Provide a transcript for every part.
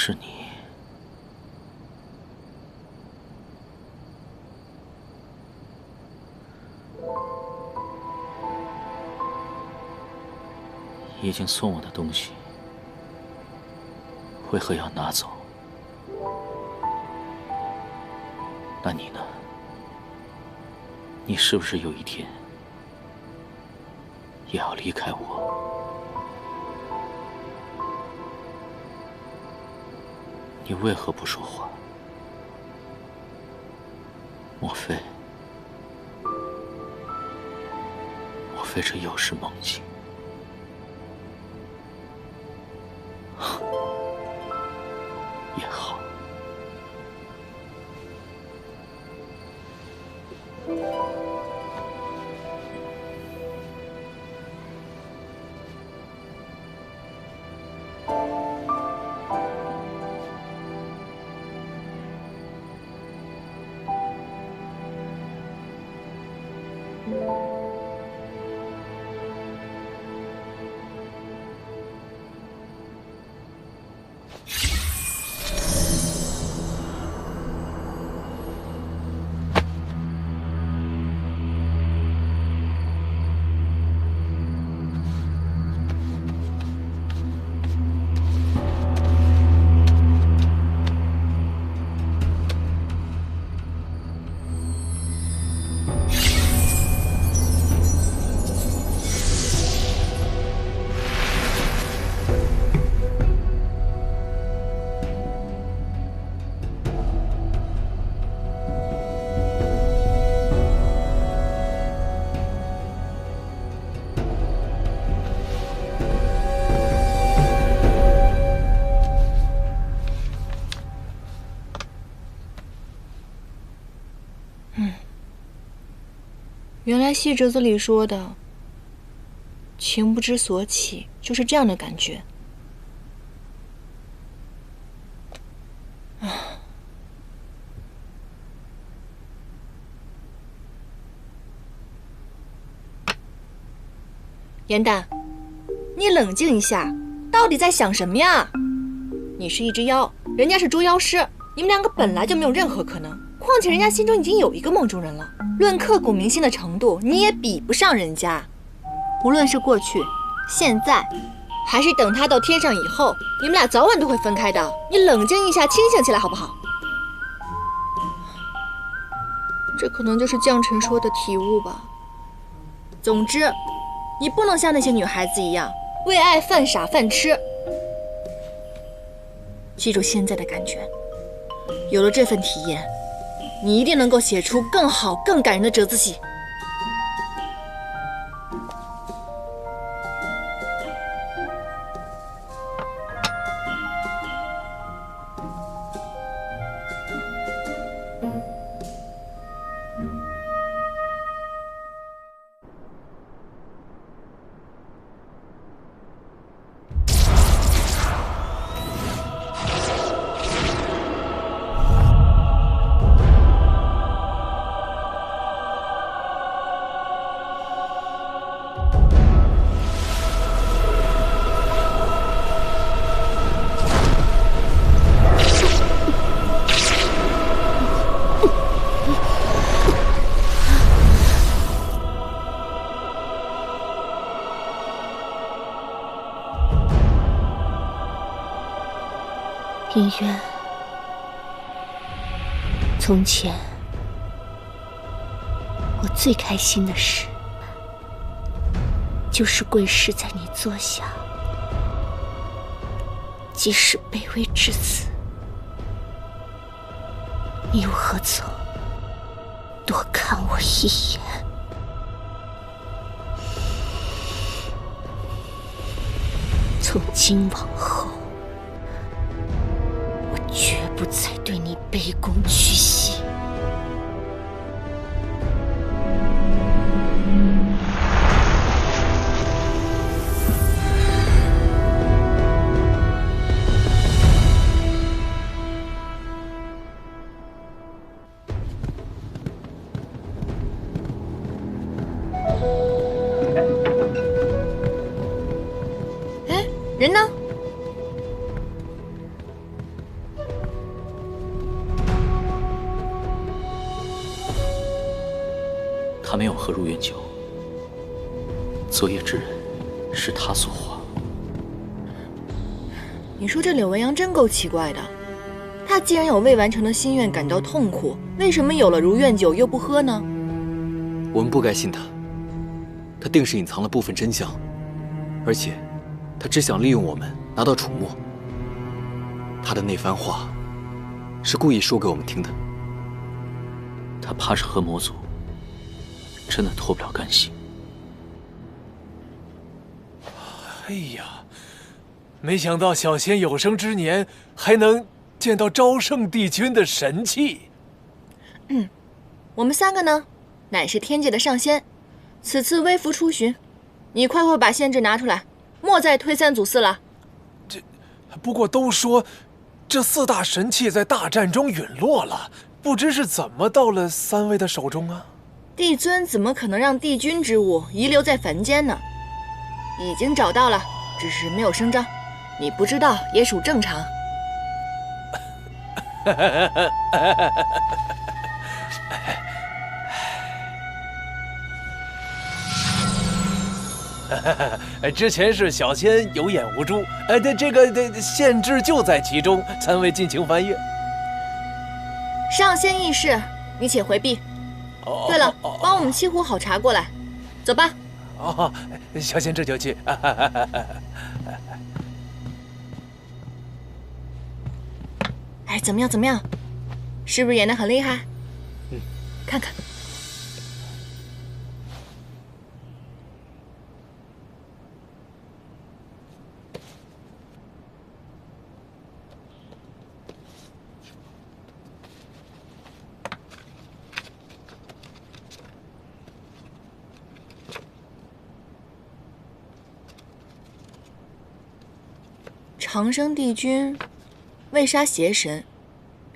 是你。已经送我的东西，为何要拿走？那你呢？你是不是有一天也要离开我？你为何不说话？莫非这又是梦境？也好。原来戏折子里说的情不知所起就是这样的感觉。严丹，你冷静一下，到底在想什么呀？你是一只妖，人家是捉妖师，你们两个本来就没有任何可能。况且人家心中已经有一个梦中人了，论刻骨铭心的程度，你也比不上人家。无论是过去、现在，还是等他到天上以后，你们俩早晚都会分开的。你冷静一下，清醒起来好不好？这可能就是将臣说的体悟吧。总之，你不能像那些女孩子一样为爱犯傻犯痴。记住现在的感觉，有了这份体验，你一定能够写出更好、更感人的折子戏。隐渊，从前我最开心的事，就是跪侍在你座下，即使卑微至此，你又何曾多看我一眼？从今往后，绝不再对你卑躬屈膝。哎，人呢？他没有喝入院酒，昨夜之人是他所化。你说这柳文阳真够奇怪的，他既然有未完成的心愿感到痛苦，为什么有了如愿酒又不喝呢？我们不该信他，他定是隐藏了部分真相，而且他只想利用我们拿到楚墨。他的那番话是故意说给我们听的。他怕是和魔族真的脱不了干系。哎呀，没想到小仙有生之年还能见到昭圣帝君的神器。我们三个呢，乃是天界的上仙，此次微服出巡，你快快把仙旨拿出来，莫再推三阻四了。不过都说这4大神器在大战中陨落了，不知是怎么到了3位的手中啊？帝尊怎么可能让帝君之物遗留在凡间呢？已经找到了，只是没有声张，你不知道也属正常。之前是小仙有眼无珠，这个限制就在其中，3位尽情翻阅。上仙议事，你且回避。对了，帮我们沏壶好茶过来，走吧。小仙这就去。哎，怎么样？怎么样？是不是演得很厉害？看看。长生帝君为杀邪神，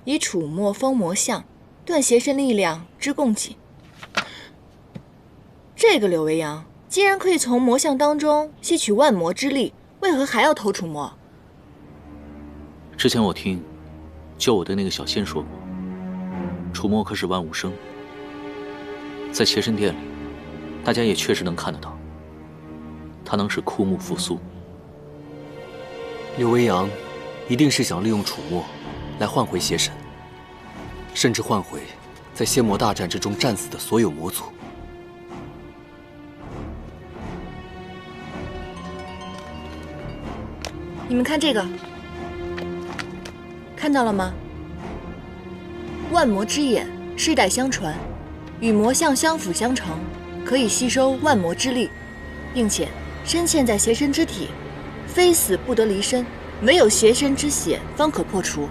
以楚墨封魔像，断邪神力量之供给。这个柳维阳既然可以从魔像当中吸取万魔之力，为何还要偷楚墨？之前我听救我的那个小仙说过，楚墨可是万物生，在邪神殿里，大家也确实能看得到，他能使枯木复苏。柳维阳一定是想利用楚墨来换回邪神，甚至换回在仙魔大战之中战死的所有魔族。你们看这个，看到了吗？万魔之眼世代相传，与魔像相辅相成，可以吸收万魔之力，并且深嵌在邪神之体，非死不得离身，唯有邪神之血方可破除。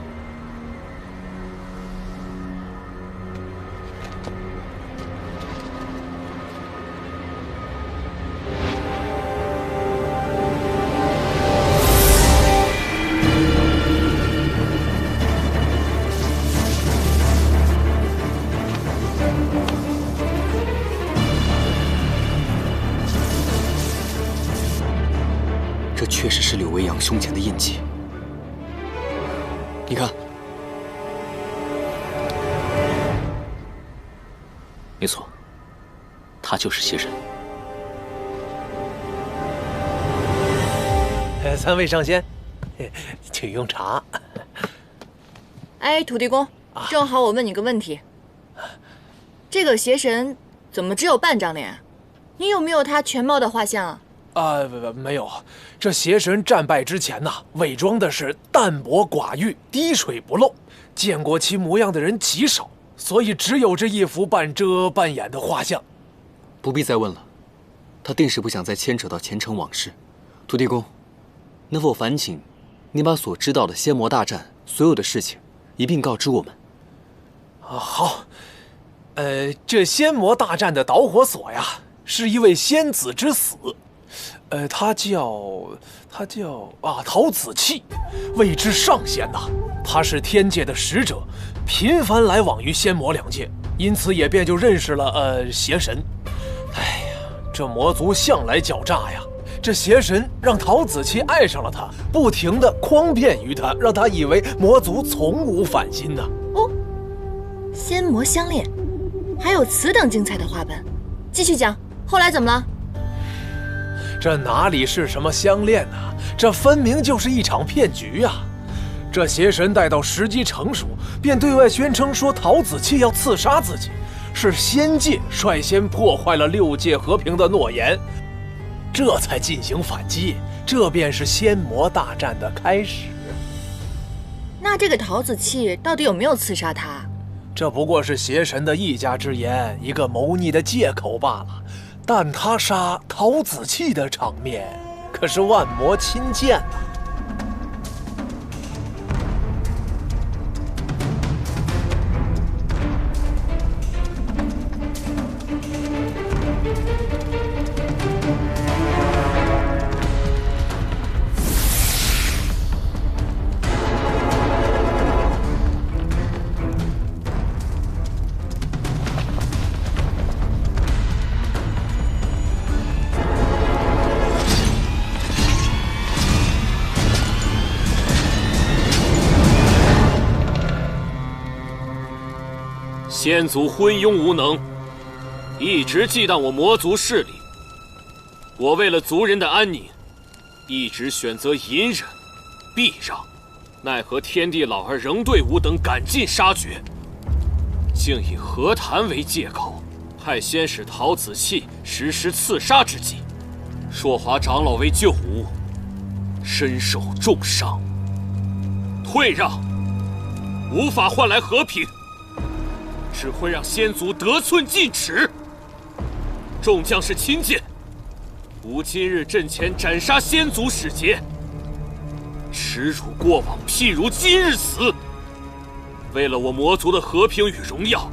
这确实是柳维阳胸前的印记。你看，没错，他就是邪神。3位上仙，请用茶。哎，土地公，正好我问你个问题，这个邪神怎么只有半张脸？你有没有他全貌的画像啊？没有，这邪神战败之前呐，伪装的是淡泊寡欲、滴水不漏，见过其模样的人极少，所以只有这一幅半遮半掩的画像。不必再问了，他定是不想再牵扯到前尘往事。土地公，能否烦请你把所知道的仙魔大战所有的事情一并告知我们？好，这仙魔大战的导火索呀，是一位仙子之死。他叫陶子气，谓之上仙呐。他是天界的使者，频繁来往于仙魔两界，因此也便就认识了邪神。哎呀，这魔族向来狡诈呀。这邪神让陶子气爱上了他，不停地诓骗于他，让他以为魔族从无反心呐。哦，仙魔相恋，还有此等精彩的画本，继续讲，后来怎么了？这哪里是什么相恋啊，这分明就是一场骗局啊！这邪神待到时机成熟，便对外宣称说陶子期要刺杀自己，是仙界率先破坏了6界和平的诺言，这才进行反击，这便是仙魔大战的开始。那这个陶子期到底有没有刺杀他？这不过是邪神的一家之言，一个谋逆的借口罢了。但他杀陶子期的场面，可是万魔亲见呐。先祖昏庸无能，一直忌惮我魔族势力。我为了族人的安宁，一直选择隐忍、避让，奈何天地老儿仍对吾等赶尽杀绝，竟以和谈为借口，派仙使陶子期实施刺杀之计。硕华长老为救吾，身受重伤，退让无法换来和平。只会让先族得寸进尺。众将士亲见，吾今日阵前斩杀先族使节，耻辱过往，譬如今日死。为了我魔族的和平与荣耀，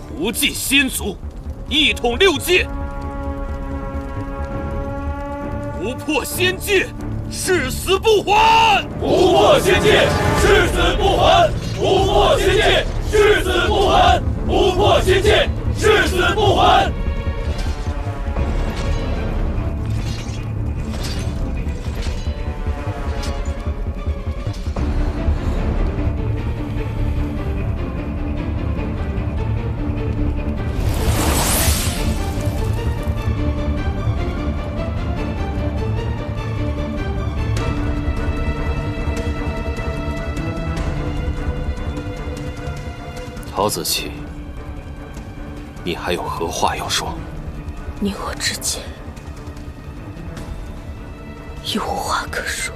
屠尽先族，一统6界。不破仙界，誓死不还！不破仙界，誓死不还！不破仙界，誓死不还！不破仙界，誓死不还！陶子期，你还有何话要说？你我之间已无话可说。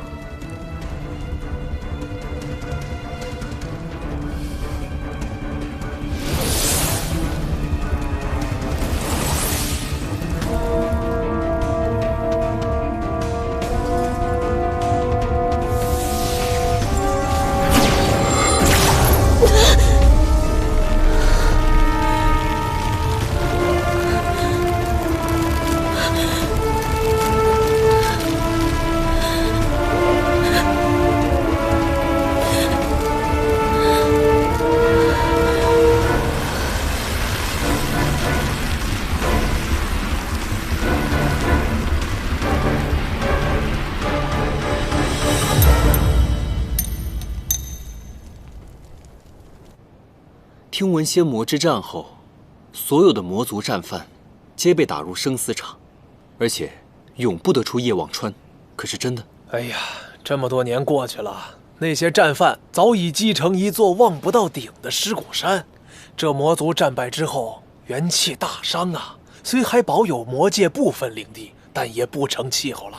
听闻仙魔之战后，所有的魔族战犯皆被打入生死场，而且永不得出夜望川，可是真的？哎呀，这么多年过去了，那些战犯早已积成一座望不到顶的尸骨山。这魔族战败之后，元气大伤啊！虽还保有魔界部分领地，但也不成气候了。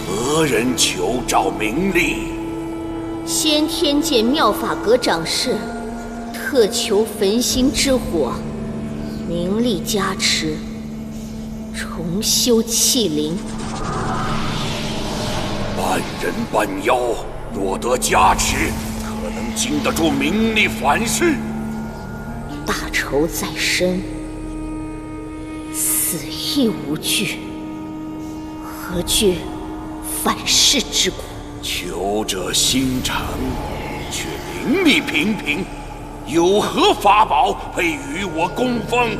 何人求找名利？先天界妙法阁掌事，特求焚心之火，名利加持，重修气灵。半人半妖，若得加持，可能经得住名利反噬。大仇在身，死亦无惧，何惧反噬之苦？求者心诚，却灵力平平，有何法宝配与我攻锋？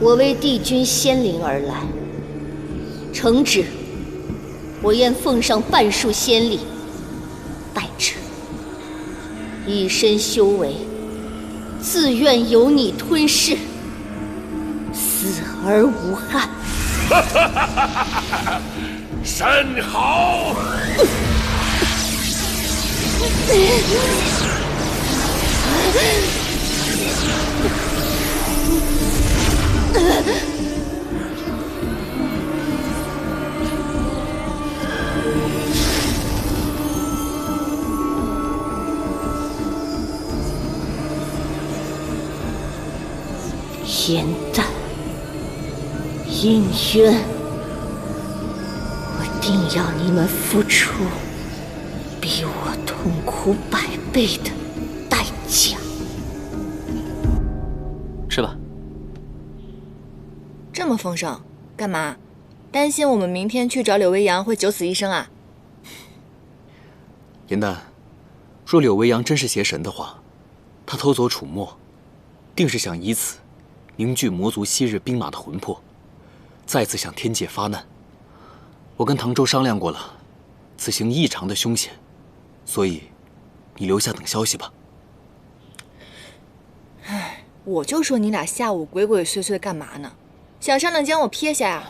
我为帝君仙灵而来，承旨，我愿奉上半数仙力，待之。一身修为，自愿由你吞噬，死而无憾。甚好！颜淡、应渊，我定要你们付出比我痛苦100倍的代价。吃吧。这么丰盛，干嘛？担心我们明天去找柳微阳会九死一生啊？颜淡，若柳微阳真是邪神的话，他偷走楚墨，定是想以此凝聚魔族昔日兵马的魂魄，再次向天界发难。我跟唐周商量过了，此行异常的凶险，所以你留下等消息吧。唉，我就说你俩下午鬼鬼祟祟干嘛呢？想上来将我撇下呀？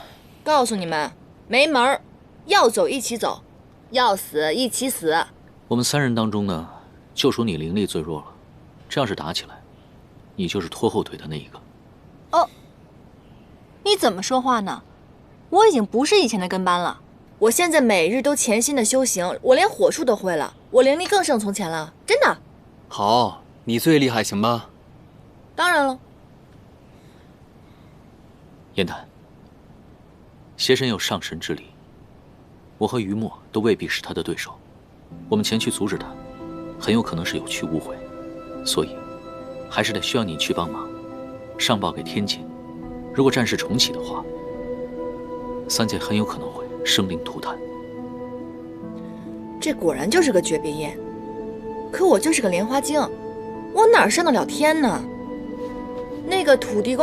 告诉你们，没门儿！要走一起走，要死一起死。我们3人当中呢，就属你灵力最弱了。这要是打起来，你就是拖后腿的那一个。哦，你怎么说话呢？我已经不是以前的跟班了，我现在每日都潜心的修行，我连火术都会了，我灵力更胜从前了，真的。好，你最厉害，行吧？当然了。颜淡，邪神有上神之力，我和于墨都未必是他的对手，我们前去阻止他，很有可能是有去无回，所以还是得需要你去帮忙，上报给天界。如果战事重启的话，3界很有可能会生灵涂炭。这果然就是个诀别宴，可我就是个莲花精，我哪上得了天呢？那个土地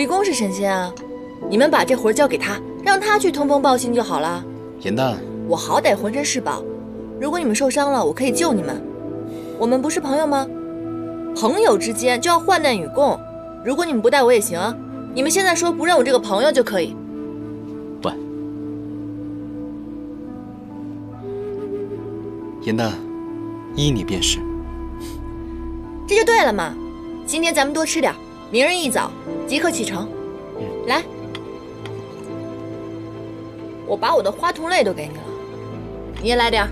公是神仙啊，你们把这活交给他，让他去通风报信就好了。颜淡，我好歹浑身是宝，如果你们受伤了，我可以救你们。我们不是朋友吗？朋友之间就要患难与共，如果你们不带我也行啊，你们现在说不认我这个朋友就可以。喂，颜淡，依你便是。这就对了嘛。今天咱们多吃点，明日一早即刻启程。来，我把我的花童泪都给你了，你也来点。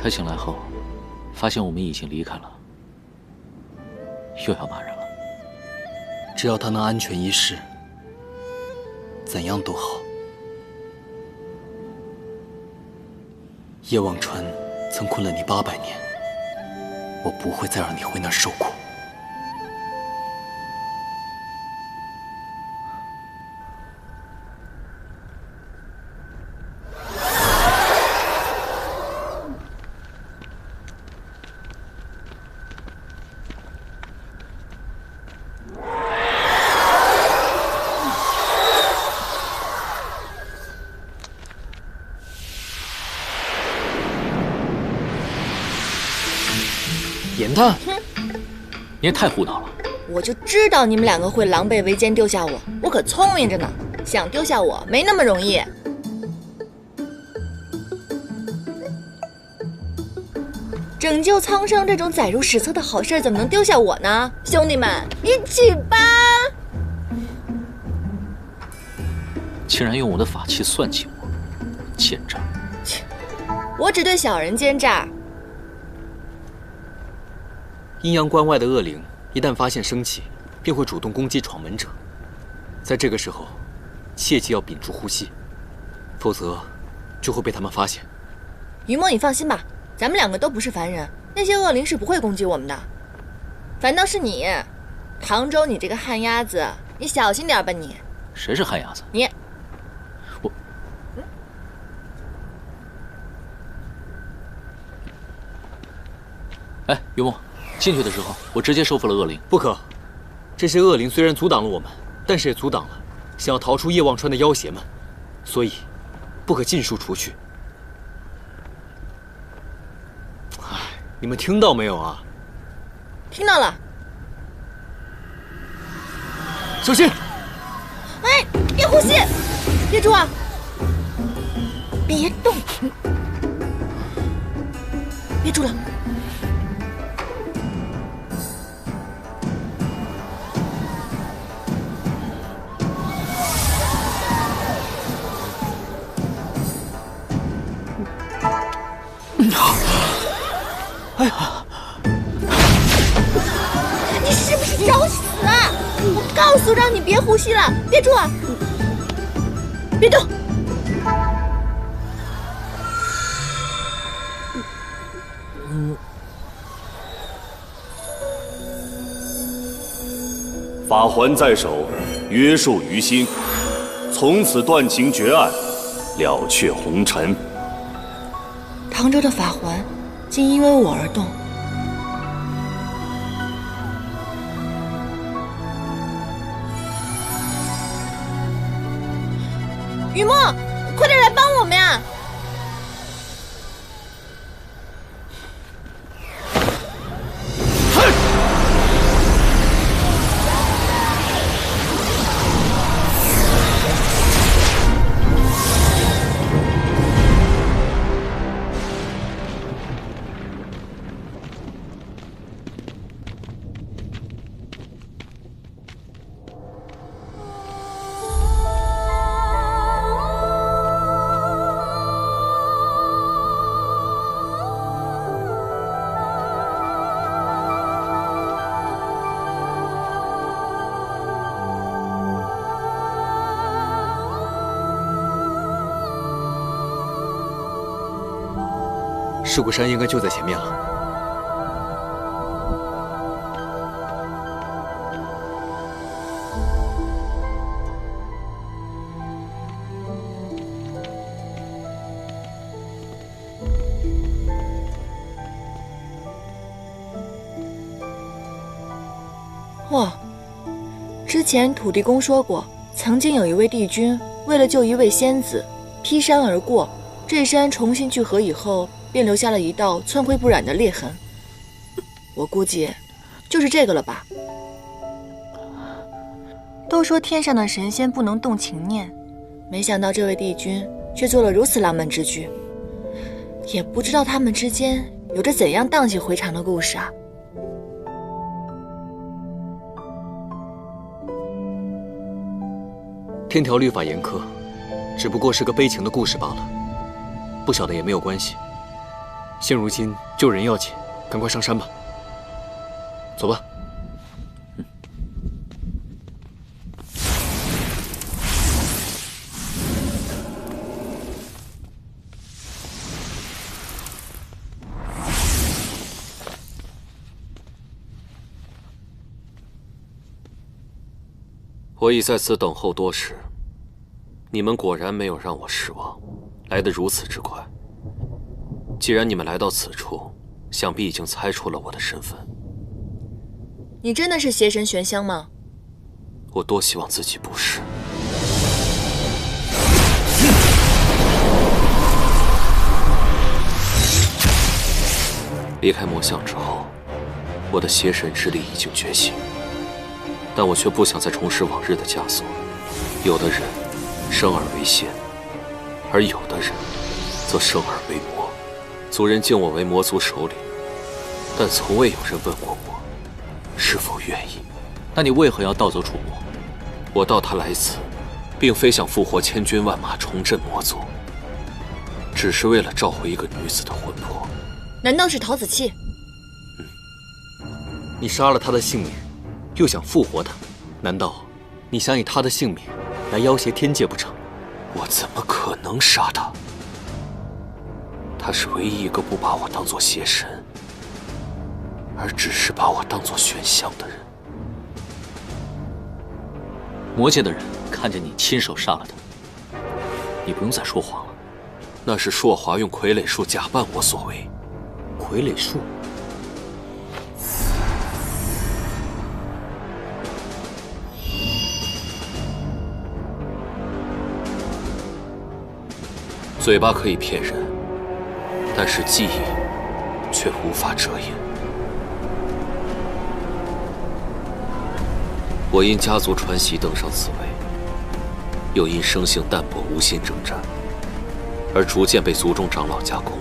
他醒来后，发现我们已经离开了，又要骂人了。只要他能安全一世，怎样都好。叶忘川曾困了你800年，我不会再让你回那儿受苦。颜淡，你也太胡闹了！我就知道你们2个会狼狈为奸丢下我，我可聪明着呢，想丢下我没那么容易。拯救苍生这种载入史册的好事怎么能丢下我呢？兄弟们，一起吧！竟然用我的法器算计我，奸诈！我只对小人奸诈。阴阳关外的恶灵一旦发现生气，便会主动攻击闯门者。在这个时候，切记要屏住呼吸，否则就会被他们发现。于墨，你放心吧，咱们2个都不是凡人，那些恶灵是不会攻击我们的。反倒是你，唐周，你这个旱鸭子，你小心点吧你。谁是旱鸭子？你。我。哎，云墨，进去的时候我直接收服了恶灵。不可，这些恶灵虽然阻挡了我们，但是也阻挡了想要逃出夜望川的妖邪们，所以不可尽数除去。哎，你们听到没有啊？听到了。小心！哎，别呼吸，别住啊！别动，别住了。哎呀！你是不是找死啊？我告诉让你别呼吸了，别住啊！别动！法环在手，约束于心，从此断情绝案，了却红尘。唐周的法环竟因为我而动。雨墨，快点来帮我们呀！尸骨山应该就在前面了。哇，之前土地公说过，曾经有一位帝君为了救一位仙子，劈山而过，这山重新聚合以后，便留下了一道寸灰不染的裂痕。我估计就是这个了吧。都说天上的神仙不能动情念，没想到这位帝君却做了如此浪漫之举。也不知道他们之间有着怎样荡气回肠的故事啊。天条律法严苛，只不过是个悲情的故事罢了，不晓得也没有关系。现如今救人要紧，赶快上山吧。走吧。我已在此等候多时，你们果然没有让我失望，来得如此之快。既然你们来到此处，想必已经猜出了我的身份。你真的是邪神玄香吗？我多希望自己不是。离开魔像之后，我的邪神之力已经觉醒，但我却不想再重施往日的枷锁。有的人生而为仙，而有的人则生而为魔。族人敬我为魔族首领，但从未有人问过我是否愿意。那你为何要盗走楚魔？我盗他来此，并非想复活千军万马，重振魔族，只是为了召回一个女子的魂魄。难道是陶子气？你杀了他的性命，又想复活他，难道你想以他的性命来要挟天界不成？我怎么可能杀他？他是唯一一个不把我当作邪神，而只是把我当作玄香的人。魔界的人看见你亲手杀了他，你不用再说谎了。那是硕华用傀儡术假扮我所为。傀儡术？嘴巴可以骗人，但是记忆却无法遮掩。我因家族传习登上此位，又因生性淡泊无心征战，而逐渐被族中长老加工。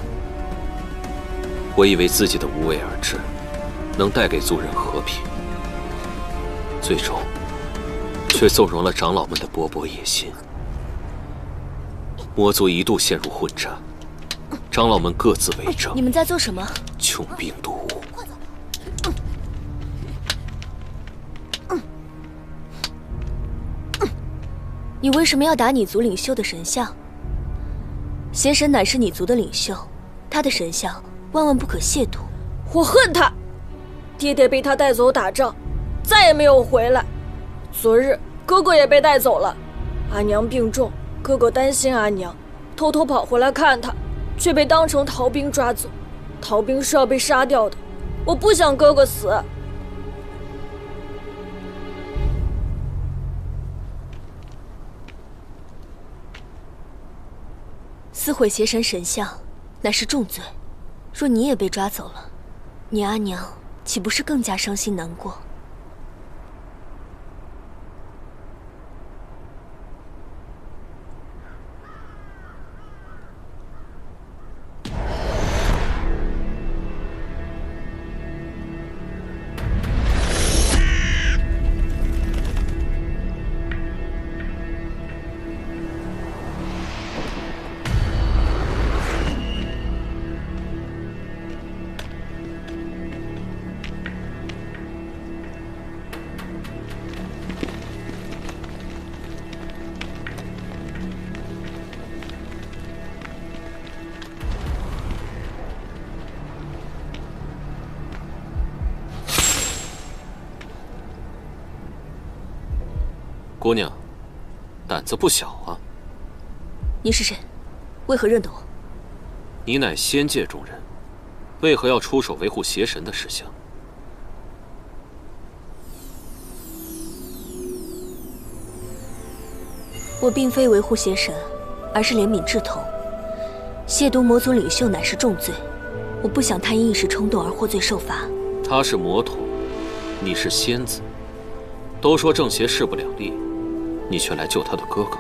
我以为自己的无为而治能带给族人和平，最终却纵容了长老们的勃勃野心。魔族一度陷入混战，长老们各自为政。你们在做什么？穷兵黩武。你为什么要打你族领袖的神像？邪神乃是你族的领袖，他的神像万万不可亵渎。我恨他，爹爹被他带走打仗，再也没有回来。昨日哥哥也被带走了，阿娘病重，哥哥担心阿娘，偷偷跑回来看他，却被当成逃兵抓走。逃兵是要被杀掉的，我不想哥哥死。撕毁邪神神像，乃是重罪。若你也被抓走了，你阿娘岂不是更加伤心难过？姑娘，胆子不小啊！你是谁？为何认得我？你乃仙界中人，为何要出手维护邪神的事项？我并非维护邪神，而是怜悯志同。亵渎魔族领袖乃是重罪，我不想他因一时冲动而获罪受罚。他是魔童，你是仙子，都说正邪势不两立，你却来救他的哥哥。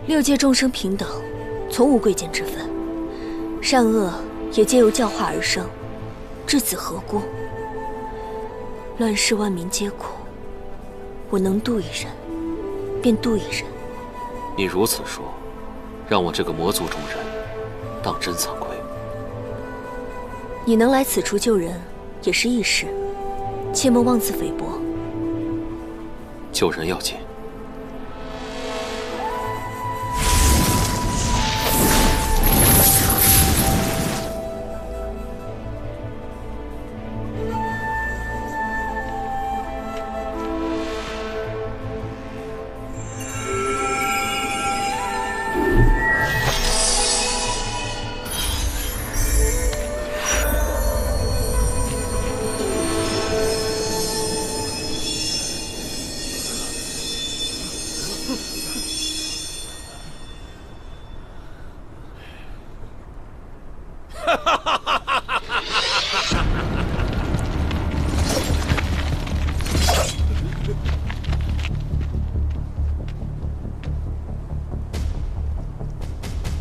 六界众生平等，从无贵贱之分，善恶也皆由教化而生，至此何辜？乱世万民皆苦，我能渡一人，便渡一人。你如此说，让我这个魔族中人当真惭愧。你能来此处救人，也是易事，切莫妄自菲薄。救人要紧。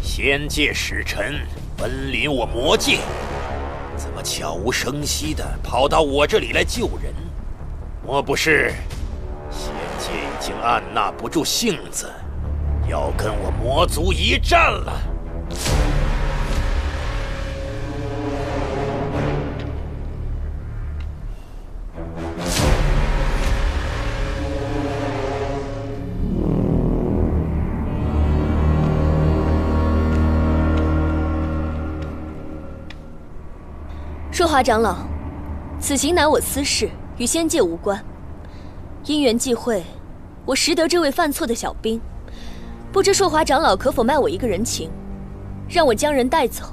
仙界使臣分临我魔界，怎么悄无声息地跑到我这里来救人？莫不是仙界已经按捺不住性子，要跟我魔族一战了？硕华长老，此行乃我私事，与仙界无关。因缘际会，我识得这位犯错的小兵，不知硕华长老可否卖我一个人情，让我将人带走？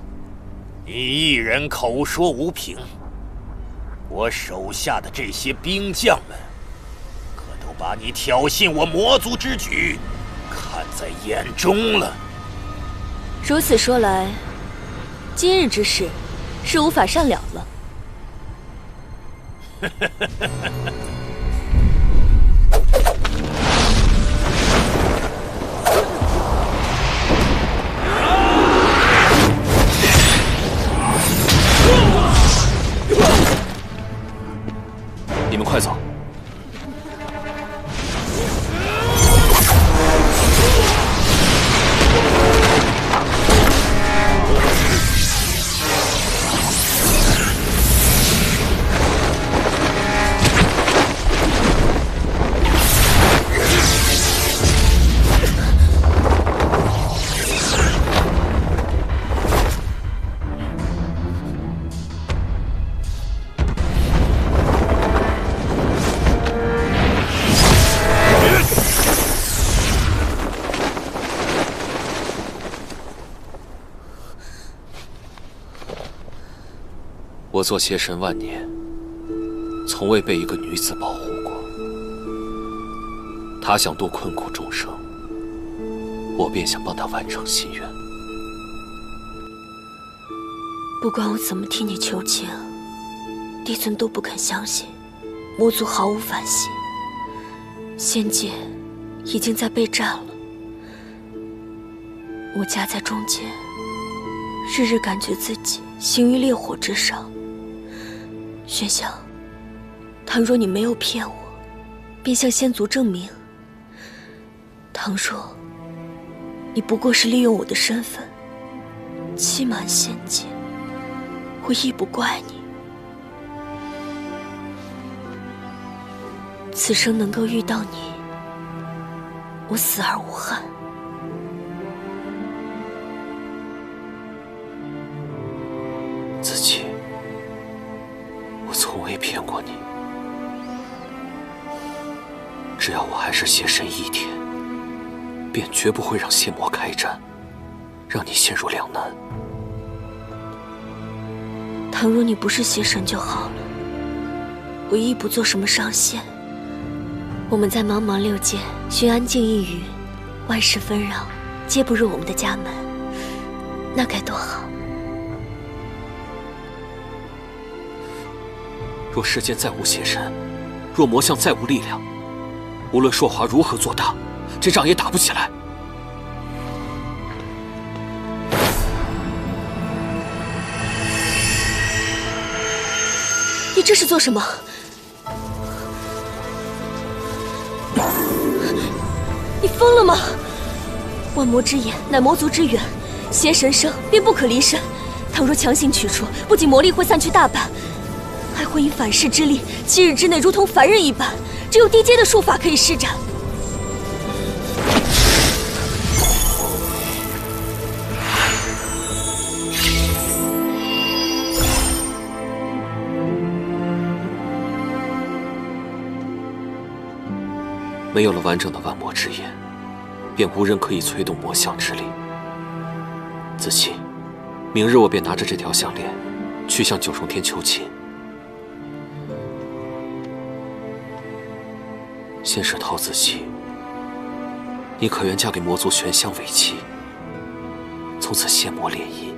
你一人口说无凭，我手下的这些兵将们，可都把你挑衅我魔族之举看在眼中了。如此说来，今日之事是无法善了了。你们快走！我做邪神万年，从未被一个女子保护过。她想度困苦众生，我便想帮她完成心愿。不管我怎么替你求情，帝尊都不肯相信魔族毫无反省。仙界已经在备战了，我夹在中间，日日感觉自己行于烈火之上。玄香，倘若你没有骗我，便向仙族证明；倘若你不过是利用我的身份欺瞒仙界，我亦不怪你。此生能够遇到你，我死而无憾。子期，我从未骗过你。只要我还是邪神一天，便绝不会让邪魔开战，让你陷入两难。倘若你不是邪神就好了，我亦不做什么上仙。我们在茫茫六界寻安静一隅，万事纷扰，皆不入我们的家门，那该多好。若世间再无邪神，若魔像再无力量，无论硕华如何做大，这仗也打不起来。你这是做什么？你疯了吗？万魔之眼乃魔族之源，邪神生便不可离身。倘若强行取出，不仅魔力会散去大半，还会以反噬之力，7日之内如同凡人一般。只有低阶的术法可以施展。没有了完整的万魔之眼，便无人可以催动魔象之力。子期，明日我便拿着这条项链，去向九重天求亲。先是陶子期，你可愿嫁给魔族玄香为妻？从此邪魔联姻，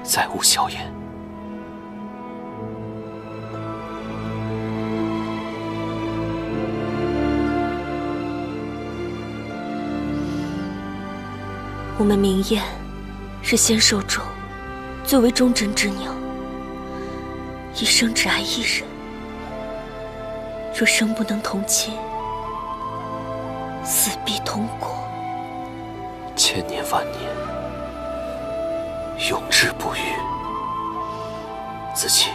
再无硝烟。我们明艳是仙兽中最为忠贞之鸟，一生只爱一人。若生不能同亲，死必同果。千年万年，永志不渝。子期，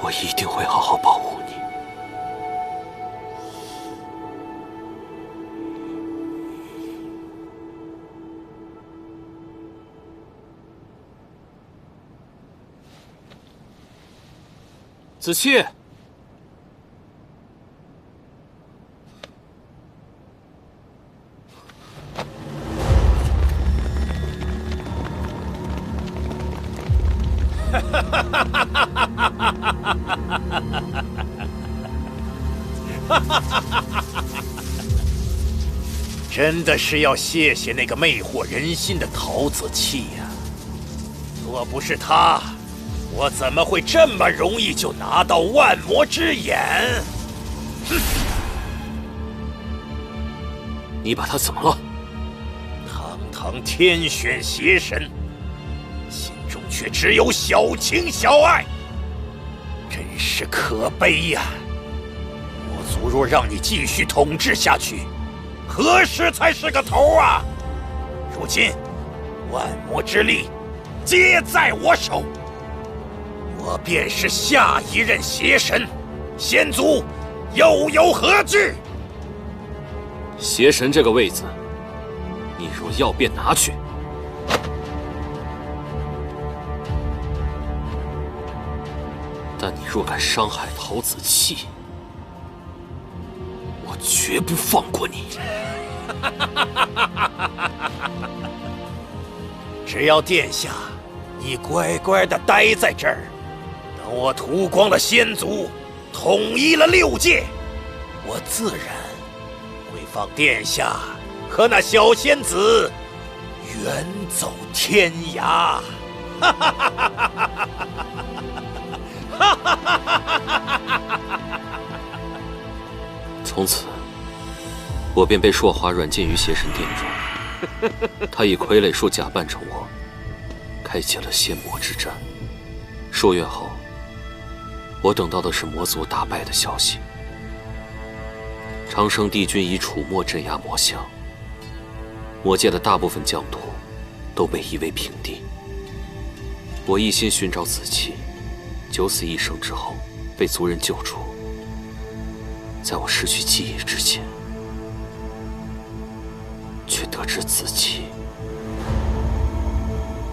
我一定会好好保护你。子期，真的是要谢谢那个魅惑人心的陶子期呀！若不是他，我怎么会这么容易就拿到万魔之眼？哼！你把他怎么了？堂堂天选邪神，心中却只有小情小爱，真是可悲呀！魔族若让你继续统治下去，何时才是个头啊？如今，万魔之力皆在我手，我便是下一任邪神，仙族又有何惧？邪神这个位子，你若要便拿去。但你若敢伤害陶子期，我绝不放过你。只要殿下，你乖乖的待在这儿，等我屠光了仙族，统一了6界，我自然会放殿下和那小仙子远走天涯。从此，我便被朔华软禁于邪神殿中。他以傀儡术假扮成我，开启了仙魔之战。数月后，我等到的是魔族大败的消息。长生帝君以楚墨镇压魔相，魔界的大部分疆土都被夷为平地。我一心寻找子期，九死一生之后被族人救出。在我失去记忆之前，却得知子期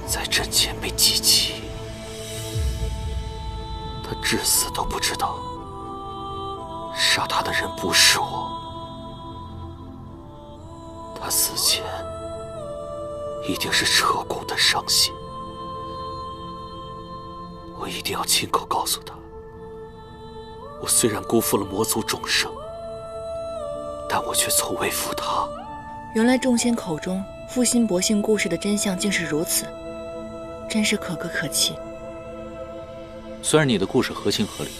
在阵前被击击，他至死都不知道杀他的人不是我。他死前一定是彻骨的伤心，我一定要亲口告诉他，我虽然辜负了魔族众生，但我却从未负他。原来众仙口中负心薄幸故事的真相竟是如此，真是可歌可泣。虽然你的故事合情合理，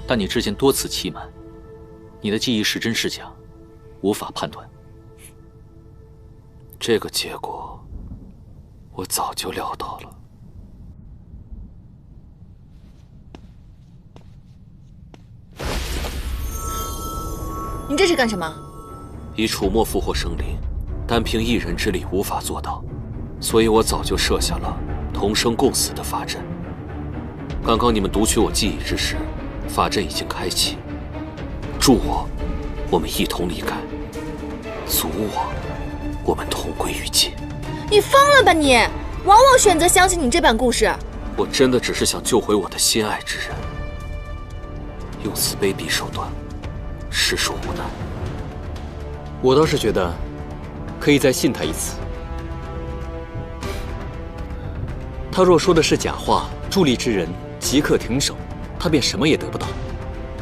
但你之前多次欺瞒，你的记忆是真是假，无法判断。这个结果，我早就料到了。你这是干什么？以楚墨复活生灵，单凭一人之力无法做到，所以我早就设下了同生共死的法阵。刚刚你们读取我记忆之时，法阵已经开启。助我，我们一同离开；阻我，我们同归于尽。你疯了吧你！往往选择相信你这版故事。我真的只是想救回我的心爱之人，用此卑鄙手段，实属无奈。我倒是觉得，可以再信他一次。他若说的是假话，助力之人即刻停手，他便什么也得不到。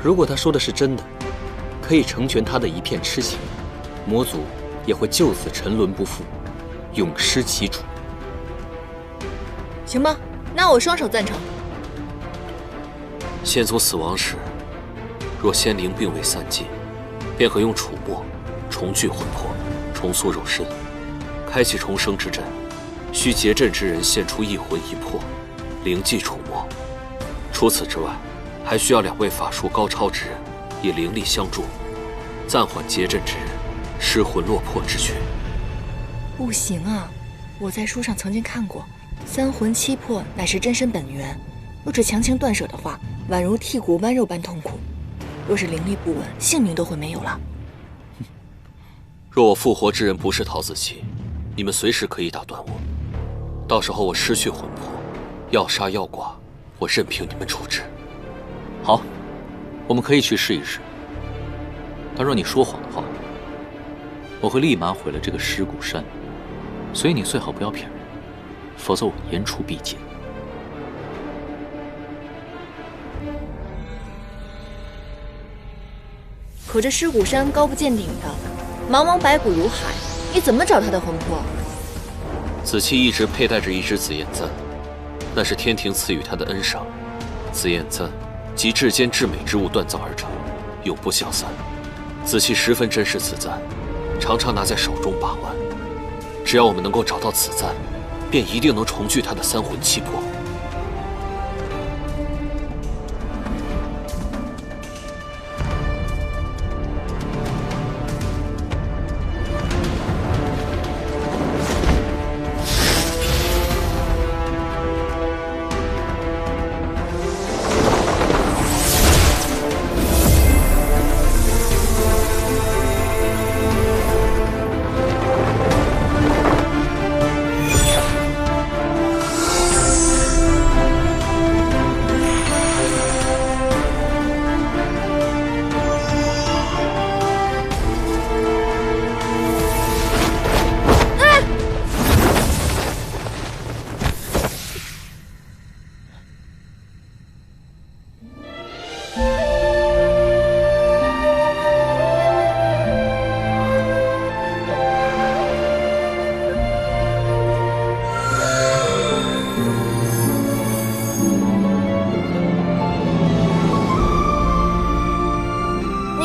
如果他说的是真的，可以成全他的一片痴情，魔族也会就此沉沦不复，永失其主。行吧，那我双手赞成。仙族死亡时，若仙灵并未散尽，便可用楚墨重聚魂魄，重塑肉身，开启重生之阵。需结阵之人献出一魂一魄，灵祭楚墨。除此之外，还需要2位法术高超之人，以灵力相助，暂缓结阵之人失魂落魄之缺。不行啊，我在书上曾经看过，3魂7魄乃是真身本源，若是强行断舍的话，宛如剔骨剜肉般痛苦。若是灵力不稳，性命都会没有了。若我复活之人不是陶子期，你们随时可以打断我。到时候我失去魂魄，要杀要剐，我任凭你们处置。好，我们可以去试一试。但若你说谎的话，我会立马毁了这个尸骨山。所以你最好不要骗人，否则我言出必践。可这尸骨山高不见顶的，茫茫白骨如海，你怎么找他的魂魄？子期一直佩戴着一只紫燕簪，那是天庭赐予他的恩赏。紫燕簪集至坚至美之物锻造而成，永不消散。子期十分珍视此簪，常常拿在手中把玩。只要我们能够找到此簪，便一定能重聚他的三魂七魄。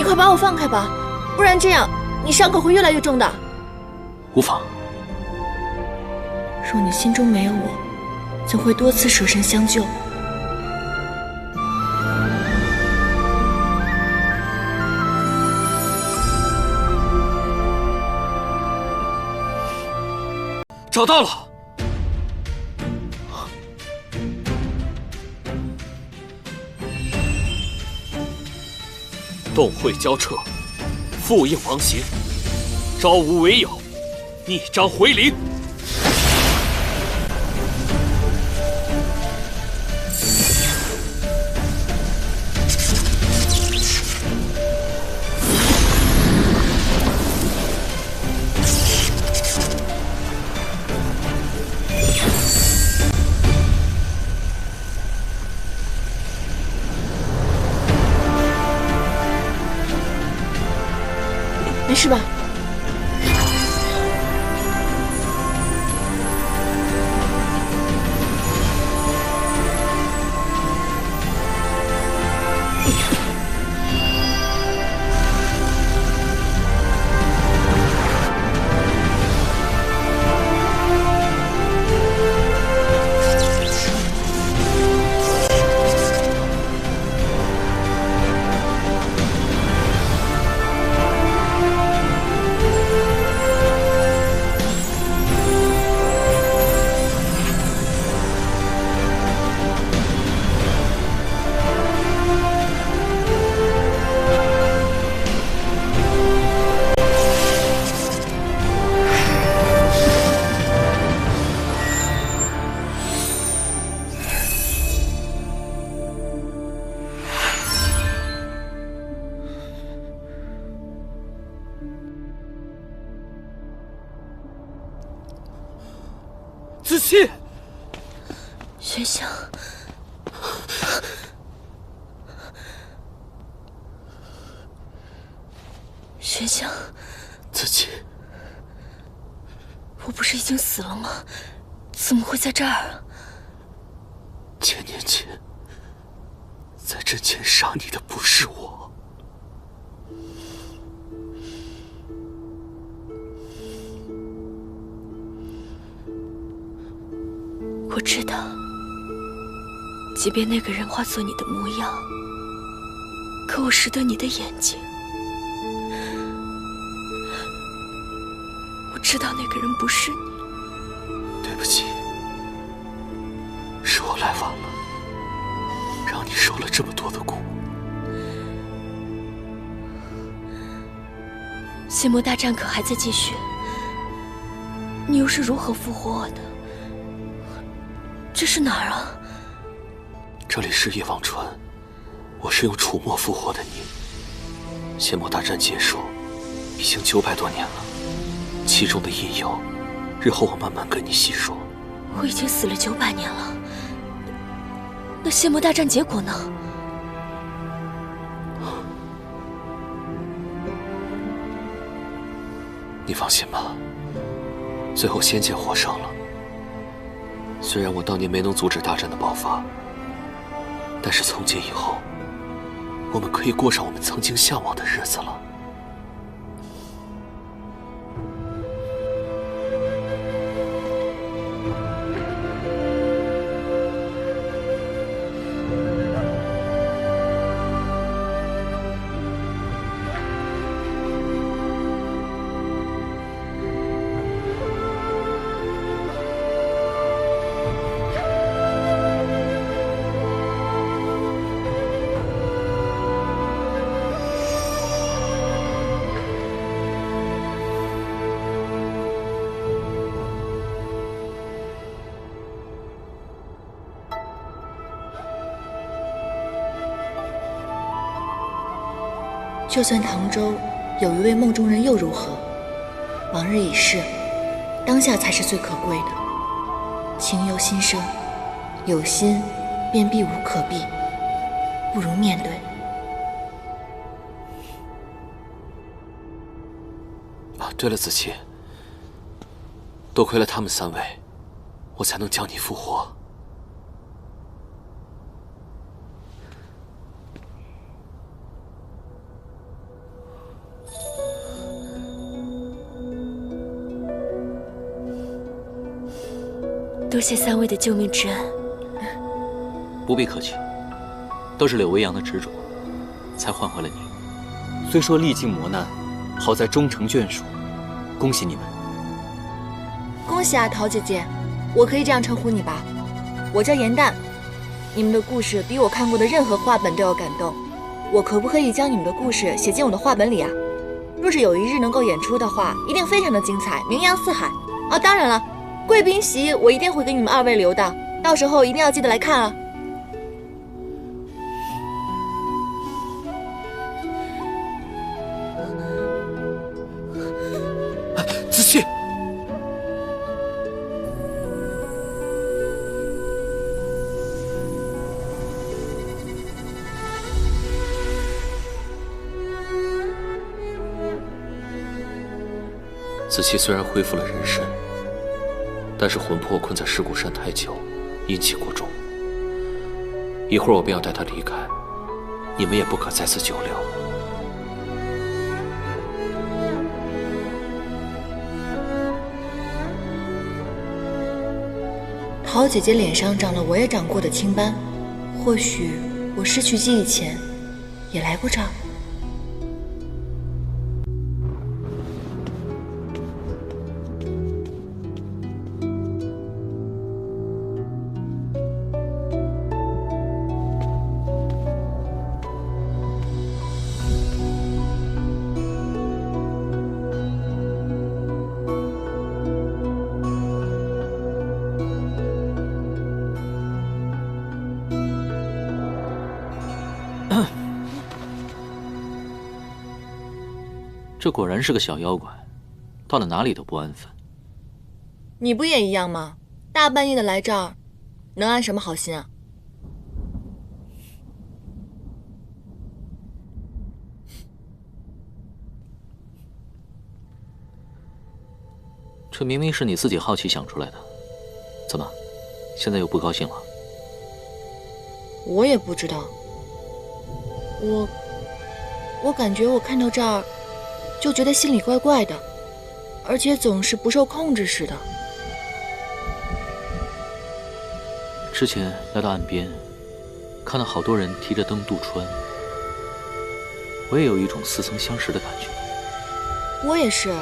快把我放开吧，不然这样你伤口会越来越重的。无妨。若你心中没有我，怎会多次舍身相救？找到了。洞会交彻，复应王邪，招无为有，逆张回灵。没事吧？子期，玄香，玄香，子期，我不是已经死了吗？怎么会在这儿啊？1000年前，在阵前杀你的不是我。我知道，即便那个人化作你的模样，可我识得你的眼睛。我知道那个人不是你。对不起，是我来晚了，让你受了这么多的苦。邪魔大战可还在继续？你又是如何复活我的？这是哪儿啊？这里是夜望川，我是用楚墨复活的你。邪魔大战结束，已经900多年了，其中的因由，日后我慢慢跟你细说。我已经死了900年了，那邪魔大战结果呢？你放心吧，最后仙界获胜了。虽然我当年没能阻止大战的爆发，但是从今以后，我们可以过上我们曾经向往的日子了。就算唐州有一位梦中人又如何？往日已逝，当下才是最可贵的。情由心生，有心便避无可避，不如面对。啊，对了，子期，多亏了他们3位，我才能将你复活。多谢3位的救命之恩。不必客气，都是柳微阳的执着，才换回了你。虽说历经磨难，好在终成眷属，恭喜你们！恭喜啊，桃姐姐，我可以这样称呼你吧？我叫严淡。你们的故事比我看过的任何画本都要感动，我可不可以将你们的故事写进我的画本里啊？若是有一日能够演出的话，一定非常的精彩，名扬四海。哦，当然了，贵宾席我一定会给你们2位留的，到时候一定要记得来看啊。子期，子期虽然恢复了人身，但是魂魄困在尸骨山太久，阴气过重。一会儿我便要带他离开，你们也不可再次久留。桃姐姐脸上长了我也长过的青斑，或许我失去记忆前也来过这儿。这果然是个小妖怪，到了哪里都不安分。你不也一样吗？大半夜的来这儿，能安什么好心啊？这明明是你自己好奇想出来的，怎么，现在又不高兴了？我也不知道，我感觉我看到这儿，就觉得心里怪怪的，而且总是不受控制似的。之前来到岸边，看到好多人提着灯渡川，我也有一种似曾相识的感觉。我也是，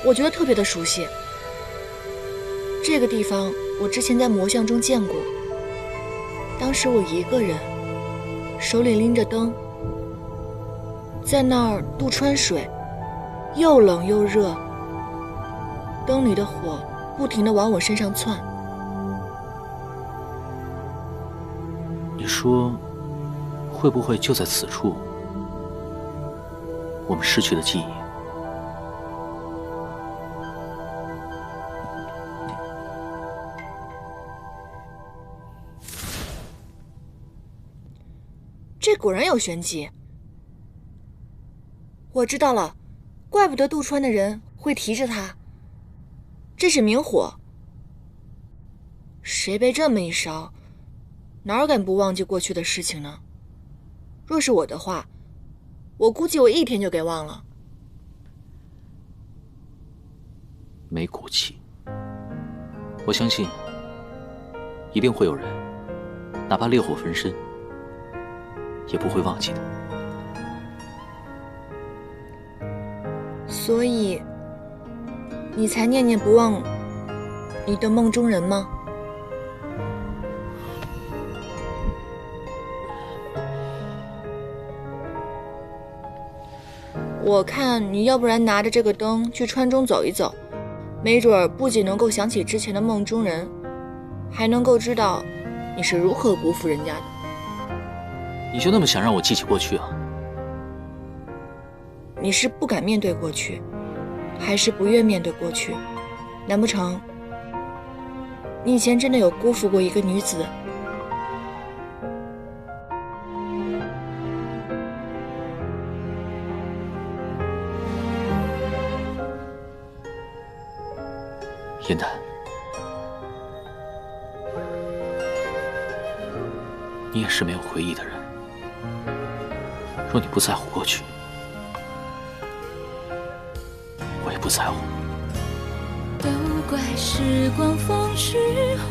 我觉得特别的熟悉。这个地方我之前在魔像中见过，当时我一个人，手里拎着灯，在那儿渡川水，又冷又热，灯里的火不停地往我身上窜。你说，会不会就在此处，我们失去了记忆？这果然有玄机。我知道了，怪不得渡川的人会提着它。这是明火，谁被这么一烧，哪敢不忘记过去的事情呢？若是我的话，我估计我1天就给忘了。没骨气，我相信一定会有人，哪怕烈火焚身，也不会忘记的。所以，你才念念不忘你的梦中人吗？我看你要不然拿着这个灯去川中走一走，没准儿不仅能够想起之前的梦中人，还能够知道你是如何辜负人家的。你就那么想让我记起过去啊？你是不敢面对过去，还是不愿面对过去？难不成你以前真的有辜负过一个女子？燕丹，你也是没有回忆的人。若你不在乎过去，我也不在乎。都怪时光风絮，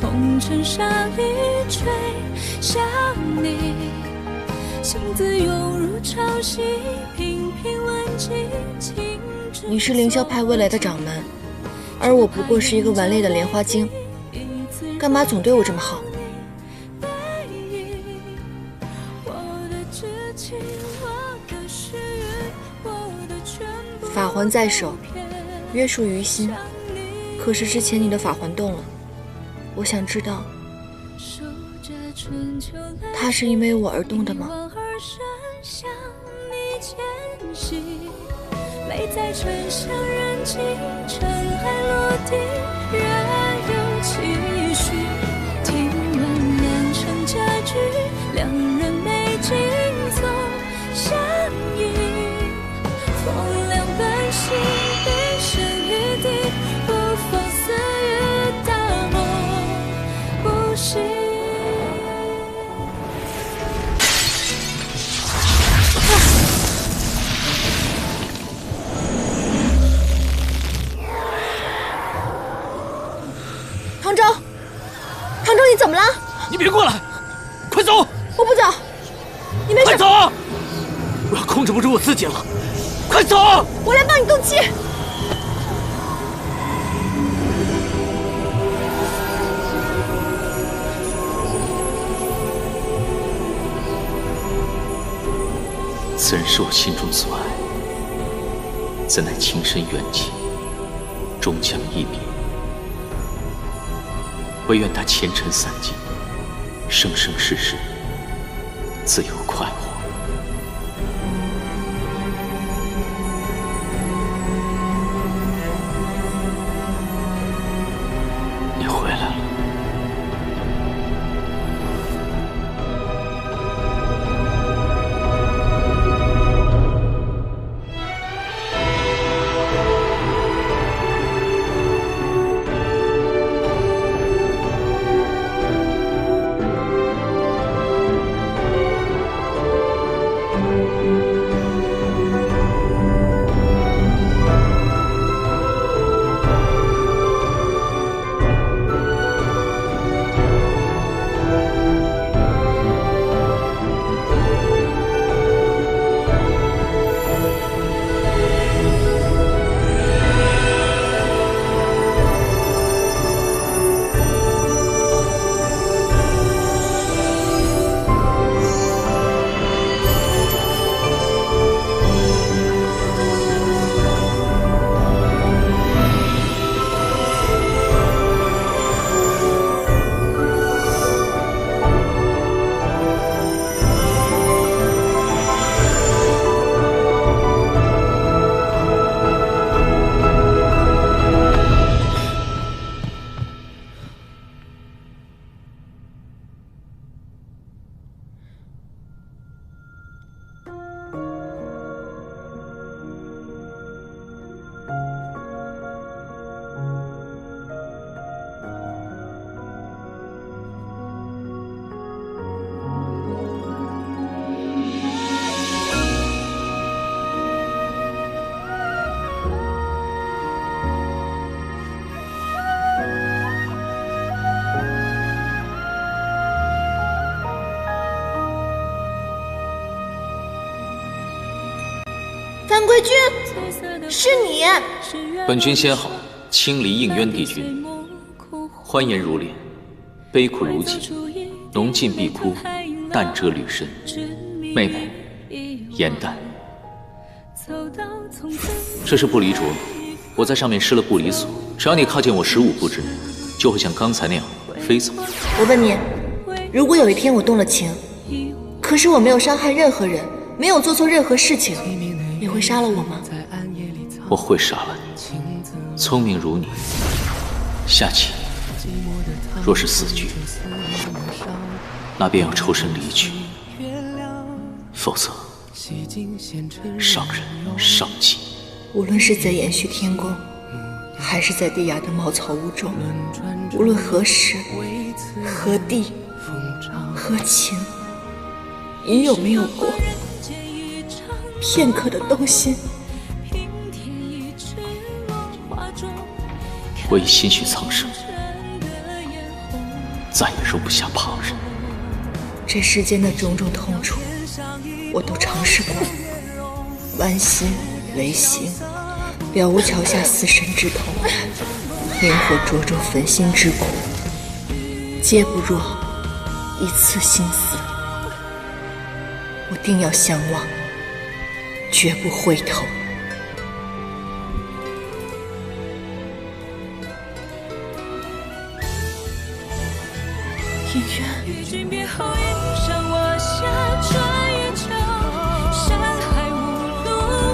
红尘沙里追，想你，心字涌入潮汐，频频问尽青春。你是凌霄派未来的掌门，而我不过是一个顽劣的莲花精，干嘛总对我这么好？法环在手，约束于心。可是之前你的法环动了，我想知道，它是因为我而动的吗？美在沉香人静，尘埃落地，仍有期许。听闻良辰佳句，两人美景总相依。风凉半醒，悲深雨滴，不妨似雨大梦不醒。唐周，你怎么了？你别过来，快走！我不走，你没事。快走！我要控制不住我自己了，快走！我来帮你动气。此人是我心中所爱，怎奈情深缘浅，终将一别。唯愿他前尘散尽，生生世世自由快活。你回来了。樊贵君，是你！本君先好，清离应渊帝君。欢颜如莲，悲苦如己，浓尽碧枯，淡遮履身。妹妹，颜淡。这是不离镯，我在上面施了不离锁，只要你靠近我15步之内，就会像刚才那样飞走。我问你，如果有一天我动了情，可是我没有伤害任何人，没有做错任何事情，你会杀了我吗？我会杀了你。聪明如你，下棋若是死局，那便要抽身离去，否则伤人伤己。无论是在延续天宫，还是在地崖的茅草屋中，无论何时、何地、何情，你有没有过片刻的动心？我已心绪苍生，再也容不下旁人。这世间的种种痛楚，我都尝试过，剜心、违行，了无桥下死神之痛，灵火灼灼焚心之苦，皆不若一次心死。我定要相忘，绝不回头。演员，与君别后迎上我下转月球，山海无路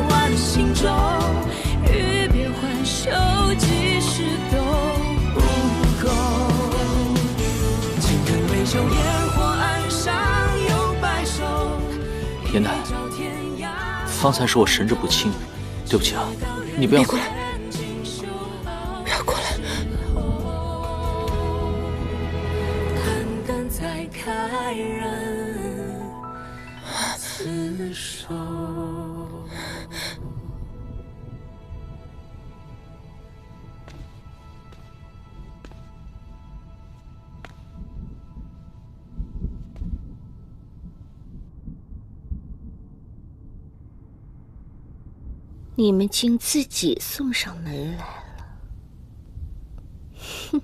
万心中，欲别还休，几时都不够。情根未休，烟火岸上有白首。颜淡，方才是我神志不清，对不起啊，你不要过来，不要过来。才开人厮守。你们竟自己送上门来了，哼！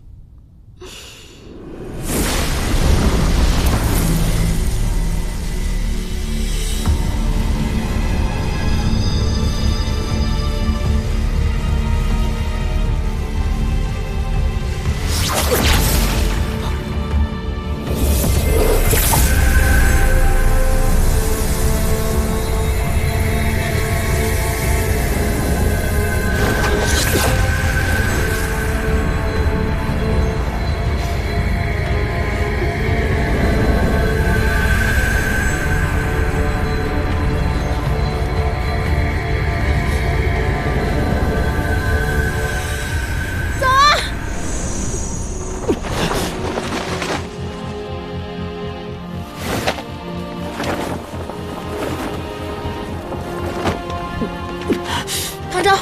唐昭，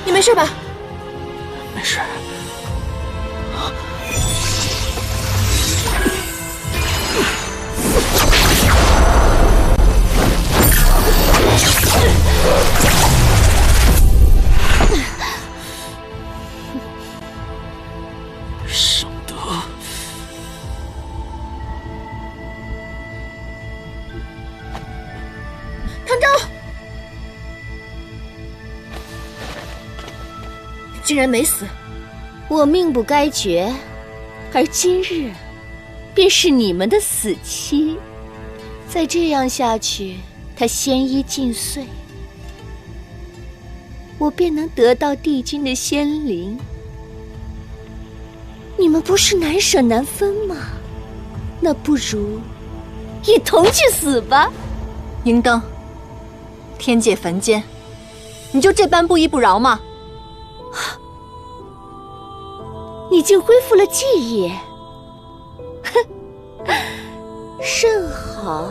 你没事吧？没事。尚德，唐昭，竟然没死！我命不该绝，而今日便是你们的死期。再这样下去，他仙衣尽碎，我便能得到帝君的仙灵。你们不是难舍难分吗？那不如一同去死吧。银灯，天界凡间，你就这般不依不饶吗？你竟恢复了记忆，哼，甚好。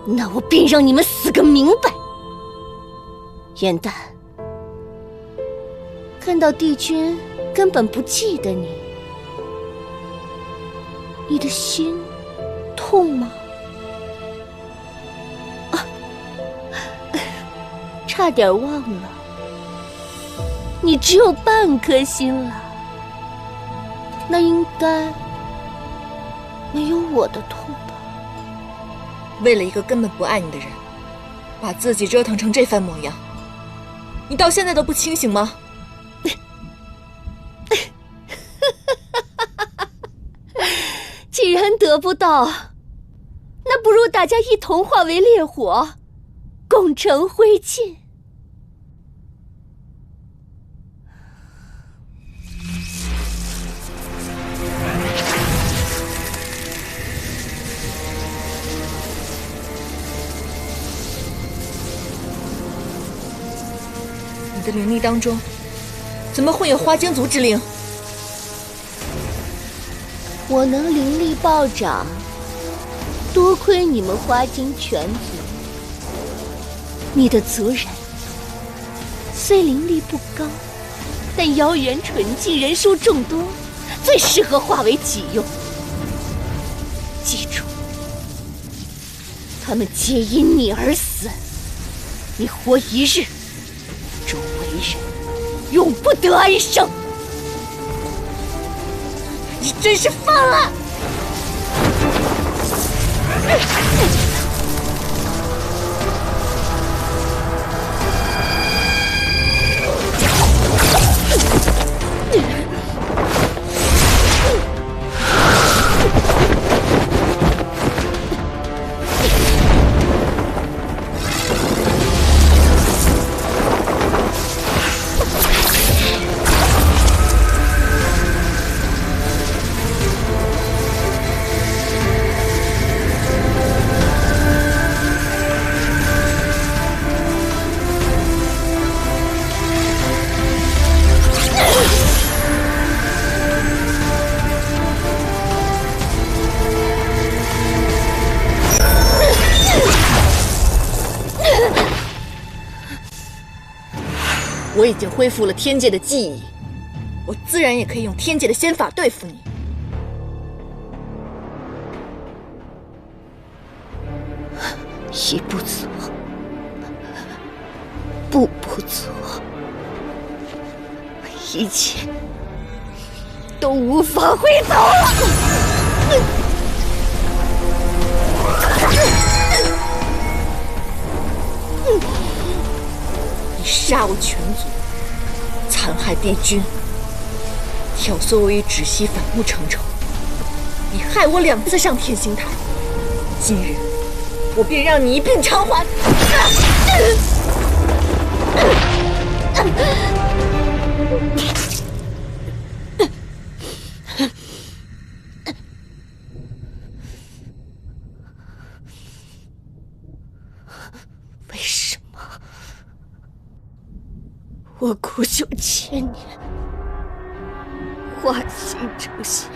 那我便让你们死个明白。颜淡，看到帝君根本不记得你，你的心痛吗？差点忘了，你只有半颗心了。那应该没有我的痛吧？为了一个根本不爱你的人，把自己折腾成这番模样，你到现在都不清醒吗？既然得不到，那不如大家一同化为烈火，共成灰烬。你的灵力当中，怎么会有花精族之灵？我能灵力暴涨，多亏你们花精全族。你的族人虽灵力不高，但妖元纯净，人数众多，最适合化为己用。记住，他们皆因你而死，你活一日，周围人永不得安生。你真是疯了！我已经恢复了天界的记忆，我自然也可以用天界的仙法对付你。一不做，步步做，一切都无法回头了。你杀我全族，残害帝君，挑唆我与芷溪反目成仇，你害我2次上天星台，今日我便让你一并偿还！为什么我苦修千年，化形成仙，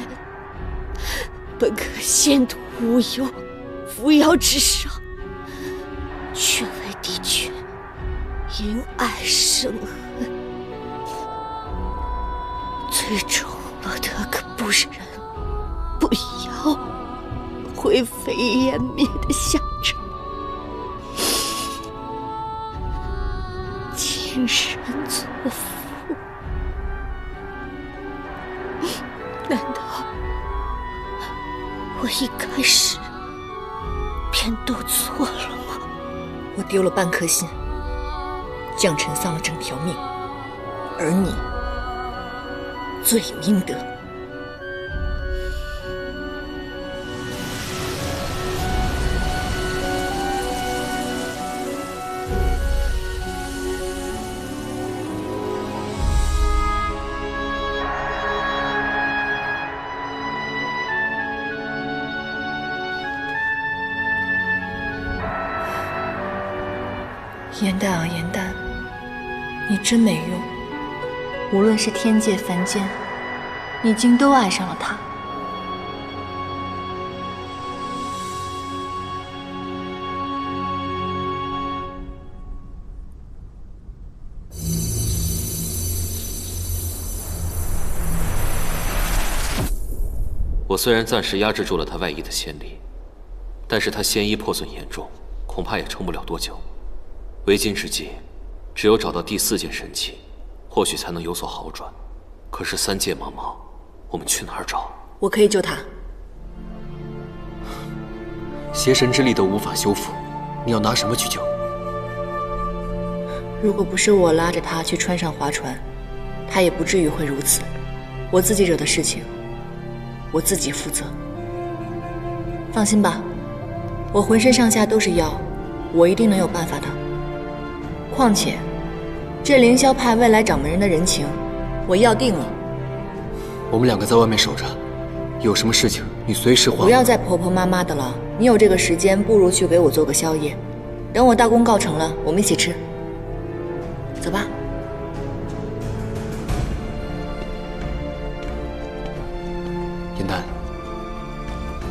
本可仙途无忧，扶摇直上，却为帝君因爱生恨，最终落得个不人不妖，灰飞烟灭的下场。今人作父，难道我一开始便都错了吗？我丢了半颗心，将臣丧了整条命，而你罪有应得。颜淡啊颜淡，你真没用。无论是天界凡间，你竟都爱上了他。我虽然暂时压制住了他外溢的仙力，但是他仙衣破损严重，恐怕也撑不了多久。为今之计，只有找到第4件神器，或许才能有所好转。可是3界茫茫，我们去哪儿找？我可以救他。邪神之力都无法修复，你要拿什么去救？如果不是我拉着他去川上划船，他也不至于会如此。我自己惹的事情，我自己负责。放心吧，我浑身上下都是药，我一定能有办法的。况且，这凌霄派未来掌门人的人情，我要定了。我们2个在外面守着，有什么事情你随时唤我。不要再婆婆妈妈的了，你有这个时间，不如去给我做个宵夜。等我大功告成了，我们一起吃。走吧。燕丹，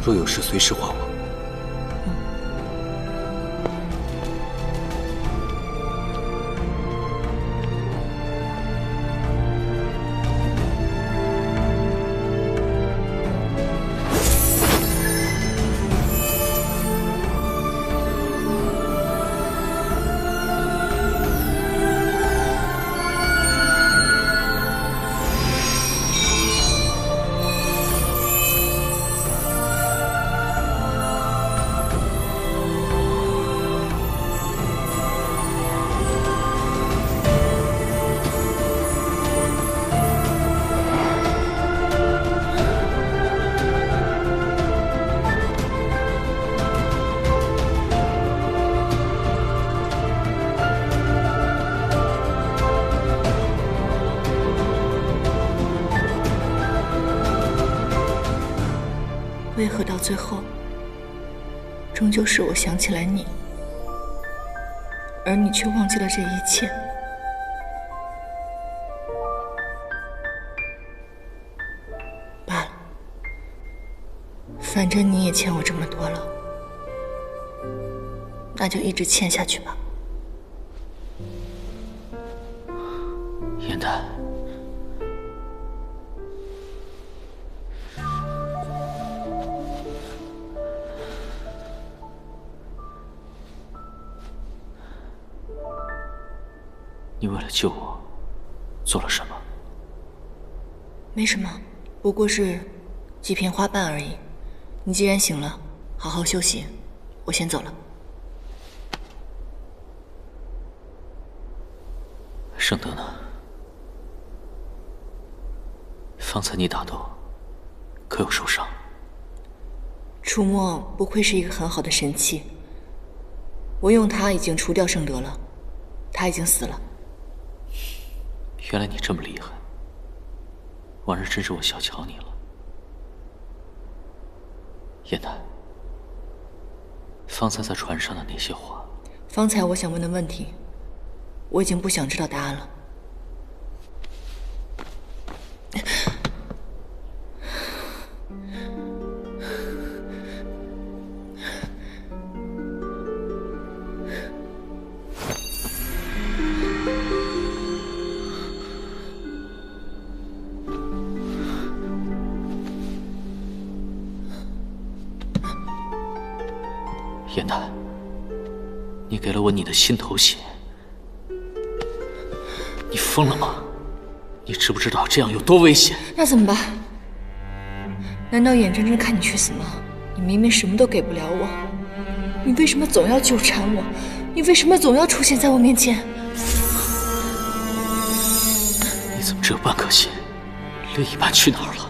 若有事随时唤我。为何到最后，终究是我想起来你，而你却忘记了这一切？罢了，反正你也欠我这么多了，那就一直欠下去吧。燕丹，你为了救我，做了什么？没什么，不过是几片花瓣而已。你既然醒了，好好休息，我先走了。圣德呢？方才你打斗，可有受伤？楚墨不愧是一个很好的神器，我用它已经除掉圣德了，他已经死了。原来你这么厉害，往日真是我小瞧你了。燕丹，方才在船上的那些话，方才我想问的问题，我已经不想知道答案了。燕丹，你给了我你的心头血，你疯了吗？你知不知道这样有多危险？那怎么办？难道眼睁睁看你去死吗？你明明什么都给不了我，你为什么总要纠缠我？你为什么总要出现在我面前？你怎么只有半颗心？另一半去哪儿了？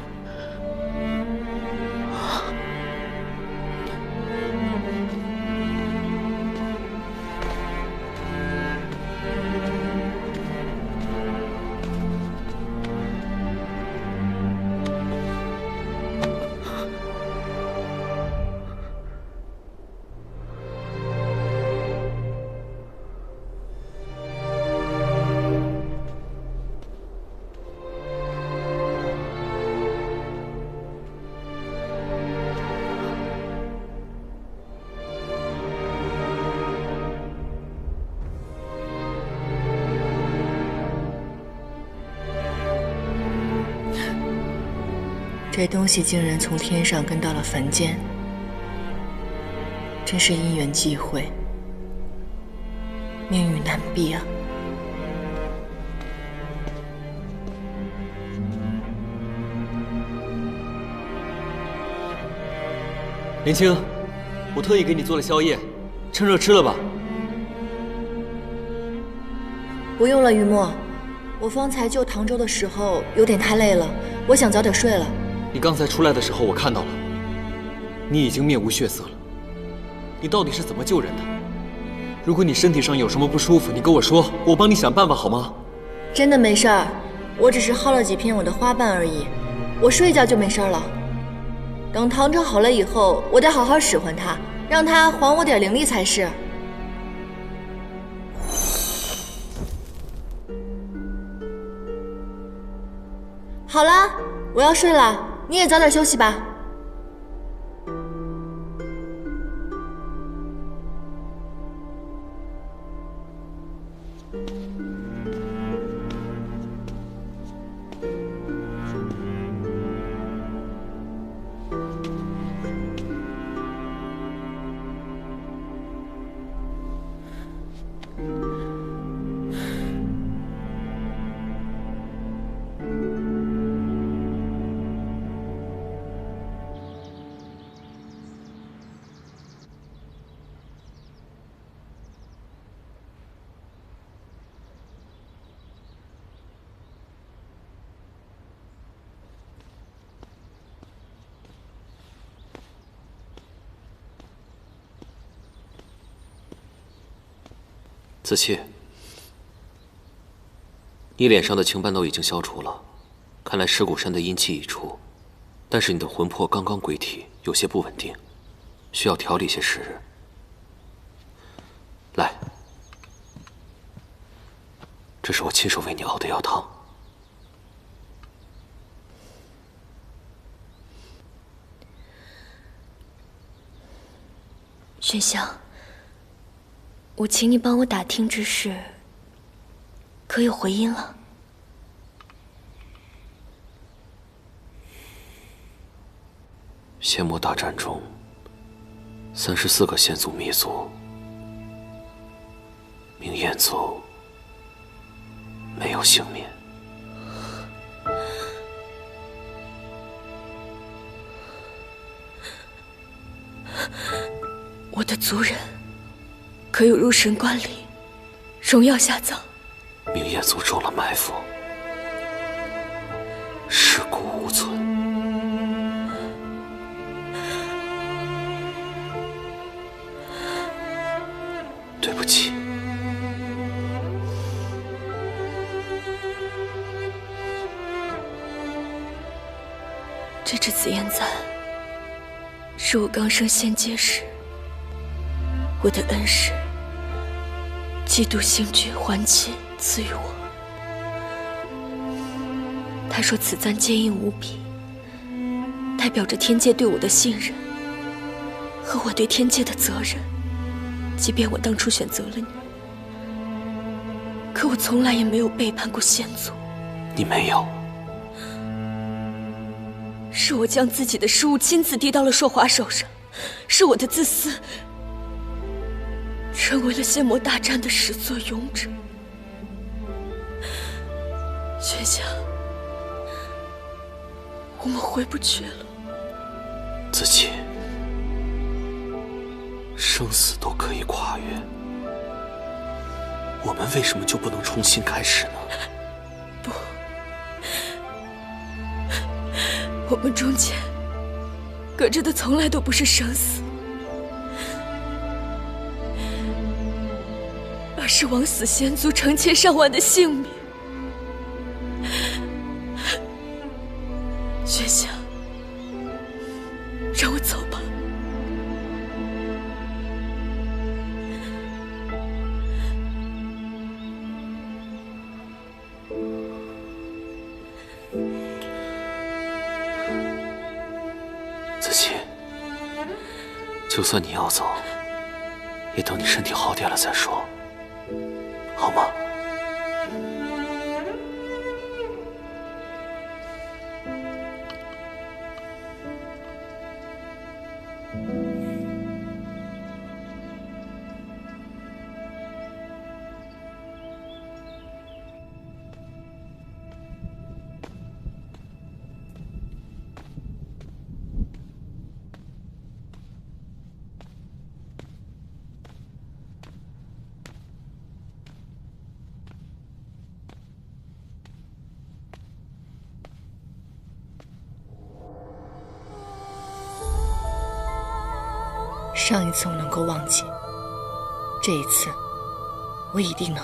这东西竟然从天上跟到了凡间，真是因缘际会，命运难避啊！林青，我特意给你做了宵夜，趁热吃了吧。不用了，于墨，我方才救唐周的时候有点太累了，我想早点睡了。你刚才出来的时候我看到了，你已经面无血色了。你到底是怎么救人的？如果你身体上有什么不舒服，你跟我说，我帮你想办法好吗？真的没事儿，我只是薅了几片我的花瓣而已，我睡一觉就没事了。等唐周好了以后，我得好好使唤他，让他还我点灵力才是。好了，我要睡了，你也早点休息吧。子期，你脸上的青斑都已经消除了，看来尸骨山的阴气已除，但是你的魂魄刚刚归体，有些不稳定，需要调理些时日。来，这是我亲手为你熬的药汤。玄香，我请你帮我打听之事，可有回音了？仙魔大战中，34个仙族灭族，明焰族没有幸免。我的族人可有入神观里，荣耀下葬？明焰族中了埋伏，尸骨无存。对不起。这支紫焰簪是我刚升仙阶时，我的恩师嫉妒星君还清赐予我。他说此簪坚硬无比，代表着天界对我的信任和我对天界的责任。即便我当初选择了你，可我从来也没有背叛过仙族。你没有。是我将自己的失误亲自递到了硕华手上，是我的自私，成为了仙魔大战的始作俑者。玄香，我们回不去了。子期，生死都可以跨越，我们为什么就不能重新开始呢？不，我们中间隔着的从来都不是生死，而是枉死仙族成千上万的性命。玄香，让我走吧。子期，就算你要走，也等你身体好点了再说，好吗？上一次我能够忘记，这一次我一定能。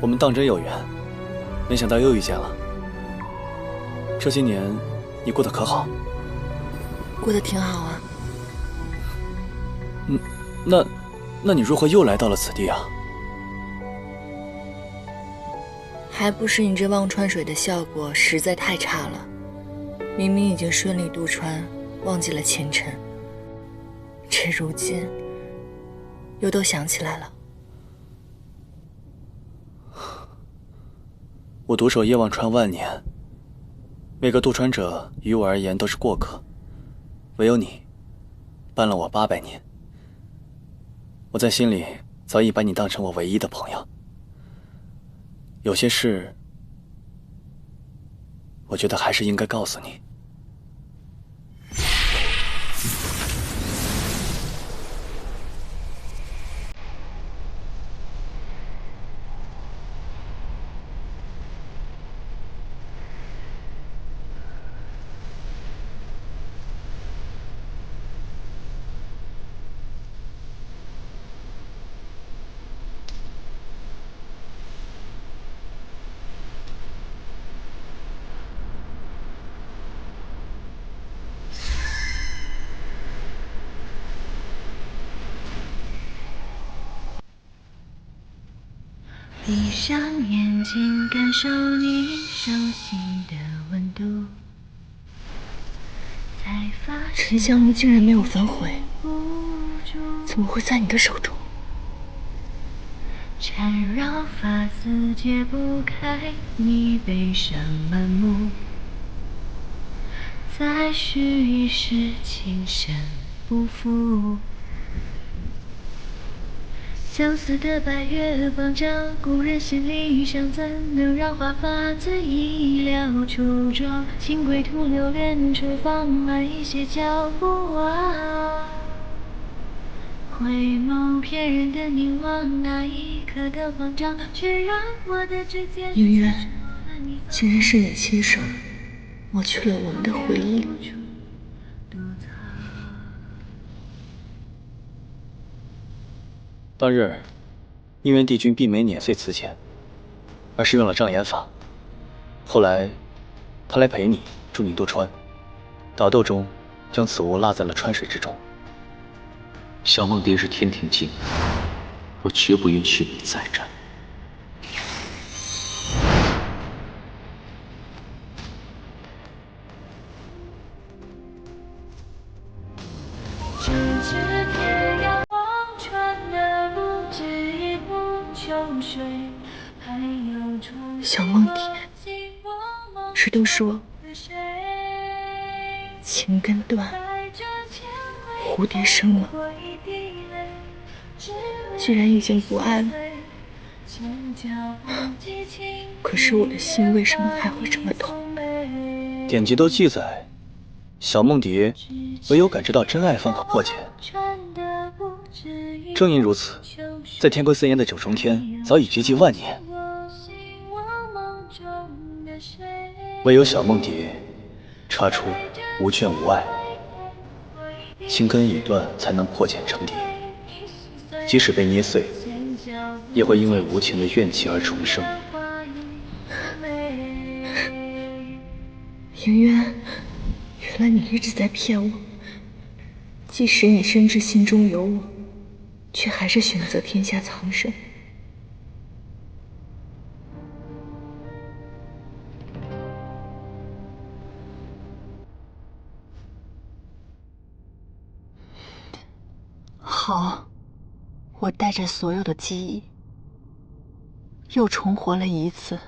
我们当真有缘，没想到又遇见了。这些年，你过得可好？过得挺好啊。那你如何又来到了此地啊？还不是你这忘川水的效果实在太差了。明明已经顺利渡川，忘记了前尘，这如今又都想起来了。我独守夜忘川万年，每个渡川者于我而言都是过客，唯有你，伴了我800年。我在心里早已把你当成我唯一的朋友。有些事，我觉得还是应该告诉你。闭上眼睛，感受你手心的温度。沉香鱼竟然没有反悔，怎么会在你的手中？缠绕发丝解不开你悲伤满目，再续一世情深不负。相思的白月放着，故人心里想，怎能让花发自意料初妆？情归途流连吹放，慢一些脚步啊。回眸骗人的凝望，那一刻的慌张，却让我的指尖姻缘竟然是你亲手抹去了我们的回忆。当日，因为帝君并没碾碎此剑，而是用了障眼法。后来，他来陪你，助你渡川，打斗中将此物落在了川水之中。小梦蝶是天庭精，我绝不允许你再战。小梦蝶，只都说情根断，蝴蝶生了，居然已经不爱了。可是我的心为什么还会这么痛？典籍都记载，小梦蝶唯有感知到真爱方可破茧。正因如此，在天龟森严的九重天早已绝迹万年，唯有小梦蝶插出无倦无爱，情根已断才能破茧成蝶，即使被捏碎，也会因为无情的怨气而重生。颜渊，原来你一直在骗我，即使你深知心中有我，却还是选择天下苍生。好，我带着所有的记忆，又重活了一次。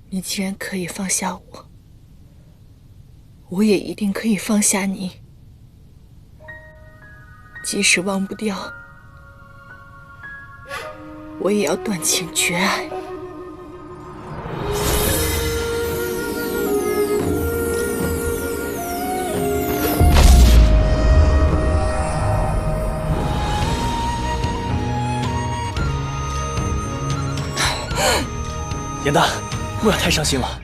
你既然可以放下我，我也一定可以放下你。即使忘不掉，我也要断情绝爱。颜淡，莫要太伤心了。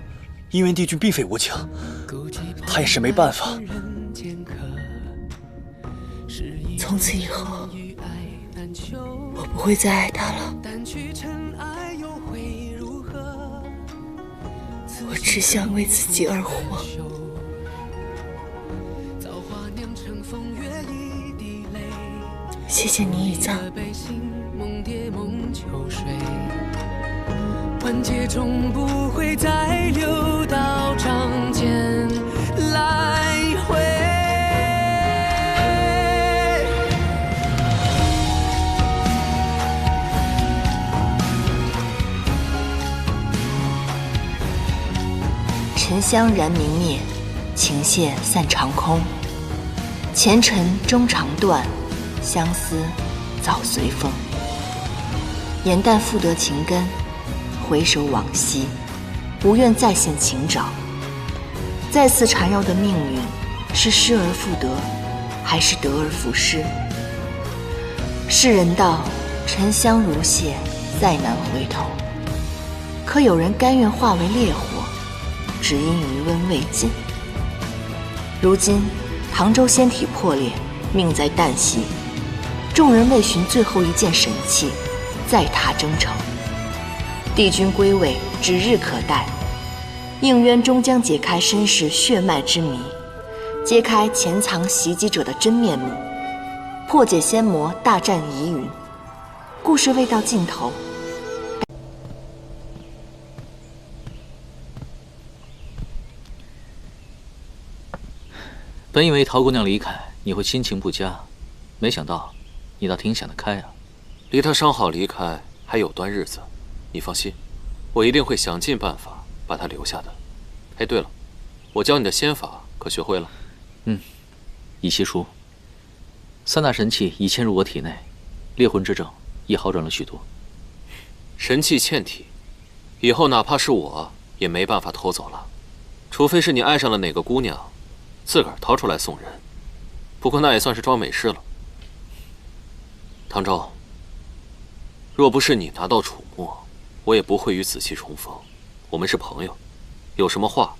姻缘帝君并非无情，他也是没办法。从此以后，我不会再爱他了。我只想为自己而活。谢谢你，以藏。万劫终不会再流到掌间来回。沉香燃明灭，情线散长空。前尘终肠断，相思早随风。颜淡复得情根，回首往昔，不愿再现情沼。再次缠绕的命运，是失而复得，还是得而复失？世人道沉香如屑，再难回头。可有人甘愿化为烈火，只因余温未尽。如今唐州仙体破裂，命在旦夕，众人为寻最后一件神器，再踏征程。帝君归位指日可待，应渊终将解开身世血脉之谜，揭开潜藏袭击者的真面目，破解仙魔大战疑云。故事未到尽头。本以为陶姑娘离开你会心情不佳，没想到你倒挺想得开啊。离她伤好离开还有段日子，你放心，我一定会想尽办法把她留下的。哎，对了，我教你的仙法可学会了？以西书，三大神器已嵌入我体内，猎魂之症也好转了许多。神器嵌体，以后哪怕是我也没办法偷走了，除非是你爱上了哪个姑娘，自个儿掏出来送人。不过那也算是装没事了。唐昭，若不是你拿到楚墨，我也不会与子期重逢。我们是朋友，有什么话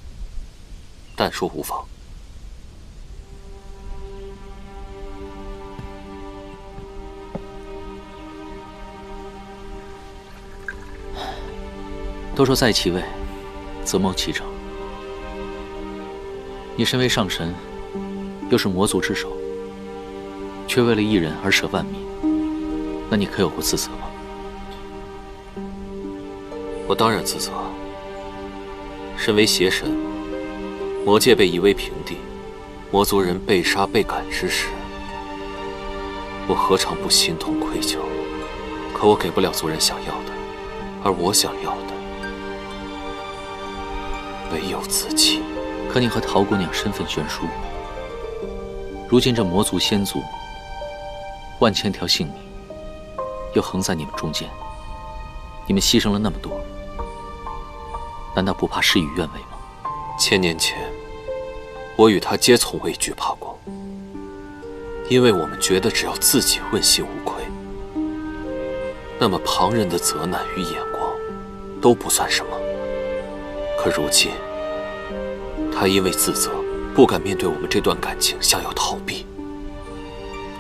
但说无妨。都说在其位，则谋其政。你身为上神，又是魔族之首，却为了一人而舍万民，那你可有过自责吗？我当然自责。身为邪神，魔界被夷为平地，魔族人被杀被赶之时，我何尝不心痛愧疚？可我给不了族人想要的，而我想要的唯有自己。可你和陶姑娘身份悬殊，如今这魔族仙族万千条性命又横在你们中间，你们牺牲了那么多，难道不怕事与愿违吗？千年前，我与他皆从未惧怕过。因为我们觉得只要自己问心无愧，那么旁人的责难与眼光都不算什么。可如今，他因为自责，不敢面对我们这段感情，想要逃避。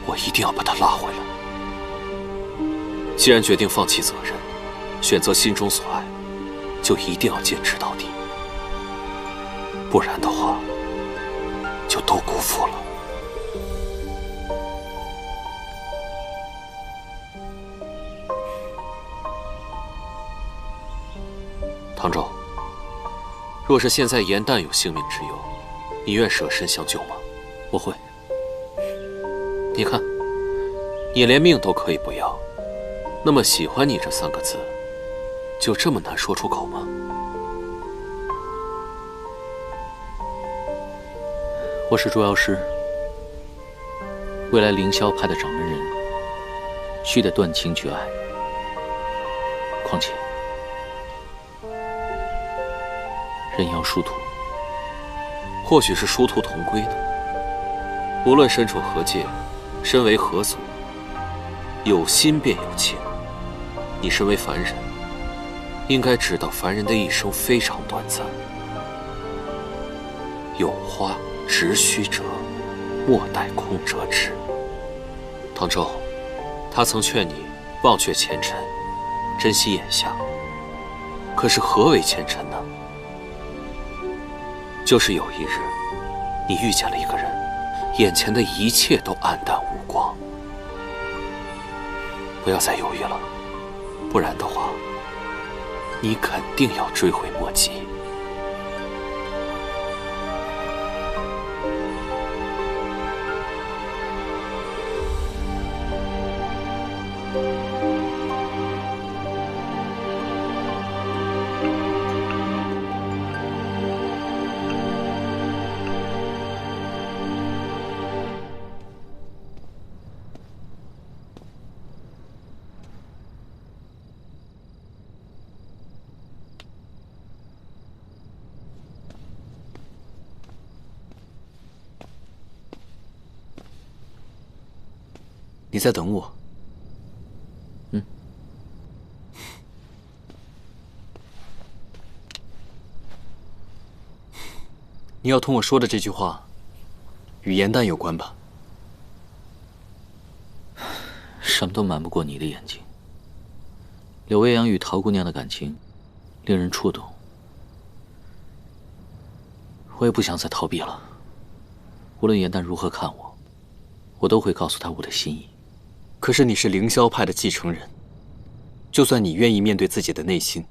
我一定要把他拉回来。既然决定放弃责任，选择心中所爱，就一定要坚持到底，不然的话，就都辜负了。唐周，若是现在严旦有性命之忧，你愿舍身相救吗？我会。你看，你连命都可以不要，那么喜欢你这3个字，就这么难说出口吗？我是捉妖师，未来凌霄派的掌门人，须得断情绝爱。况且，人妖殊途，或许是殊途同归呢。无论身处何界，身为何族，有心便有情。你身为凡人，应该知道凡人的一生非常短暂。有花直须折，莫待空折枝。唐周，他曾劝你忘却前尘，珍惜眼下。可是何为前尘呢？就是有一日，你遇见了一个人，眼前的一切都黯淡无光。不要再犹豫了，不然的话，你肯定要追悔莫及。你在等我？嗯。你要同我说的这句话，与严旦有关吧？什么都瞒不过你的眼睛。柳未央与陶姑娘的感情，令人触动。我也不想再逃避了。无论严旦如何看我，我都会告诉他我的心意。可是你是凌霄派的继承人，就算你愿意面对自己的内心，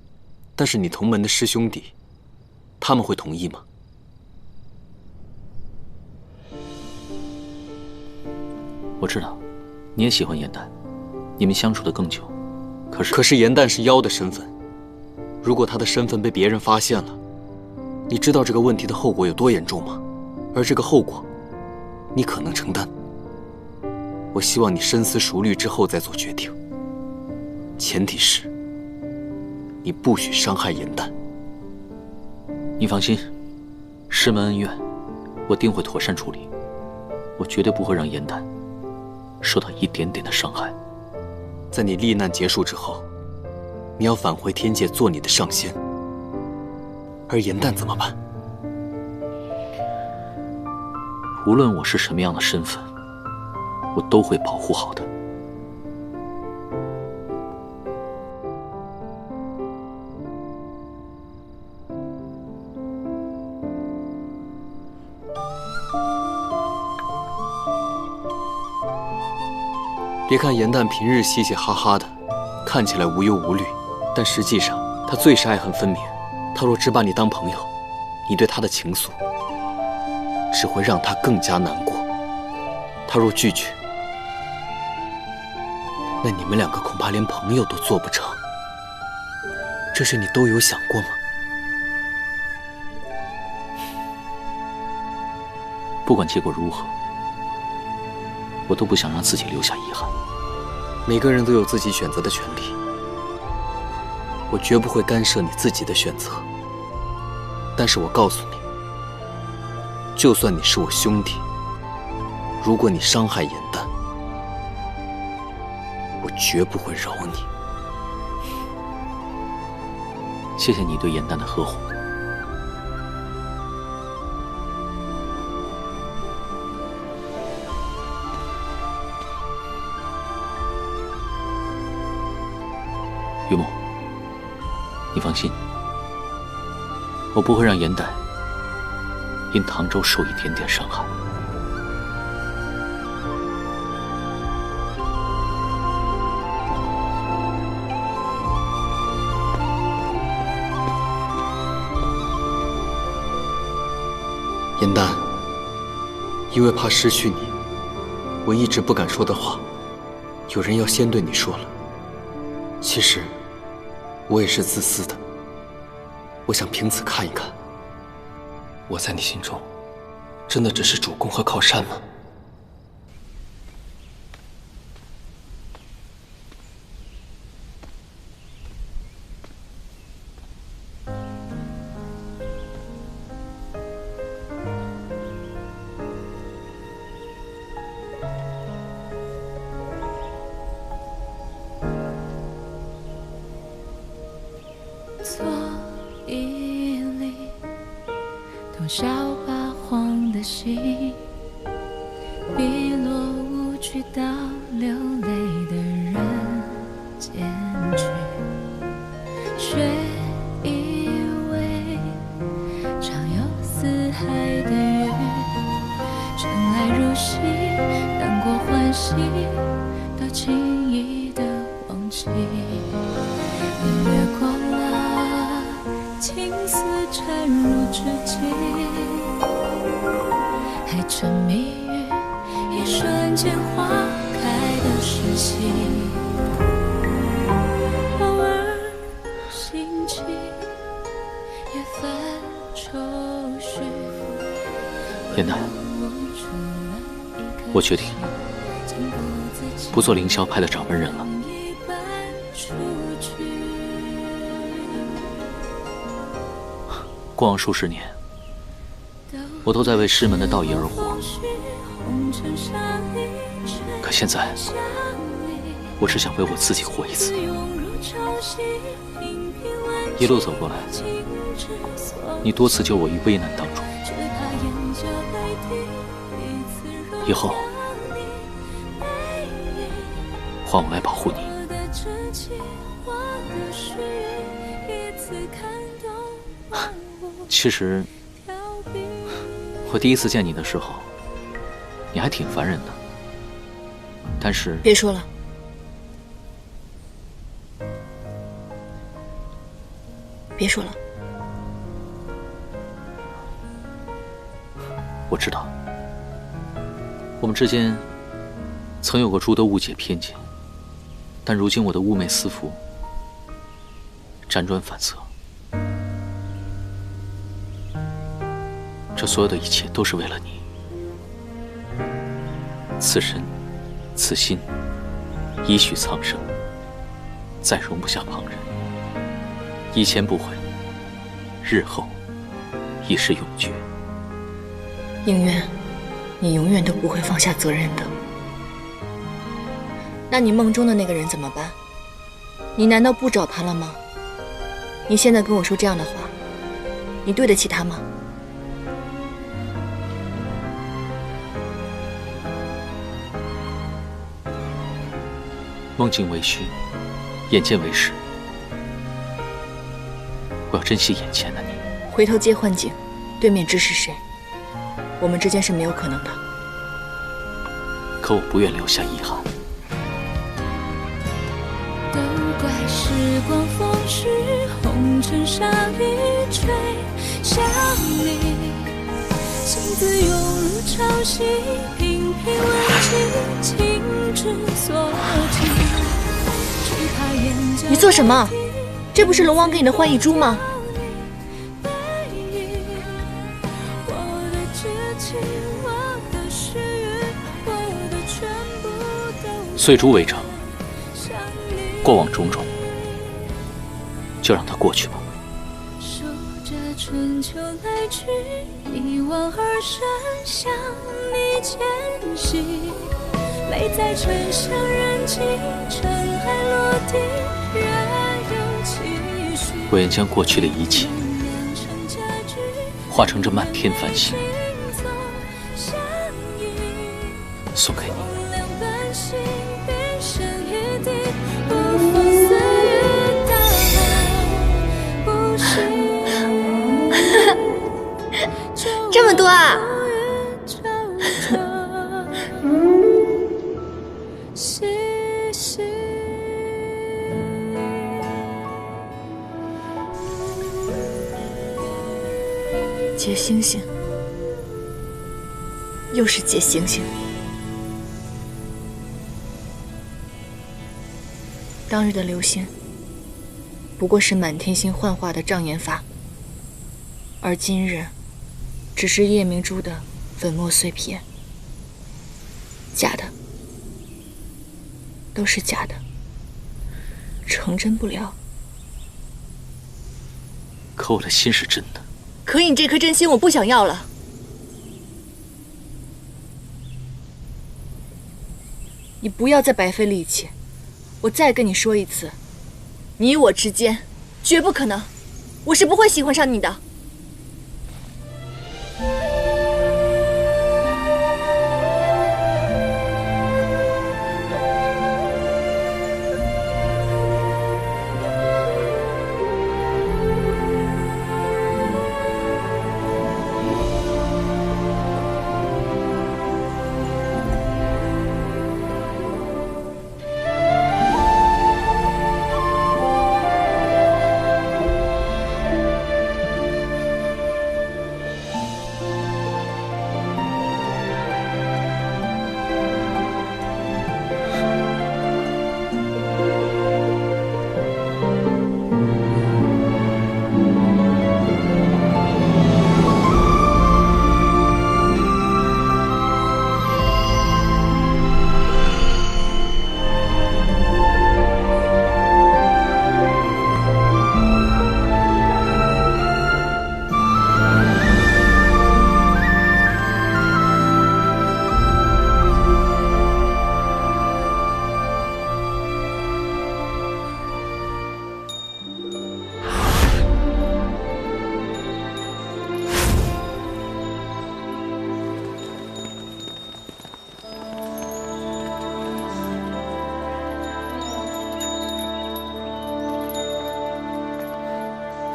但是你同门的师兄弟，他们会同意吗？我知道，你也喜欢严旦，你们相处得更久。可是严旦是妖的身份，如果他的身份被别人发现了，你知道这个问题的后果有多严重吗？而这个后果，你可能承担。我希望你深思熟虑之后再做决定，前提是你不许伤害严旦。你放心，师门恩怨，我定会妥善处理。我绝对不会让严旦受到一点点的伤害。在你历难结束之后，你要返回天界做你的上仙，而严旦怎么办？无论我是什么样的身份，我都会保护好的。别看严旦平日嘻嘻哈哈的，看起来无忧无虑，但实际上他最是爱恨分明。他若只把你当朋友，你对他的情愫只会让他更加难过。他若拒绝，那你们两个恐怕连朋友都做不成。这事你都有想过吗？不管结果如何，我都不想让自己留下遗憾。每个人都有自己选择的权利，我绝不会干涉你自己的选择。但是我告诉你，就算你是我兄弟，如果你伤害严旦，绝不会饶你。谢谢你对颜淡的呵护。于某，你放心，我不会让颜淡因唐州受一点点伤害。颜淡，因为怕失去你，我一直不敢说的话，有人要先对你说了。其实，我也是自私的。我想凭此看一看，我在你心中，真的只是主公和靠山吗？做一粒董小八荒的心，碧落无趣到流泪的人间去，却以为常有四海的雨，尘埃如洗，难过欢喜都轻易的忘记。你掠过了青丝缠入指尖，还沉迷于一瞬间花开的时期，偶尔兴起也泛愁绪。颜淡，我决定不做凌霄派的掌门人了。过往数十年，我都在为师门的道义而活。可现在，我只想为我自己活一次。一路走过来，你多次救我于危难当中。以后，换我来保护你。其实，我第一次见你的时候，你还挺烦人的。但是，别说了，别说了。我知道，我们之间曾有过诸多误解偏见，但如今我的寤寐思服，辗转反侧。这所有的一切都是为了你，此身，此心，已许苍生，再容不下旁人。以前不悔，日后亦是永绝。宁愿你永远都不会放下责任的。那你梦中的那个人怎么办？你难道不找他了吗？你现在跟我说这样的话，你对得起他吗？梦境为虚，眼见为实。我要珍惜眼前的你。回头接幻境，对面知是谁？我们之间是没有可能的。可我不愿留下遗憾。都怪时光风逝，红尘沙一吹向你，心字涌入潮汐，频频问起，情之所起。你做什么？这不是龙王给你的幻翼珠吗？碎珠为证，过往种种，就让它过去吧。守着春秋来去，一往而深向你前行。泪在唇上燃尽，尘埃落定，仍有期许。我愿将过去的一切化成这漫天繁星，送给你。这么多啊！结星星，又是结星星。当日的流星，不过是满天星幻化的障眼法，而今日，只是夜明珠的粉末碎片。假的，都是假的，成真不了。可我的心是真的。可你这颗真心我不想要了。你不要再白费力气，我再跟你说一次，你我之间绝不可能，我是不会喜欢上你的。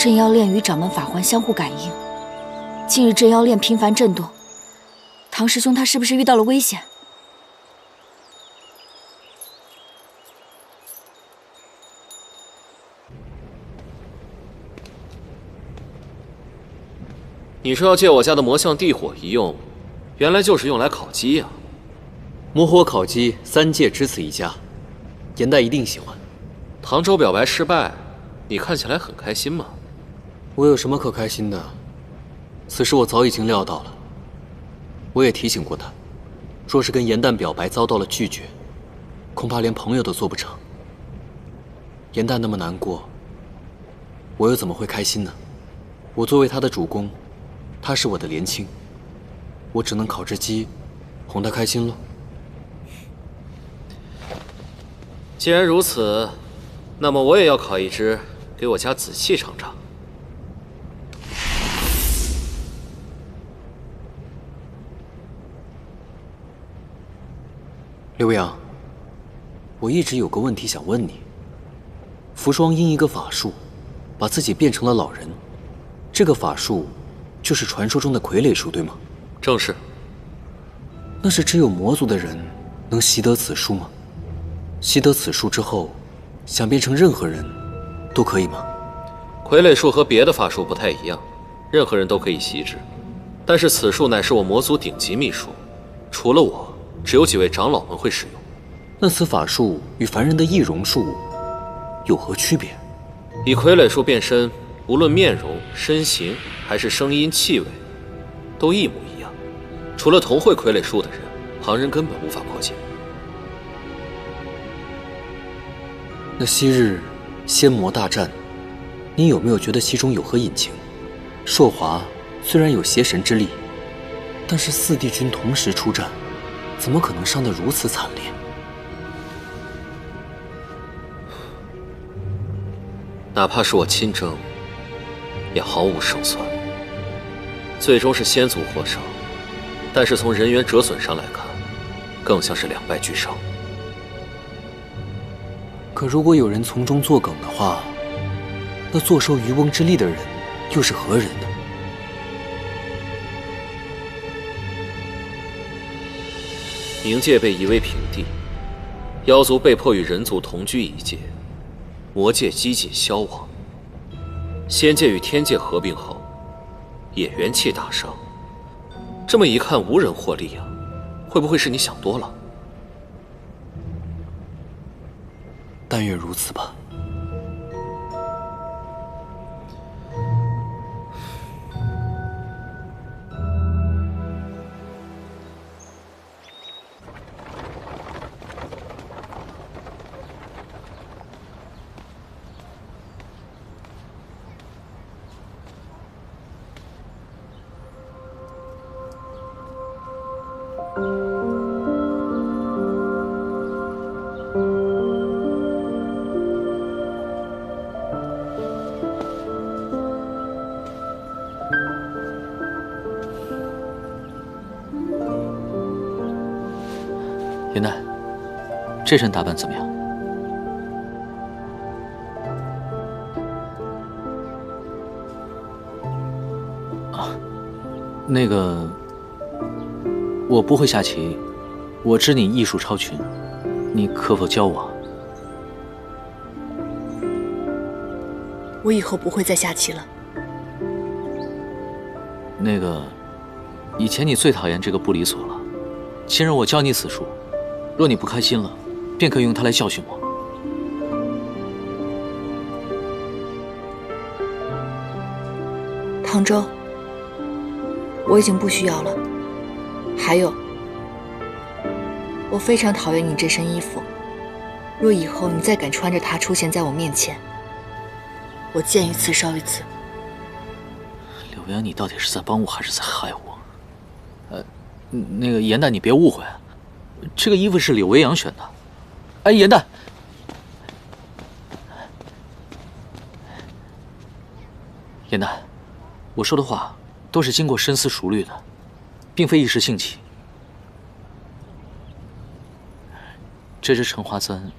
镇妖链与掌门法环相互感应，近日镇妖链频繁震动，唐师兄他是不是遇到了危险？你说要借我家的魔象地火一用，原来就是用来烤鸡呀！魔火烤鸡3界只此一家，颜代一定喜欢。唐州表白失败，你看起来很开心吗？我有什么可开心的？此事我早已经料到了。我也提醒过他，若是跟颜淡表白遭到了拒绝，恐怕连朋友都做不成。颜淡那么难过，我又怎么会开心呢？我作为他的主公，他是我的连亲，我只能烤只鸡，哄他开心喽。既然如此，那么我也要烤一只给我家子气尝尝。刘洋，我一直有个问题想问你。福双因一个法术，把自己变成了老人，这个法术就是传说中的傀儡术，对吗？正是。那是只有魔族的人能习得此术吗？习得此术之后，想变成任何人都可以吗？傀儡术和别的法术不太一样，任何人都可以习之，但是此术乃是我魔族顶级秘术，除了我，只有几位长老们会使用。那此法术与凡人的易容术有何区别？以傀儡术变身，无论面容、身形还是声音、气味，都一模一样。除了同会傀儡术的人，旁人根本无法破解。那昔日仙魔大战，你有没有觉得其中有何隐情？朔华虽然有邪神之力，但是4帝君同时出战，怎么可能伤得如此惨烈？哪怕是我亲征，也毫无胜算。最终是先族获胜，但是从人员折损上来看，更像是两败俱伤。可如果有人从中作梗的话，那坐收渔翁之利的人又是何人呢？冥界被夷为平地，妖族被迫与人族同居一界，魔界几近消亡，仙界与天界合并后，也元气大伤。这么一看，无人获利啊！会不会是你想多了？但愿如此吧。严奈，这身打扮怎么样？啊，那个，我不会下棋，我知你艺术超群，你可否教我？我以后不会再下棋了。那个，以前你最讨厌这个不离所了，今日我教你此术。若你不开心了，便可以用它来教训我。唐周，我已经不需要了。还有，我非常讨厌你这身衣服。若以后你再敢穿着它出现在我面前，我见一次烧一次。柳阳，你到底是在帮我还是在害我？那个严蛋，你别误会。这个衣服是柳维阳选的。哎，严蛋，严蛋，我说的话都是经过深思熟虑的，并非一时兴起。这只橙花簪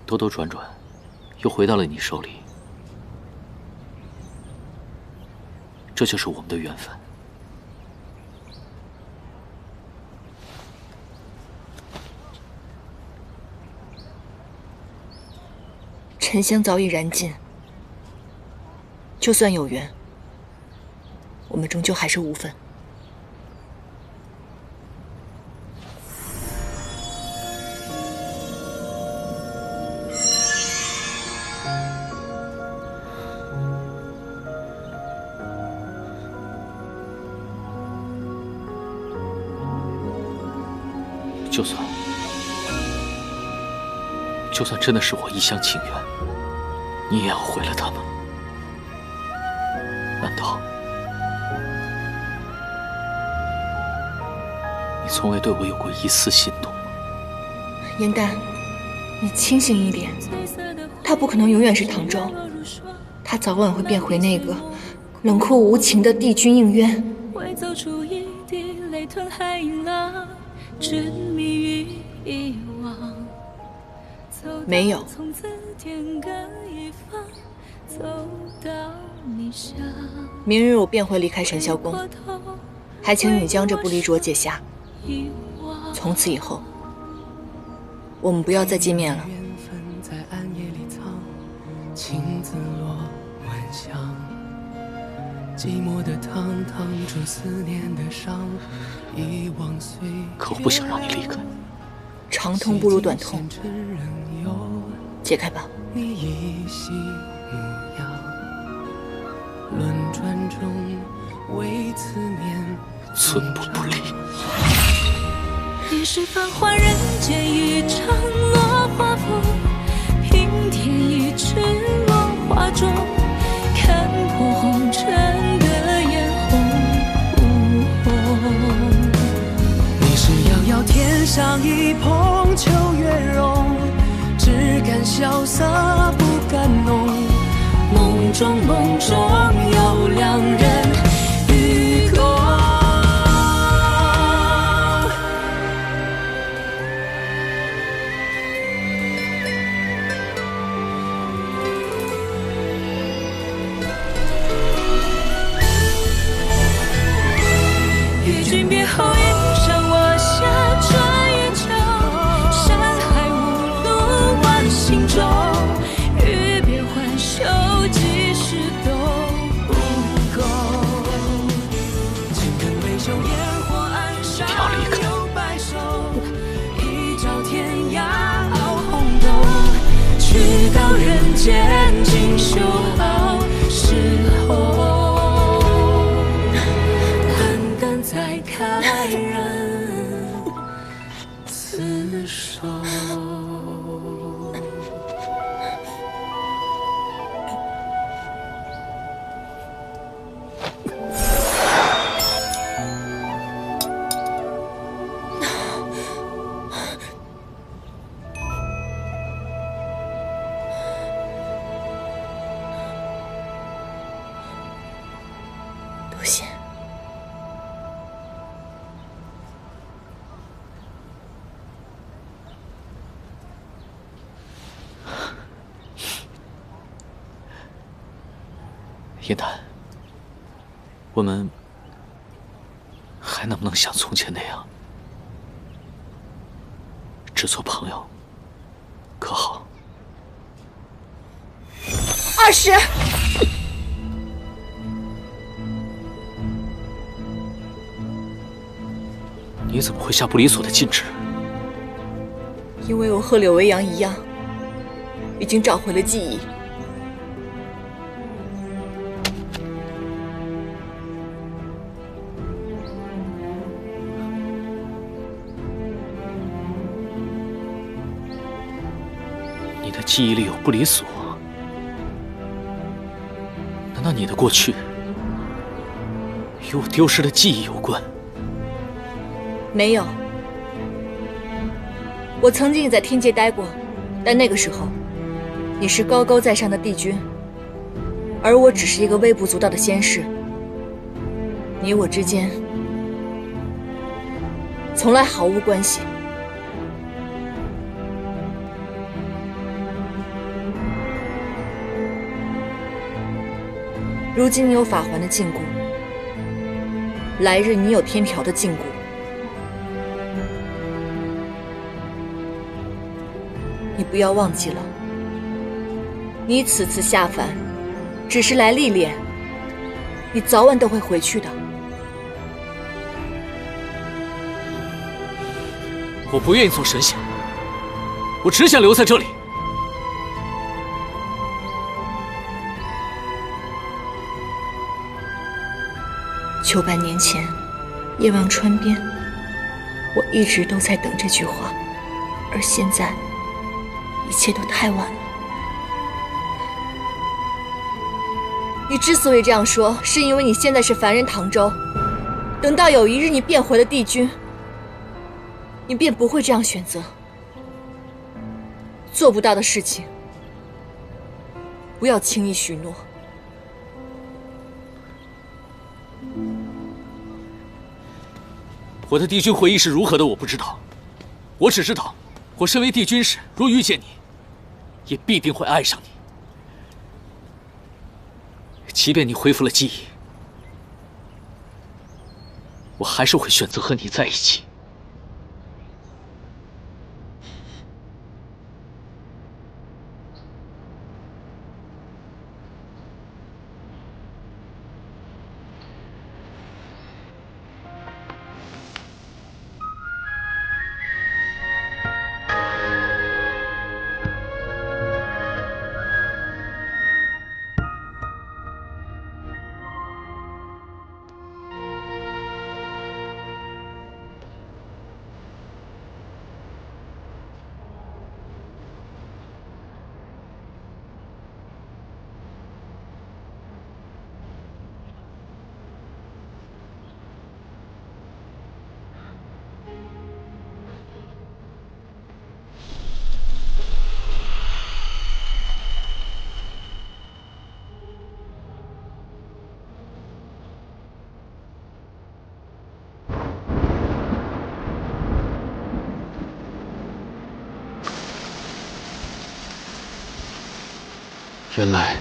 兜兜转转，又回到了你手里，这就是我们的缘分。沉香早已燃尽，就算有缘，我们终究还是无分。就算真的是我一厢情愿，你也要毁了他们？难道你从未对我有过一丝心动吗？严丹，你清醒一点，他不可能永远是唐周，他早晚会变回那个冷酷无情的帝君应渊。会走出一滴泪吞海银浪，执迷于遗忘。没有。明日我便会离开神霄宫，还请你将这不离镯解下。从此以后，我们不要再见面了。可我不想让你离开。长痛不如短痛，解开吧。寸步不离。你是繁华人间一场落花风，平添一池落花中，看破红尘的眼红。像一捧秋月浓，只敢萧瑟不敢浓。梦中有两人与共。与君别后，一生我下春与秋，山海无路万行舟。欲别还休，几时都不够。青灯微秀，烟火暗上有白首，一朝天涯傲红豆。去到人间尽修好时候。再开人厮守。多谢。叶檀，我们还能不能像从前那样，只做朋友，可好？20。你怎么会下不离所的禁止？因为我和柳维阳一样，已经找回了记忆。你的记忆里有不离所？难道你的过去与我丢失的记忆有关？没有，我曾经也在天界待过，但那个时候，你是高高在上的帝君，而我只是一个微不足道的仙士。你我之间从来毫无关系。如今你有法环的禁锢，来日你有天条的禁锢。你不要忘记了，你此次下凡，只是来历练，你早晚都会回去的。我不愿意做神仙，我只想留在这里。900年前，夜望川边，我一直都在等这句话，而现在，一切都太晚了。你之所以这样说，是因为你现在是凡人唐周，等到有一日你变回了帝君，你便不会这样选择。做不到的事情，不要轻易许诺。我的帝君回忆是如何的，我不知道。我只知道，我身为帝君时，若遇见你，也必定会爱上你。即便你恢复了记忆，我还是会选择和你在一起。原来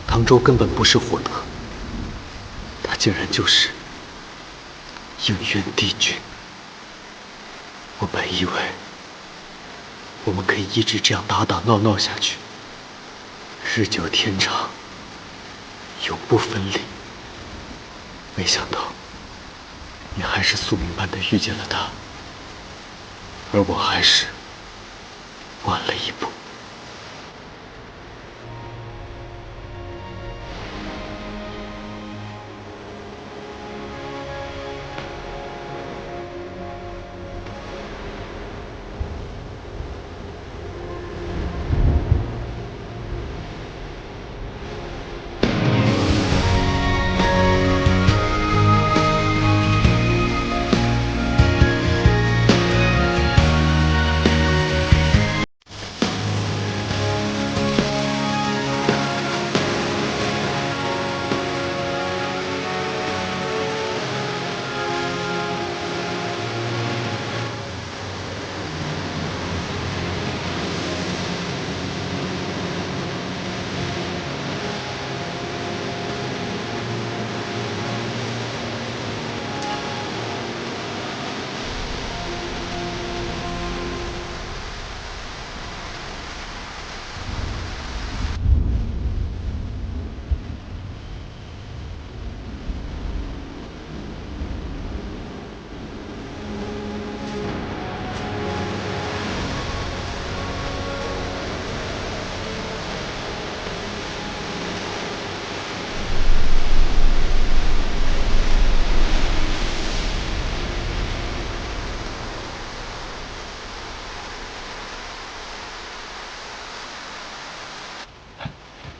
唐周根本不是火德，他竟然就是应元帝君。我本以为我们可以一直这样打打闹闹下去，日久天长，永不分离。没想到你还是宿命般的遇见了他，而我还是晚了一步。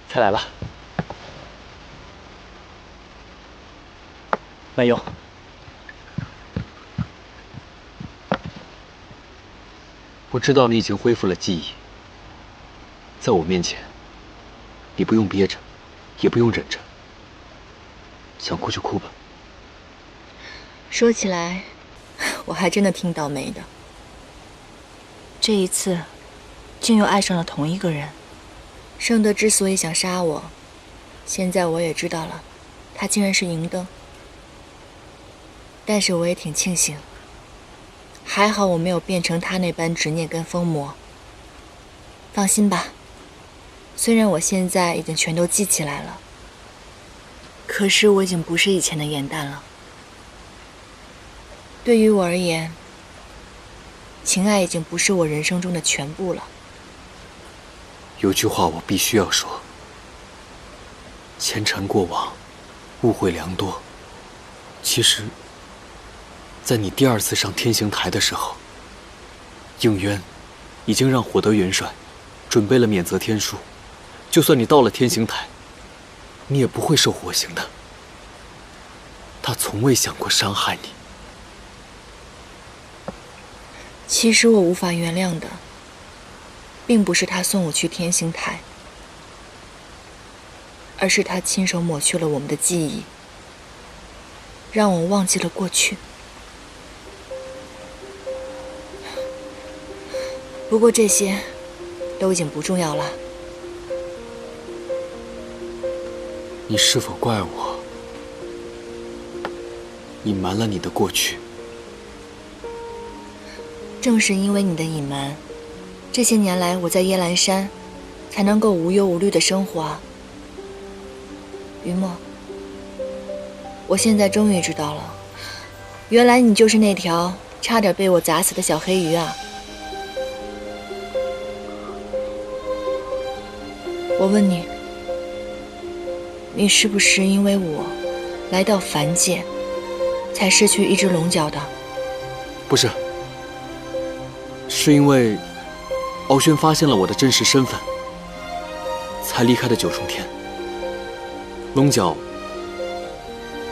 菜来了，慢用。我知道你已经恢复了记忆，在我面前，你不用憋着，也不用忍着，想哭就哭吧。说起来，我还真的挺倒霉的。这一次，竟又爱上了同一个人。圣德之所以想杀我，现在我也知道了，他竟然是银灯。但是我也挺庆幸，还好我没有变成他那般执念跟疯魔。放心吧，虽然我现在已经全都记起来了，可是我已经不是以前的颜淡了。对于我而言，情爱已经不是我人生中的全部了。有句话我必须要说：前尘过往，误会良多。其实，在你第二次上天刑台的时候，应渊已经让火德元帅准备了免责天书，就算你到了天刑台，你也不会受火刑的。他从未想过伤害你。其实我无法原谅的，并不是他送我去天刑台，而是他亲手抹去了我们的记忆，让我忘记了过去。不过这些都已经不重要了。你是否怪我隐瞒了你的过去？正是因为你的隐瞒，这些年来我在耶兰山才能够无忧无虑的生活啊。于墨，我现在终于知道了，原来你就是那条差点被我砸死的小黑鱼啊。我问你，你是不是因为我来到凡界才失去一只龙角的？不是，是因为敖轩发现了我的真实身份，才离开的九重天。龙角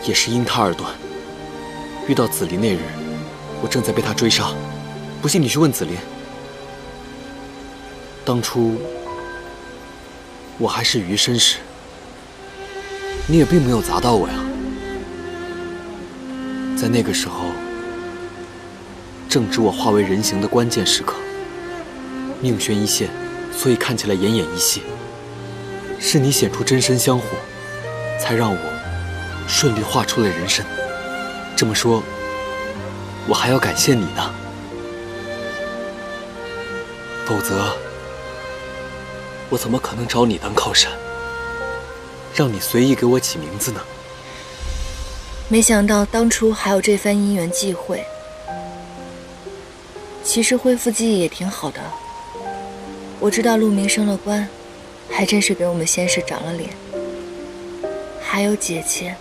也是因他而断。遇到紫菱那日，我正在被他追杀，不信你去问紫菱。当初我还是余身时，你也并没有砸到我呀。在那个时候，正值我化为人形的关键时刻，命悬一线，所以看起来奄奄一息。是你显出真身香火，才让我顺利化出了人身。这么说，我还要感谢你呢。否则，我怎么可能找你当靠山，让你随意给我起名字呢？没想到当初还有这番因缘际会。其实恢复记忆也挺好的。我知道陆明升了官，还真是给我们仙氏长了脸。还有姐姐，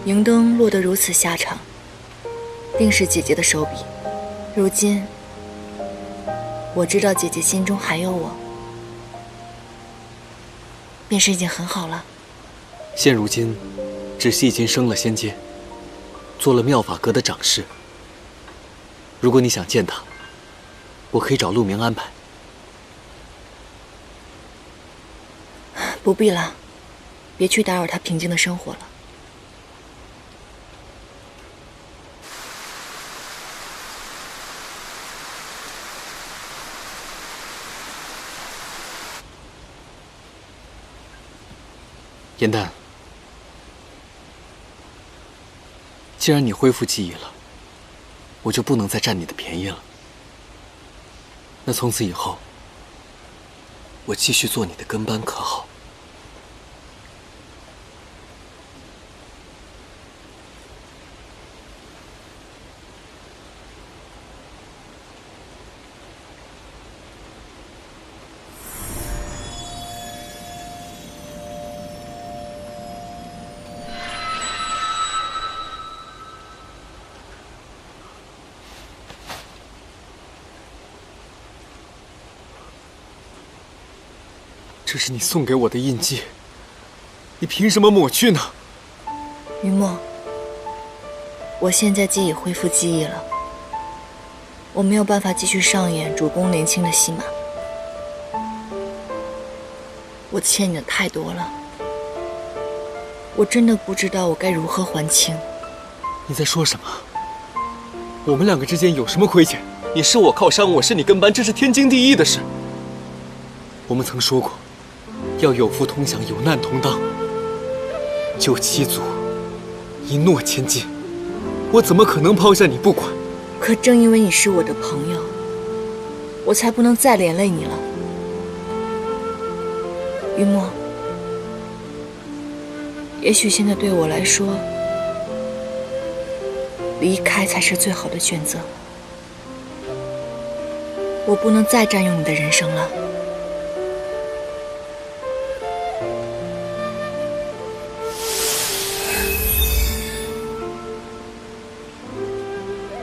迎灯落得如此下场，定是姐姐的手笔。如今，我知道姐姐心中还有我，便是已经很好了。现如今，只是已经升了仙阶，做了妙法阁的掌事。如果你想见他，我可以找陆明安排。不必了，别去打扰他平静的生活了。颜淡，既然你恢复记忆了，我就不能再占你的便宜了。那从此以后，我继续做你的跟班，可好？这是你送给我的印记，你凭什么抹去呢？于墨，我现在既已恢复记忆了，我没有办法继续上演主公年轻的戏码。我欠你的太多了，我真的不知道我该如何还清。你在说什么？我们两个之间有什么亏欠？你是我靠山，我是你跟班，这是天经地义的事。我们曾说过，要有福同享，有难同当。救七族，一诺千金，我怎么可能抛下你不管？可正因为你是我的朋友，我才不能再连累你了。于墨，也许现在对我来说，离开才是最好的选择。我不能再占用你的人生了。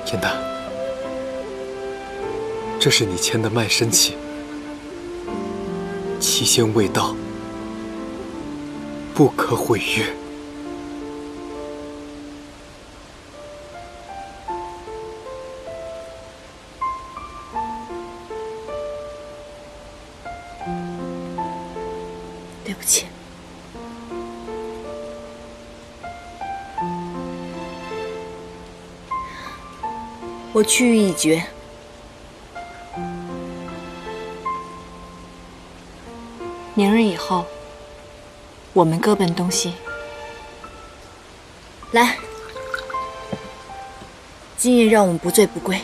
颜淡，这是你签的卖身契，期限未到，不可毁约。对不起。我去意已决。明日以后，我们各奔东西。来，今夜让我们不醉不归。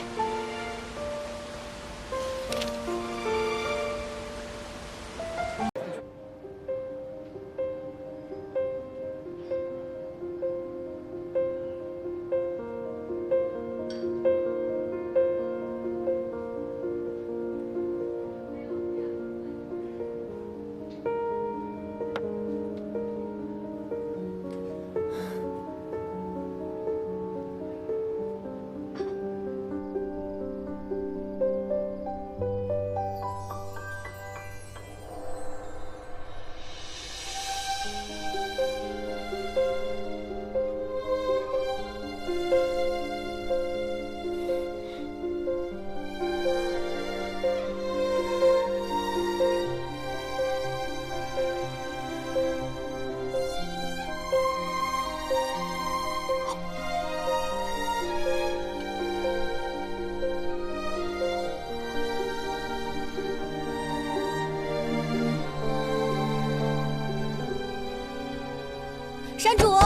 山主，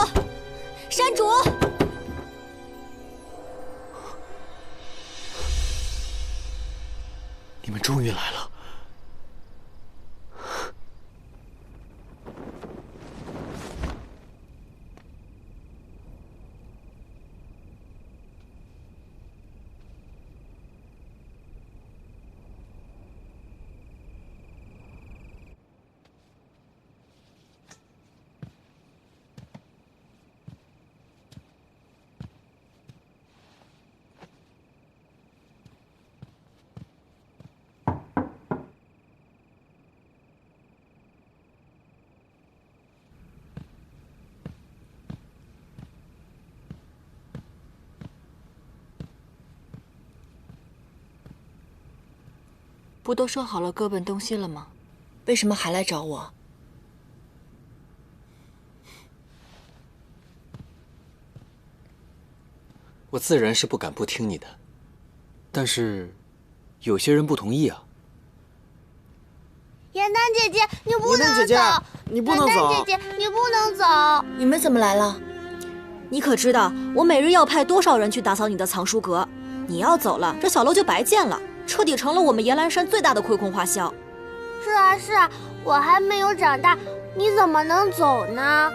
山主！你们终于来了。不都说好了各奔东西了吗？为什么还来找我？我自然是不敢不听你的，但是有些人不同意啊。严丹姐姐，你不能走！姐姐，你不能走！严丹姐姐，你不能走！你们怎么来了？你可知道我每日要派多少人去打扫你的藏书阁？你要走了，这小楼就白建了，彻底成了我们延兰山最大的亏空花销。是啊是啊，我还没有长大，你怎么能走呢？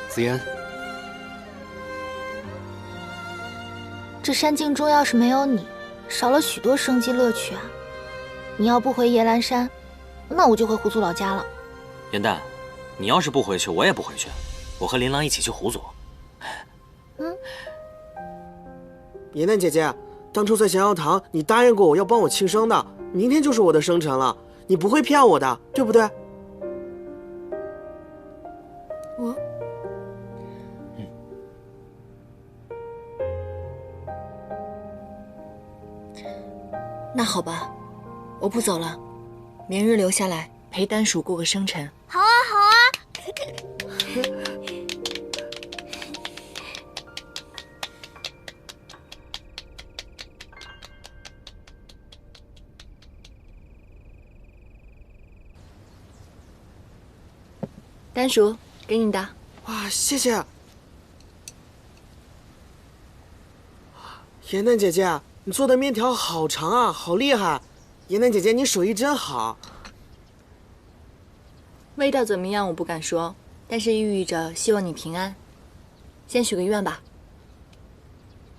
紫嫣，这山境中要是没有你，少了许多生机乐趣啊！你要不回延兰山，那我就回狐族老家了。严丹，你要是不回去，我也不回去。我和琳琅一起去狐族。严丹姐姐，当初在降妖堂，你答应过我要帮我庆生的，明天就是我的生辰了，你不会骗我的，对不对？那好吧，我不走了，明日留下来陪丹鼠过个生辰。好啊，好啊。丹鼠，给你的。哇，谢谢。严丹姐姐，你做的面条好长啊，好厉害！严丹姐姐，你手艺真好。味道怎么样我不敢说，但是寓意着希望你平安。先许个愿吧。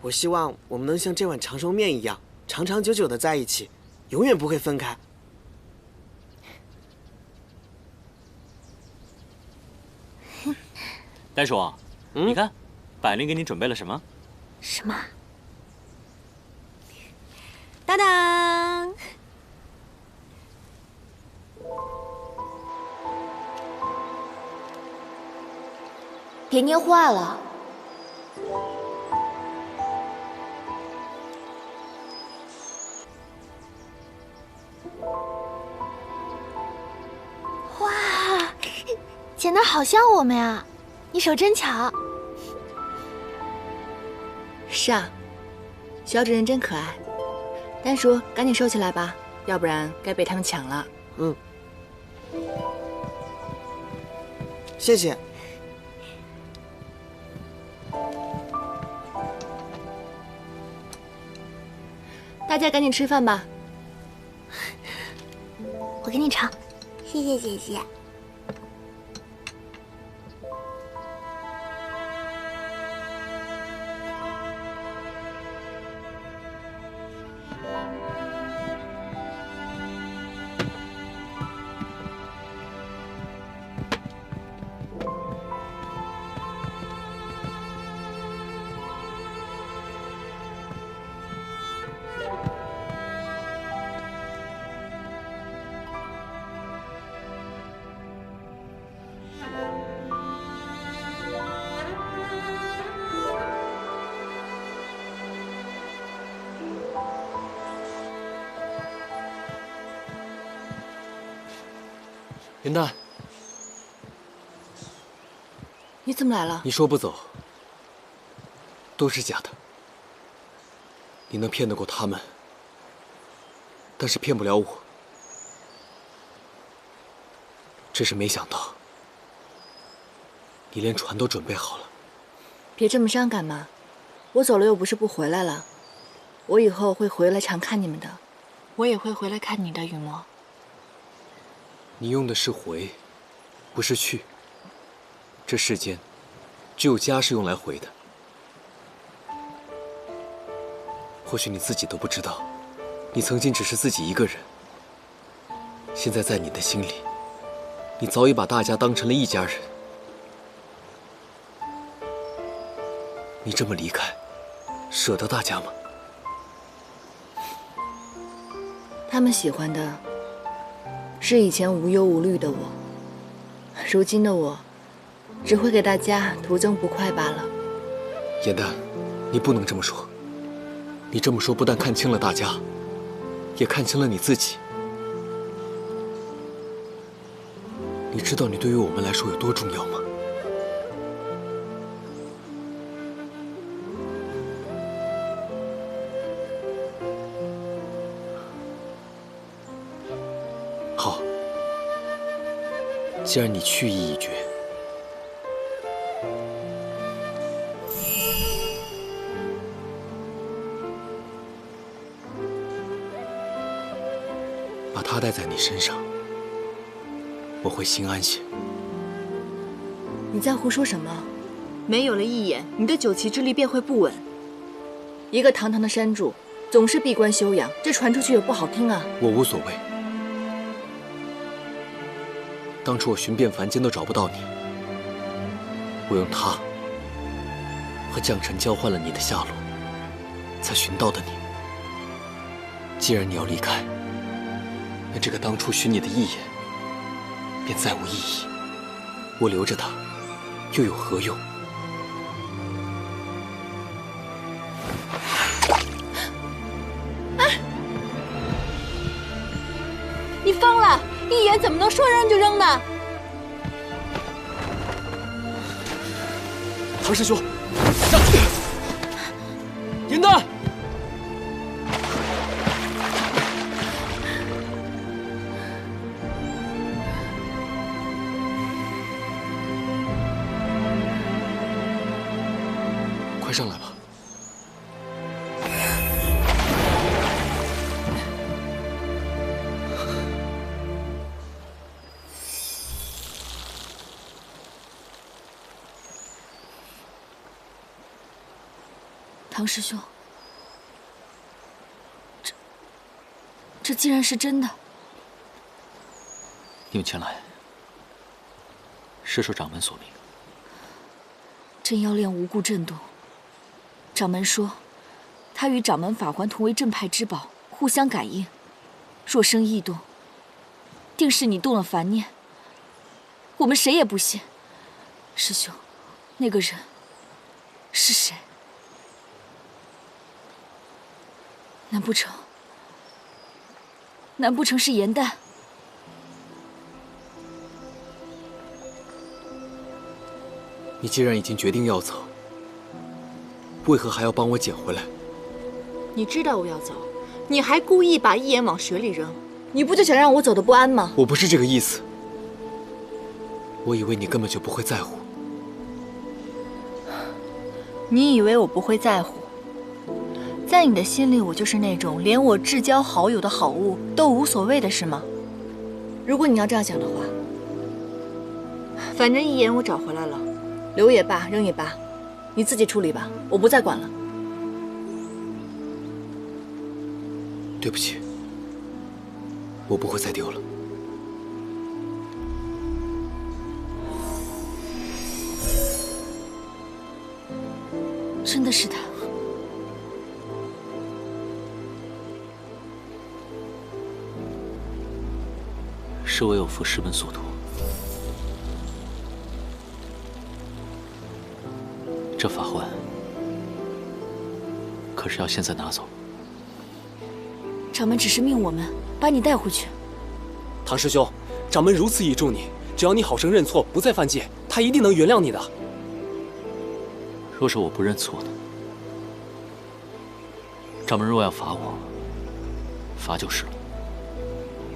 我希望我们能像这碗长寿面一样，长长久久的在一起，永远不会分开。丹叔，你看，百灵给你准备了什么？什么？当当！别捏坏了。哇，剪得好像我们呀！你手真巧。是啊，小主人真可爱。丹叔，赶紧收起来吧，要不然该被他们抢了。谢谢。大家赶紧吃饭吧。我给你尝，谢谢姐姐。严丹，你怎么来了？你说不走，都是假的。你能骗得过他们，但是骗不了我。只是没想到，你连船都准备好了。别这么伤感嘛，我走了又不是不回来了，我以后会回来常看你们的，我也会回来看你的，雨墨。你用的是回，不是去。这世间，只有家是用来回的。或许你自己都不知道，你曾经只是自己一个人，现在在你的心里，你早已把大家当成了一家人。你这么离开，舍得大家吗？他们喜欢的是以前无忧无虑的我，如今的我只会给大家徒增不快罢了。颜淡，你不能这么说。你这么说不但看清了大家，也看清了你自己。你知道你对于我们来说有多重要吗？好，既然你去意已决，把它带在你身上，我会心安些。你在胡说什么？没有了一眼，你的九旗之力便会不稳。一个堂堂的山主，总是闭关修养，这传出去也不好听啊。我无所谓。当初我寻遍凡间都找不到你，我用它和将臣交换了你的下落，才寻到的你。既然你要离开，那这个当初许你的一眼便再无意义。我留着它，又有何用？你疯了！一眼怎么能说扔就扔呢？唐师兄，上去！颜淡，快上来吧。唐师兄，这竟然是真的！你们前来是受掌门所命。镇妖链无故震动，掌门说，他与掌门法环同为镇派之宝，互相感应，若生异动，定是你动了凡念。我们谁也不信。师兄，那个人是谁？难不成是颜淡？你既然已经决定要走，为何还要帮我捡回来？你知道我要走，你还故意把一眼往水里扔，你不就想让我走得不安吗？我不是这个意思。我以为你根本就不会在乎。你以为我不会在乎？在你的心里，我就是那种连我至交好友的好物都无所谓的是吗？如果你要这样想的话，反正一眼我找回来了，留也罢，扔也罢，你自己处理吧，我不再管了。对不起，我不会再丢了。真的是他。是为我父师门所图。这法环可是要现在拿走。掌门只是命我们把你带回去。唐师兄，掌门如此倚重你，只要你好生认错，不再犯戒，他一定能原谅你的。若是我不认错呢？掌门若要罚我，罚就是了。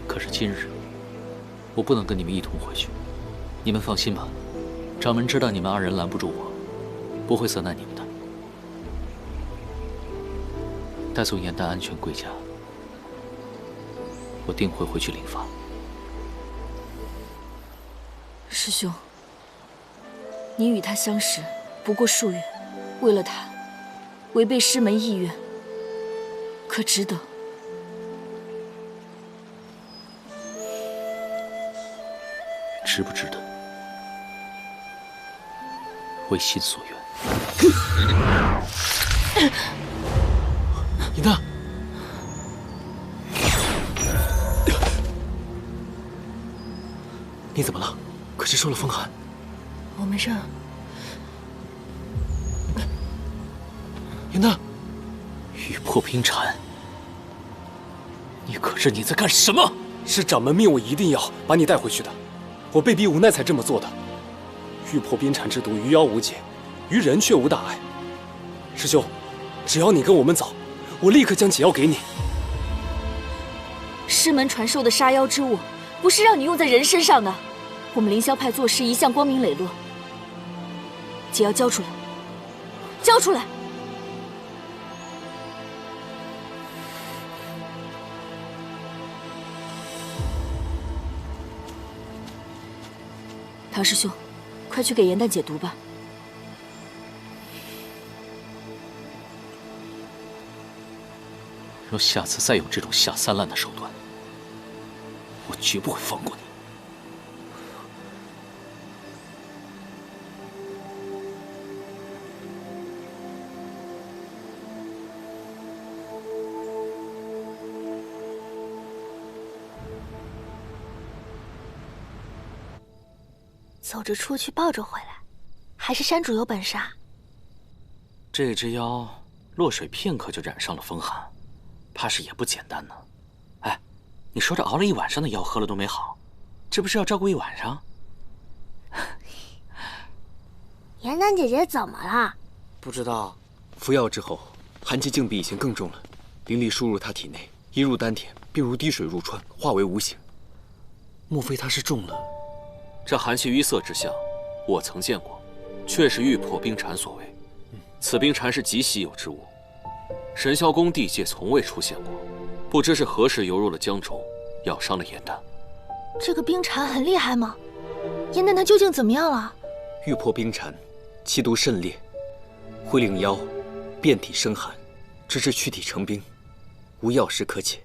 可是今日，我不能跟你们一同回去。你们放心吧，掌门知道你们二人拦不住我，不会责难你们的。带走颜淡安全归家，我定会回去领法。师兄，你与他相识不过数月，为了他，违背师门意愿，可值得？值不值得，为心所愿。颜淡，你怎么了？可是受了风寒。我没事。颜淡，玉破冰禅，你可知你在干什么？是掌门命我一定要把你带回去的，我被逼无奈才这么做的。玉破冰禅之毒于妖无解，于人却无大碍。师兄，只要你跟我们走，我立刻将解药给你。师门传授的杀妖之物，不是让你用在人身上的。我们凌霄派做事一向光明磊落，解药交出来，交出来！唐师兄，快去给颜淡解毒吧。若下次再有这种下三滥的手段，我绝不会放过你。走着出去，抱着回来，还是山主有本事啊！这只妖落水片刻就染上了风寒，怕是也不简单呢。哎，你说这熬了一晚上的药喝了都没好，这不是要照顾一晚上？颜淡姐姐怎么了？不知道。服药之后，寒气竟比以前更重了，灵力输入她体内，一入丹田，便如滴水入川，化为无形。莫非她是中了？这寒气淤塞之象，我曾见过，确是玉破冰禅所为。此冰禅是极稀有之物，神霄宫地界从未出现过，不知是何时游入了江中，咬伤了颜淡。这个冰禅很厉害吗？颜淡他究竟怎么样了？玉破冰禅，其毒甚烈，会令妖遍体生寒，直至躯体成冰，无药食可解。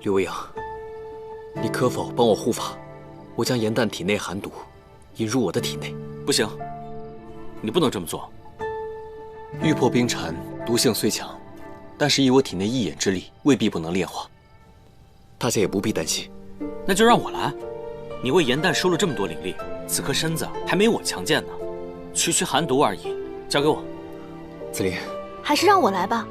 刘未央，你可否帮我护法？我将颜淡体内寒毒引入我的体内。不行，你不能这么做。玉破冰禅毒性虽强，但是以我体内一眼之力，未必不能炼化。大家也不必担心。那就让我来。你为颜淡收了这么多灵力，此刻身子还没我强健呢，区区寒毒而已，交给我。紫菱，还是让我来吧。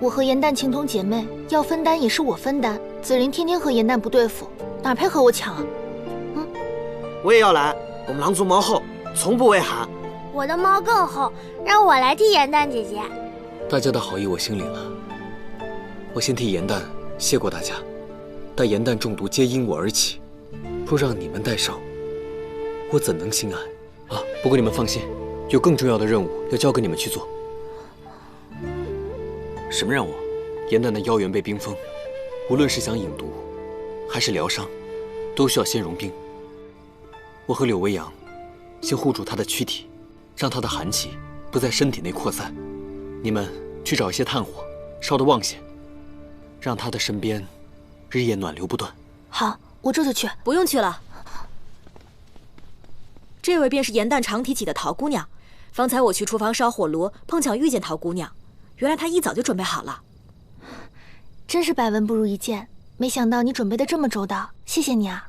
我和颜淡情同姐妹，要分担也是我分担。紫菱天天和颜淡不对付，哪配和我抢啊？我也要来，我们狼族毛厚，从不畏寒。我的毛更厚，让我来替颜淡姐姐。大家的好意我心领了，我先替颜淡谢过大家。待颜淡中毒皆因我而起，若让你们代受，我怎能心安啊？不过你们放心，有更重要的任务要交给你们去做。什么任务？颜淡的妖元被冰封，无论是想饮毒，还是疗伤，都需要先融冰。我和柳微阳先护住他的躯体，让他的寒气不在身体内扩散。你们去找一些炭火，烧得旺些，让他的身边日夜暖流不断。好，我这就去。不用去了。这位便是颜淡长提起的陶姑娘。方才我去厨房烧火炉，碰巧遇见陶姑娘。原来她一早就准备好了。真是百闻不如一见，没想到你准备的这么周到，谢谢你啊。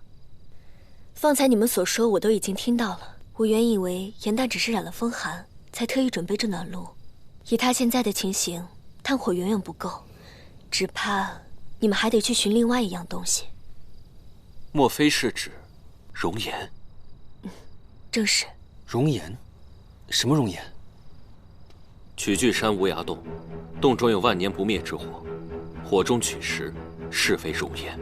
方才你们所说我都已经听到了。我原以为颜淡只是染了风寒，才特意准备着暖炉。以他现在的情形，炭火远远不够，只怕你们还得去寻另外一样东西。莫非是指熔岩？正是。熔岩？什么熔岩？取巨山无崖洞，洞中有万年不灭之火，火中取石，是非熔岩。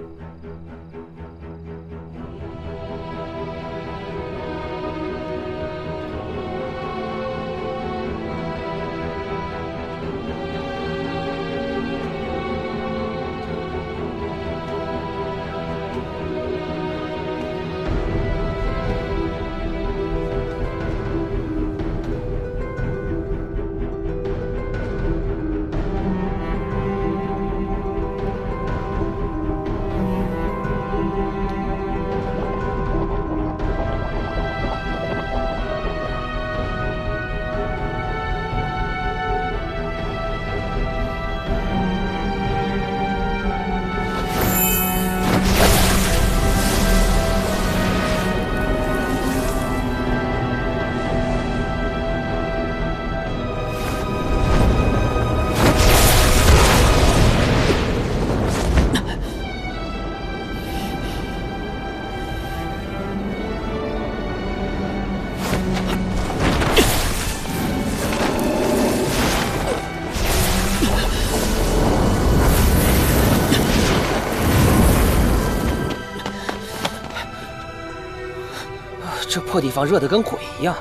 这破地方热得跟鬼一样。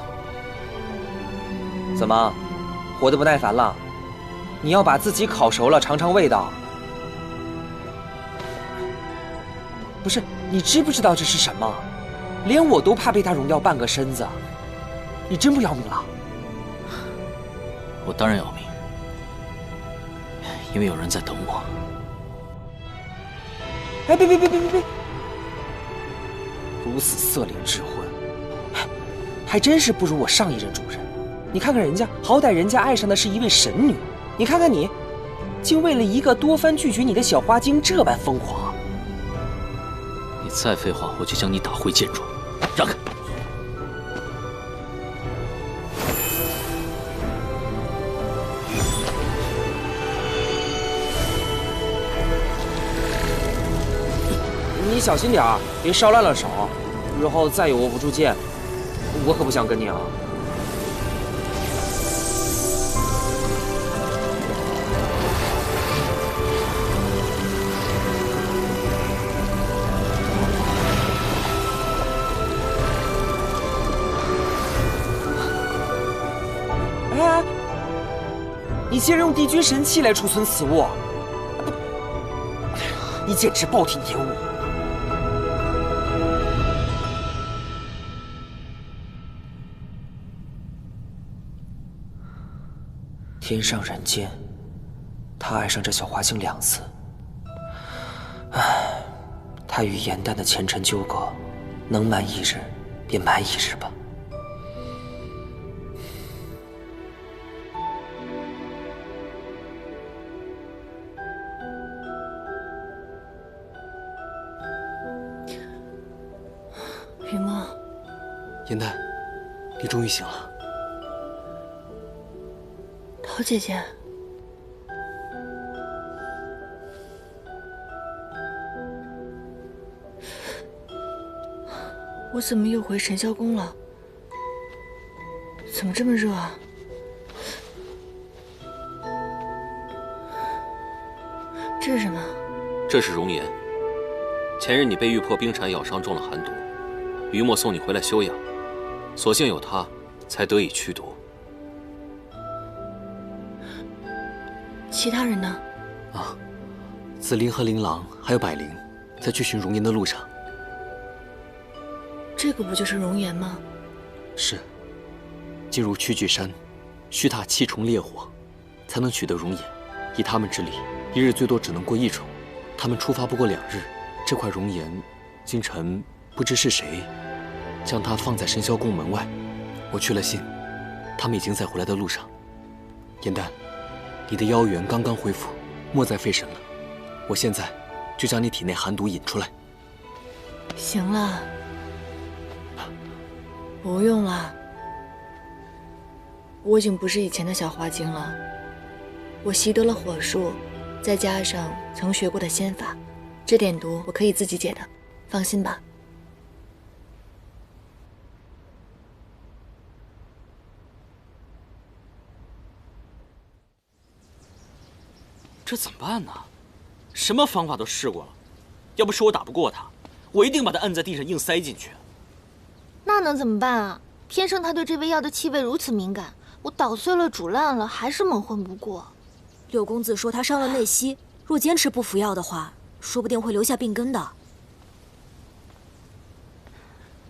怎么，活得不耐烦了？你要把自己烤熟了尝尝味道。不是，你知不知道这是什么？连我都怕被它融掉半个身子。你真不要命了？我当然要命，因为有人在等我。哎，别！如此色脸之婚，还真是不如我上一任主人。你看看人家，好歹人家爱上的是一位神女，你看看你，竟为了一个多番拒绝你的小花精这般疯狂。你再废话，我就将你打回建筑。让开！你小心点儿，别烧烂了手。日后再有握不住剑，我可不想跟你啊。哎，你竟然用帝君神器来储存此物，你简直暴殄天物！天上人间，他爱上这小花精2次。唉，他与颜淡的前尘纠葛，能瞒一日便瞒一日吧。雨墨，颜淡，你终于醒了。桃姐姐，我怎么又回神霄宫了？怎么这么热啊？这是什么？这是熔岩。前日你被玉破冰蝉咬伤，中了寒毒，于墨送你回来休养，所幸有他，才得以驱毒。其他人呢？啊，紫菱和琳琅还有百灵，在去寻熔岩的路上。这个不就是熔岩吗？是。进入屈巨山，需踏7重烈火，才能取得熔岩。以他们之力，一日最多只能过1重。他们出发不过2日，这块熔岩，今晨不知是谁将它放在神霄宫门外。我去了信，他们已经在回来的路上。颜淡，你的妖元刚刚恢复，莫再费神了。我现在就将你体内寒毒引出来。行了，不用了。我已经不是以前的小花精了，我习得了火术，再加上曾学过的仙法，这点毒我可以自己解的，放心吧。这怎么办呢？什么方法都试过了，要不是我打不过他，我一定把他摁在地上硬塞进去。那能怎么办啊？天生他对这味药的气味如此敏感，我捣碎了煮烂了，还是蒙混不过。六公子说他伤了内息，若坚持不服药的话，说不定会留下病根的。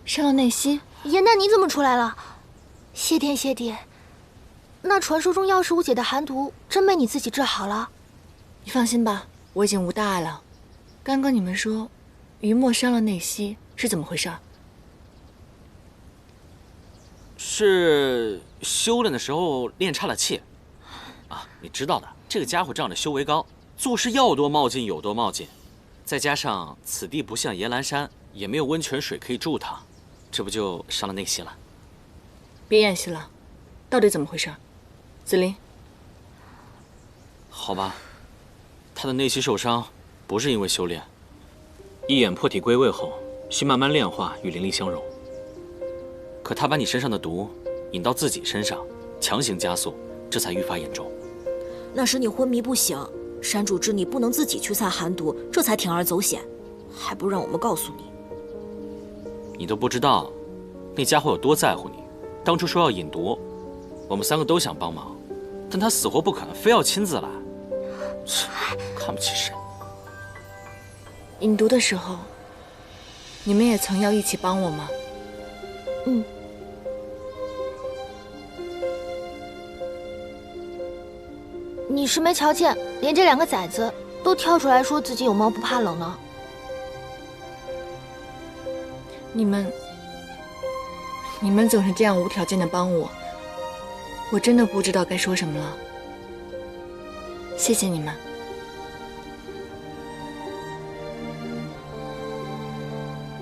伤了内息？颜淡，你怎么出来了？谢天谢地，那传说中药师无解的寒毒，真被你自己治好了？你放心吧，我已经无大碍了。刚刚你们说，于墨伤了内息，是怎么回事？是修炼的时候练差了气。啊，你知道的，这个家伙仗着修为高，做事要多冒进有多冒进。再加上此地不像岩兰山，也没有温泉水可以助他，这不就伤了内息了？别演戏了，到底怎么回事？紫菱，好吧，他的内息受伤不是因为修炼，一眼破体归位后，需慢慢炼化与灵力相融。可他把你身上的毒引到自己身上，强行加速，这才愈发严重。那时你昏迷不醒，山主知你不能自己去散寒毒，这才铤而走险，还不让我们告诉你。你都不知道，那家伙有多在乎你。当初说要引毒，我们3个都想帮忙，但他死活不肯，非要亲自来。看不起谁？引毒的时候，你们也曾要一起帮我吗？嗯。你是没瞧见，连这2个崽子都跳出来说自己有猫不怕冷呢。你们总是这样无条件的帮我，我真的不知道该说什么了。谢谢你们。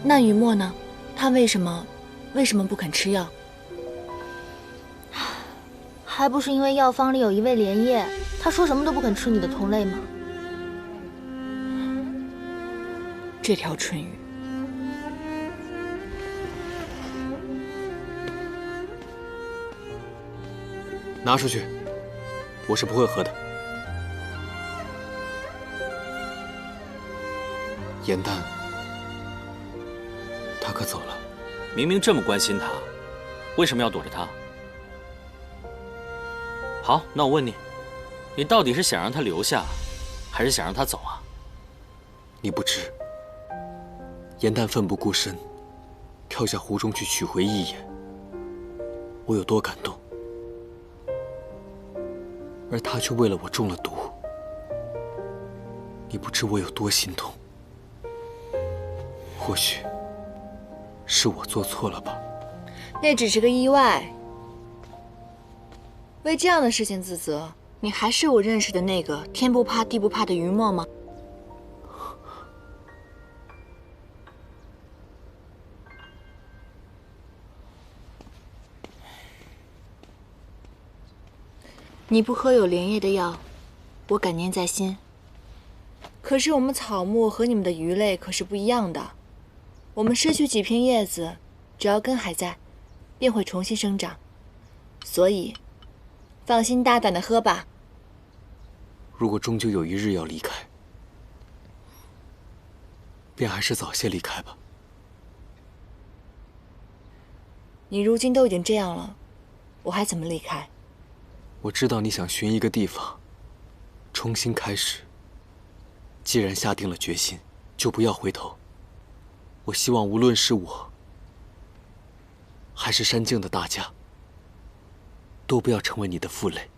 那雨墨呢？他为什么不肯吃药？还不是因为药方里有一味莲叶，他说什么都不肯吃你的同类吗？这条春雨。拿出去，我是不会喝的。颜淡，他可走了。明明这么关心他，为什么要躲着他？好，那我问你，你到底是想让他留下，还是想让他走啊？你不知，颜淡奋不顾身，跳下湖中去取回一眼，我有多感动。而他却为了我中了毒，你不知我有多心痛。或许是我做错了吧？那只是个意外。为这样的事情自责，你还是我认识的那个天不怕地不怕的于墨吗？你不喝有莲叶的药，我感念在心。可是我们草木和你们的鱼类可是不一样的，我们失去几片叶子，只要根还在，便会重新生长。所以，放心大胆的喝吧。如果终究有一日要离开，便还是早些离开吧。你如今都已经这样了，我还怎么离开？我知道你想寻一个地方，重新开始。既然下定了决心，就不要回头。我希望无论是我，还是山境的大家，都不要成为你的负累。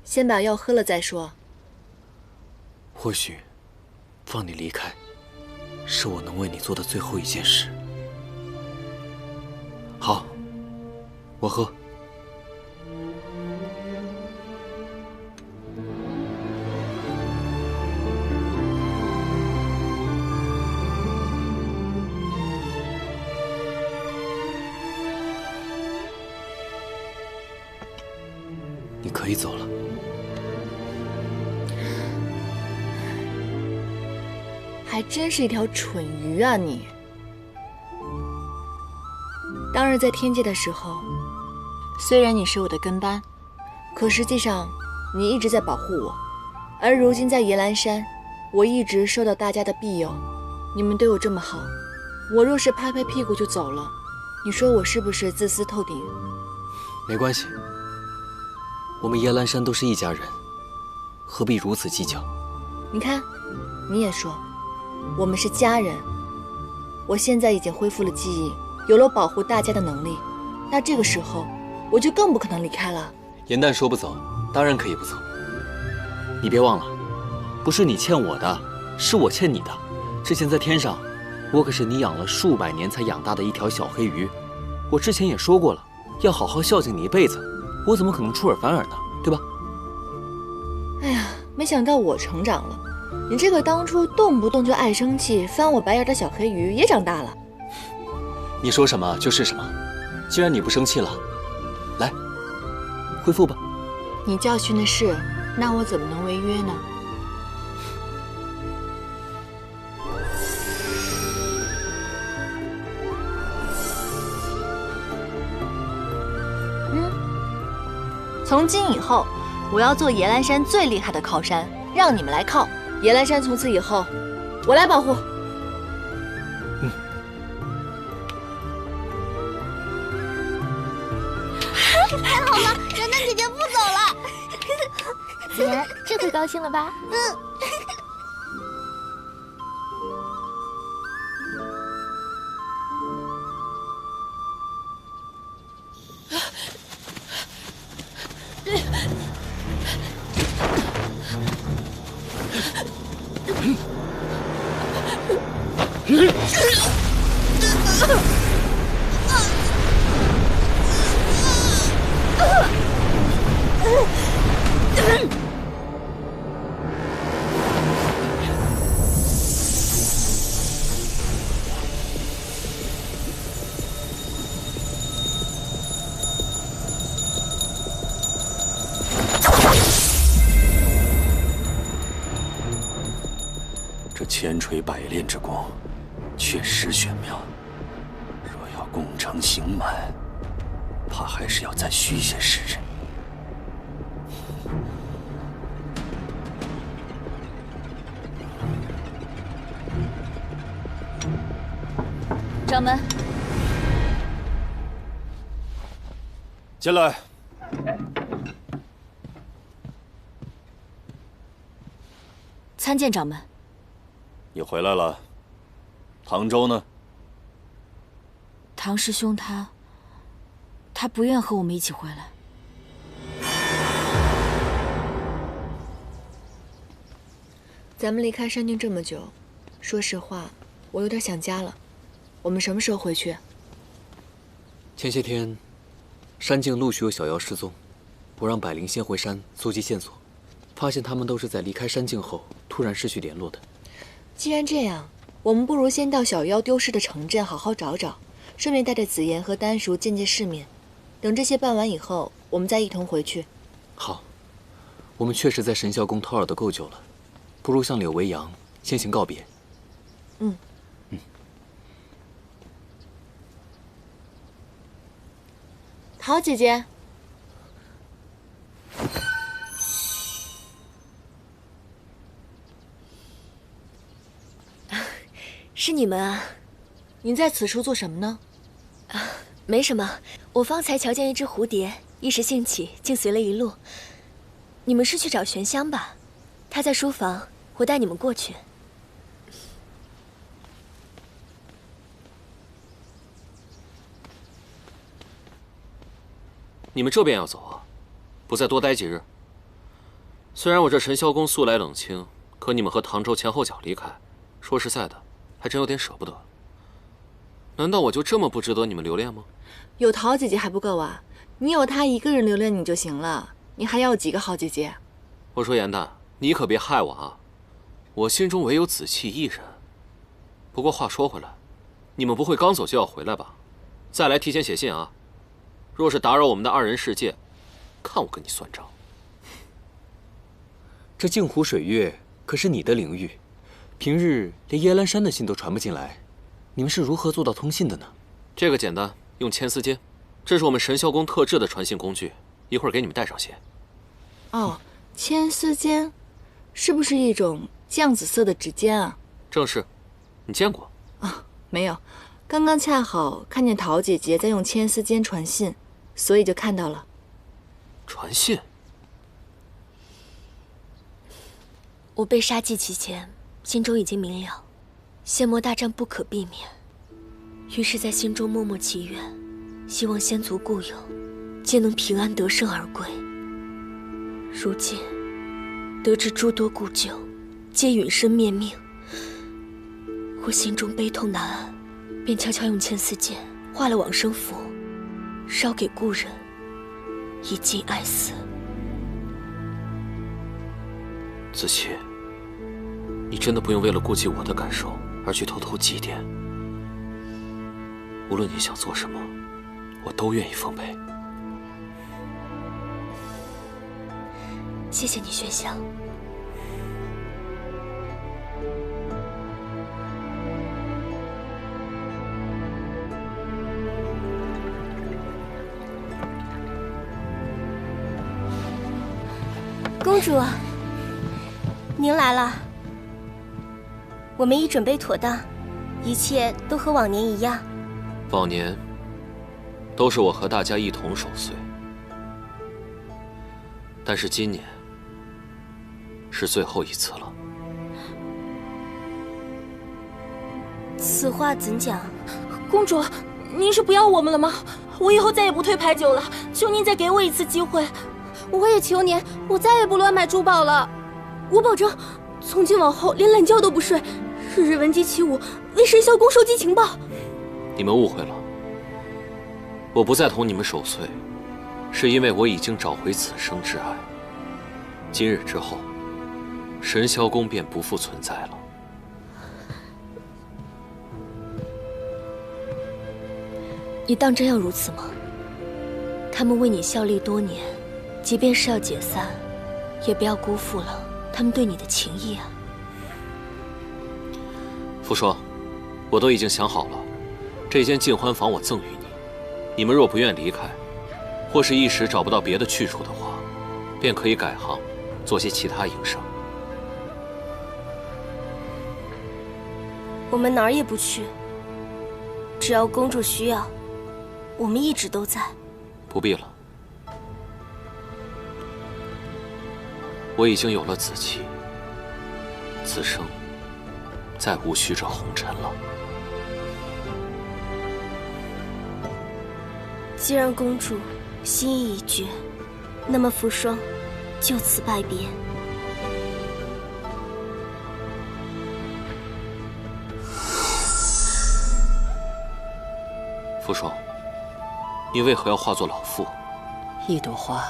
先把药喝了再说。或许，放你离开，是我能为你做的最后一件事。好。我喝。你可以走了。还真是一条蠢鱼啊你！当日在天界的时候，虽然你是我的跟班，可实际上你一直在保护我。而如今在野兰山，我一直受到大家的庇佑，你们对我这么好，我若是拍拍屁股就走了，你说我是不是自私透顶？没关系，我们野兰山都是一家人，何必如此计较？你看，你也说，我们是家人。我现在已经恢复了记忆，有了保护大家的能力，那这个时候我就更不可能离开了。颜淡说不走，当然可以不走。你别忘了，不是你欠我的，是我欠你的。之前在天上，我可是你养了数百年才养大的一条小黑鱼。我之前也说过了，要好好孝敬你一辈子。我怎么可能出尔反尔呢？对吧？哎呀，没想到我成长了，你这个当初动不动就爱生气、翻我白眼的小黑鱼也长大了。你说什么就是什么。既然你不生气了，来，恢复吧。你教训的是，那我怎么能违约呢？从今以后，我要做野兰山最厉害的靠山，让你们来靠。野兰山从此以后，我来保护。子言，这回高兴了吧？嗯。这千锤百炼之功，确实玄妙。若要功成形满，怕还是要再需些时日。掌门，进来。参见掌门。你回来了，唐周呢？唐师兄他不愿和我们一起回来。咱们离开山境这么久，说实话，我有点想家了。我们什么时候回去？前些天，山境陆续有小妖失踪，我让百灵先回山搜集线索，发现他们都是在离开山境后突然失去联络的。既然这样，我们不如先到小妖丢失的城镇好好找找，顺便带着紫妍和丹叔见见世面。等这些办完以后，我们再一同回去。好，我们确实在神霄宫叨扰得够久了，不如向柳维阳先行告别。嗯。桃姐姐。是你们啊！您在此处做什么呢？没什么，我方才瞧见一只蝴蝶，一时兴起，竟随了一路。你们是去找玄香吧？她在书房，我带你们过去。你们这边要走啊？不再多待几日？虽然我这神霄宫素来冷清，可你们和唐周前后脚离开，说实在的，还真有点舍不得。难道我就这么不值得你们留恋吗？有桃姐姐还不够啊！你有她一个人留恋你就行了，你还要有几个好姐姐？我说严旦，你可别害我啊！我心中唯有子气一人。不过话说回来，你们不会刚走就要回来吧？再来提前写信啊！若是打扰我们的二人世界，看我跟你算账。这镜湖水月可是你的领域，平日连耶兰山的信都传不进来，你们是如何做到通信的呢？这个简单，用牵丝笺，这是我们神霄宫特制的传信工具，一会儿给你们带上些。哦，牵丝笺，是不是一种绛紫色的指尖啊？正是，你见过？啊，没有，刚刚恰好看见桃姐姐在用牵丝笺传信，所以就看到了。传信？我被杀祭其前，心中已经明了，仙魔大战不可避免，于是，在心中默默祈愿，希望仙族故友皆能平安得胜而归。如今得知诸多故旧皆陨身灭命，我心中悲痛难安，便悄悄用牵丝笺画了往生符，烧给故人，以尽哀思。子期，你真的不用为了顾及我的感受而去偷偷祭奠。无论你想做什么，我都愿意奉陪。谢谢你，玄香。公主，您来了。我们已准备妥当，一切都和往年一样。往年都是我和大家一同守岁，但是今年是最后一次了。此话怎讲？公主，您是不要我们了吗？我以后再也不推牌九了，求您再给我一次机会。我也求您，我再也不乱买珠宝了。我保证，从今往后连懒觉都不睡，日日闻鸡起舞，为神霄宫收集情报。你们误会了，我不再同你们守岁，是因为我已经找回此生挚爱。今日之后，神霄宫便不复存在了。你当真要如此吗？他们为你效力多年，即便是要解散，也不要辜负了他们对你的情谊啊。傅霜，我都已经想好了，这间尽欢房我赠予你。你们若不愿离开，或是一时找不到别的去处的话，便可以改行，做些其他营生。我们哪儿也不去，只要公主需要，我们一直都在。不必了，我已经有了子期，此生再无需这红尘了。既然公主心意已决，那么傅霜就此拜别。傅霜，你为何要化作老妇？一朵花，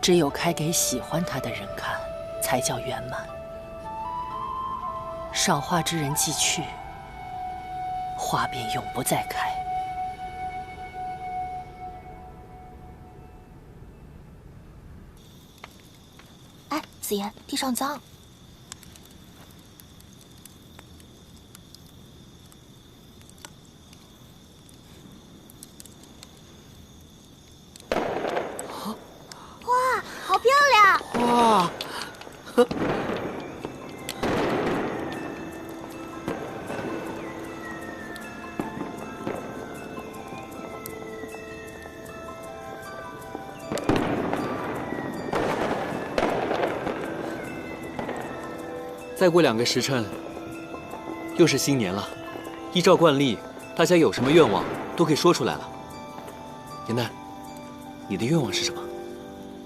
只有开给喜欢它的人看，才叫圆满。赏花之人既去，花便永不再开。哎，紫妍，地上脏。哇，好漂亮！哇！再过2个时辰，又是新年了。依照惯例，大家有什么愿望都可以说出来了。颜淡，你的愿望是什么？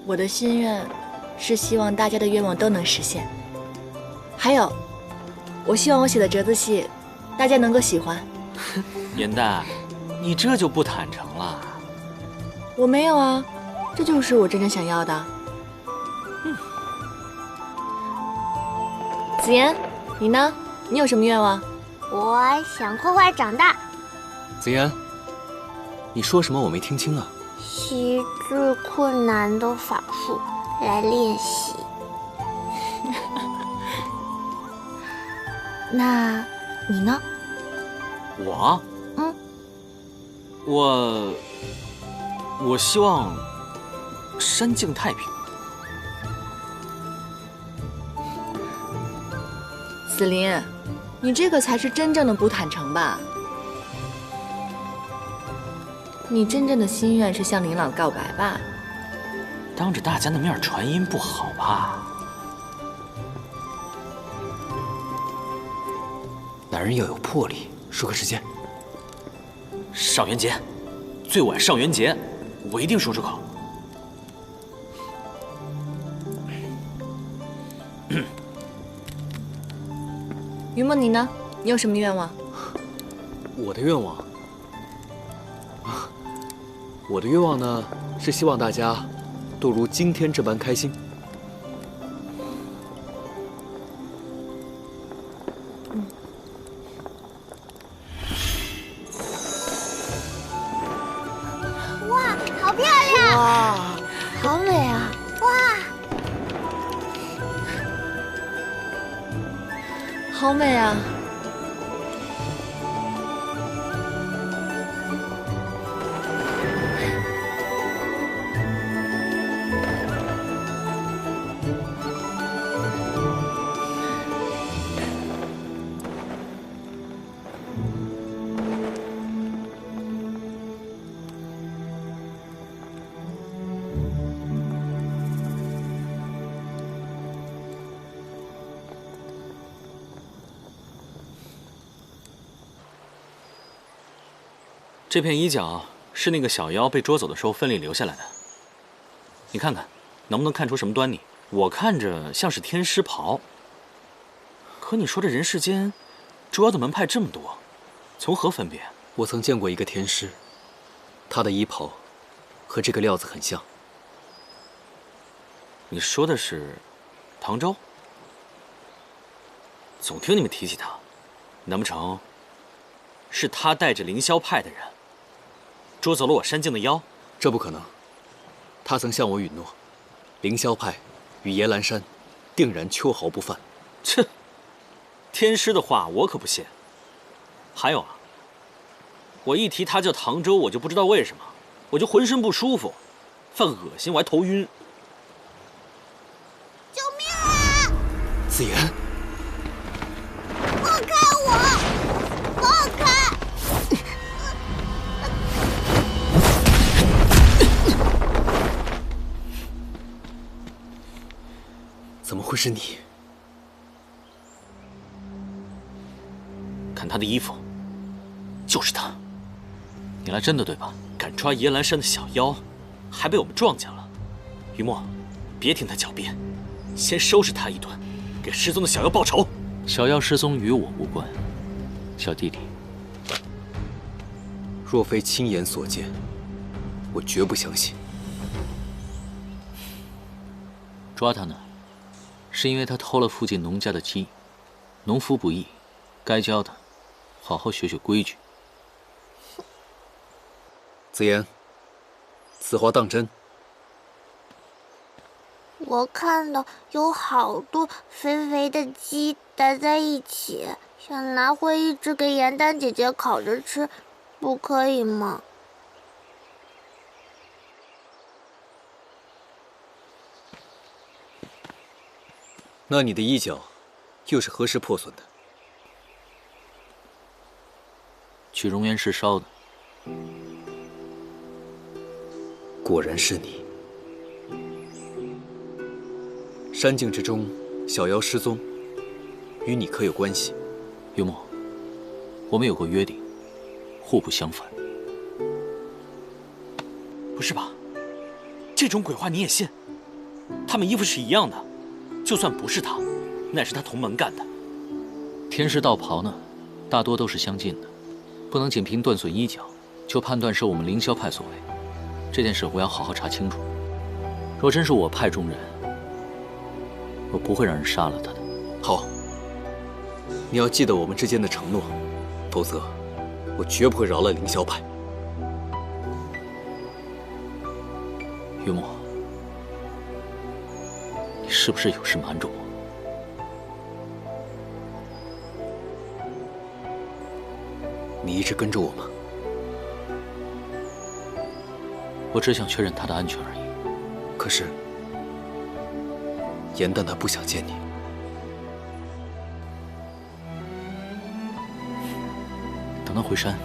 我的心愿是希望大家的愿望都能实现。还有，我希望我写的折子戏，大家能够喜欢。颜淡，你这就不坦诚了。我没有啊，这就是我真正想要的。紫妍，你呢？你有什么愿望？我想快快长大。紫妍，你说什么我没听清啊？习最困难的法术来练习。那你呢？我？我希望山境太平。紫菱，你这个才是真正的不坦诚吧？你真正的心愿是向林老告白吧？当着大家的面传音不好吧？男人要有魄力，说个时间。上元节，最晚上元节，我一定说出口。云梦，你呢？你有什么愿望？我的愿望，我的愿望呢，是希望大家都如今天这般开心。哇，好漂亮！哇，好美啊！哇，好美啊！这片衣角是那个小妖被捉走的时候分里留下来的。你看看，能不能看出什么端倪？我看着像是天师袍。可你说这人世间，捉妖的门派这么多，从何分辨？我曾见过一个天师，他的衣袍和这个料子很像。你说的是唐周？总听你们提起他，难不成是他带着凌霄派的人捉走了我山境的妖？这不可能，他曾向我允诺，凌霄派与野兰山定然秋毫不犯。切，天师的话我可不信。还有啊，我一提他叫唐周，我就不知道为什么，我就浑身不舒服，犯恶心，我还头晕。救命啊！紫妍，放开我！放开！怎么会是你？看他的衣服，就是他。你来真的对吧？敢抓野兰山的小妖，还被我们撞见了。于墨，别听他狡辩，先收拾他一顿，给失踪的小妖报仇。小妖失踪与我无关，小弟弟。若非亲眼所见，我绝不相信。抓他呢，是因为他偷了附近农家的鸡。农夫不义，该教他好好学学规矩。紫妍，此话当真？我看到有好多肥肥的鸡待在一起，想拿回一只给严丹姐姐烤着吃，不可以吗？那你的衣角又是何时破损的？去熔岩石烧的。果然是你。山境之中，小妖失踪，与你可有关系？幽默，我们有过约定，互不相犯。不是吧？这种鬼话你也信？他们衣服是一样的，就算不是他，那也是他同门干的。天师道袍呢，大多都是相近的，不能仅凭断损衣角就判断是我们凌霄派所为。这件事我要好好查清楚。若真是我派中人，我不会让人杀了他的。好，你要记得我们之间的承诺，否则我绝不会饶了凌霄派。于墨，你是不是有事瞒着我？你一直跟着我吗？我只想确认他的安全而已。可是，严丹他不想见你。等他回山。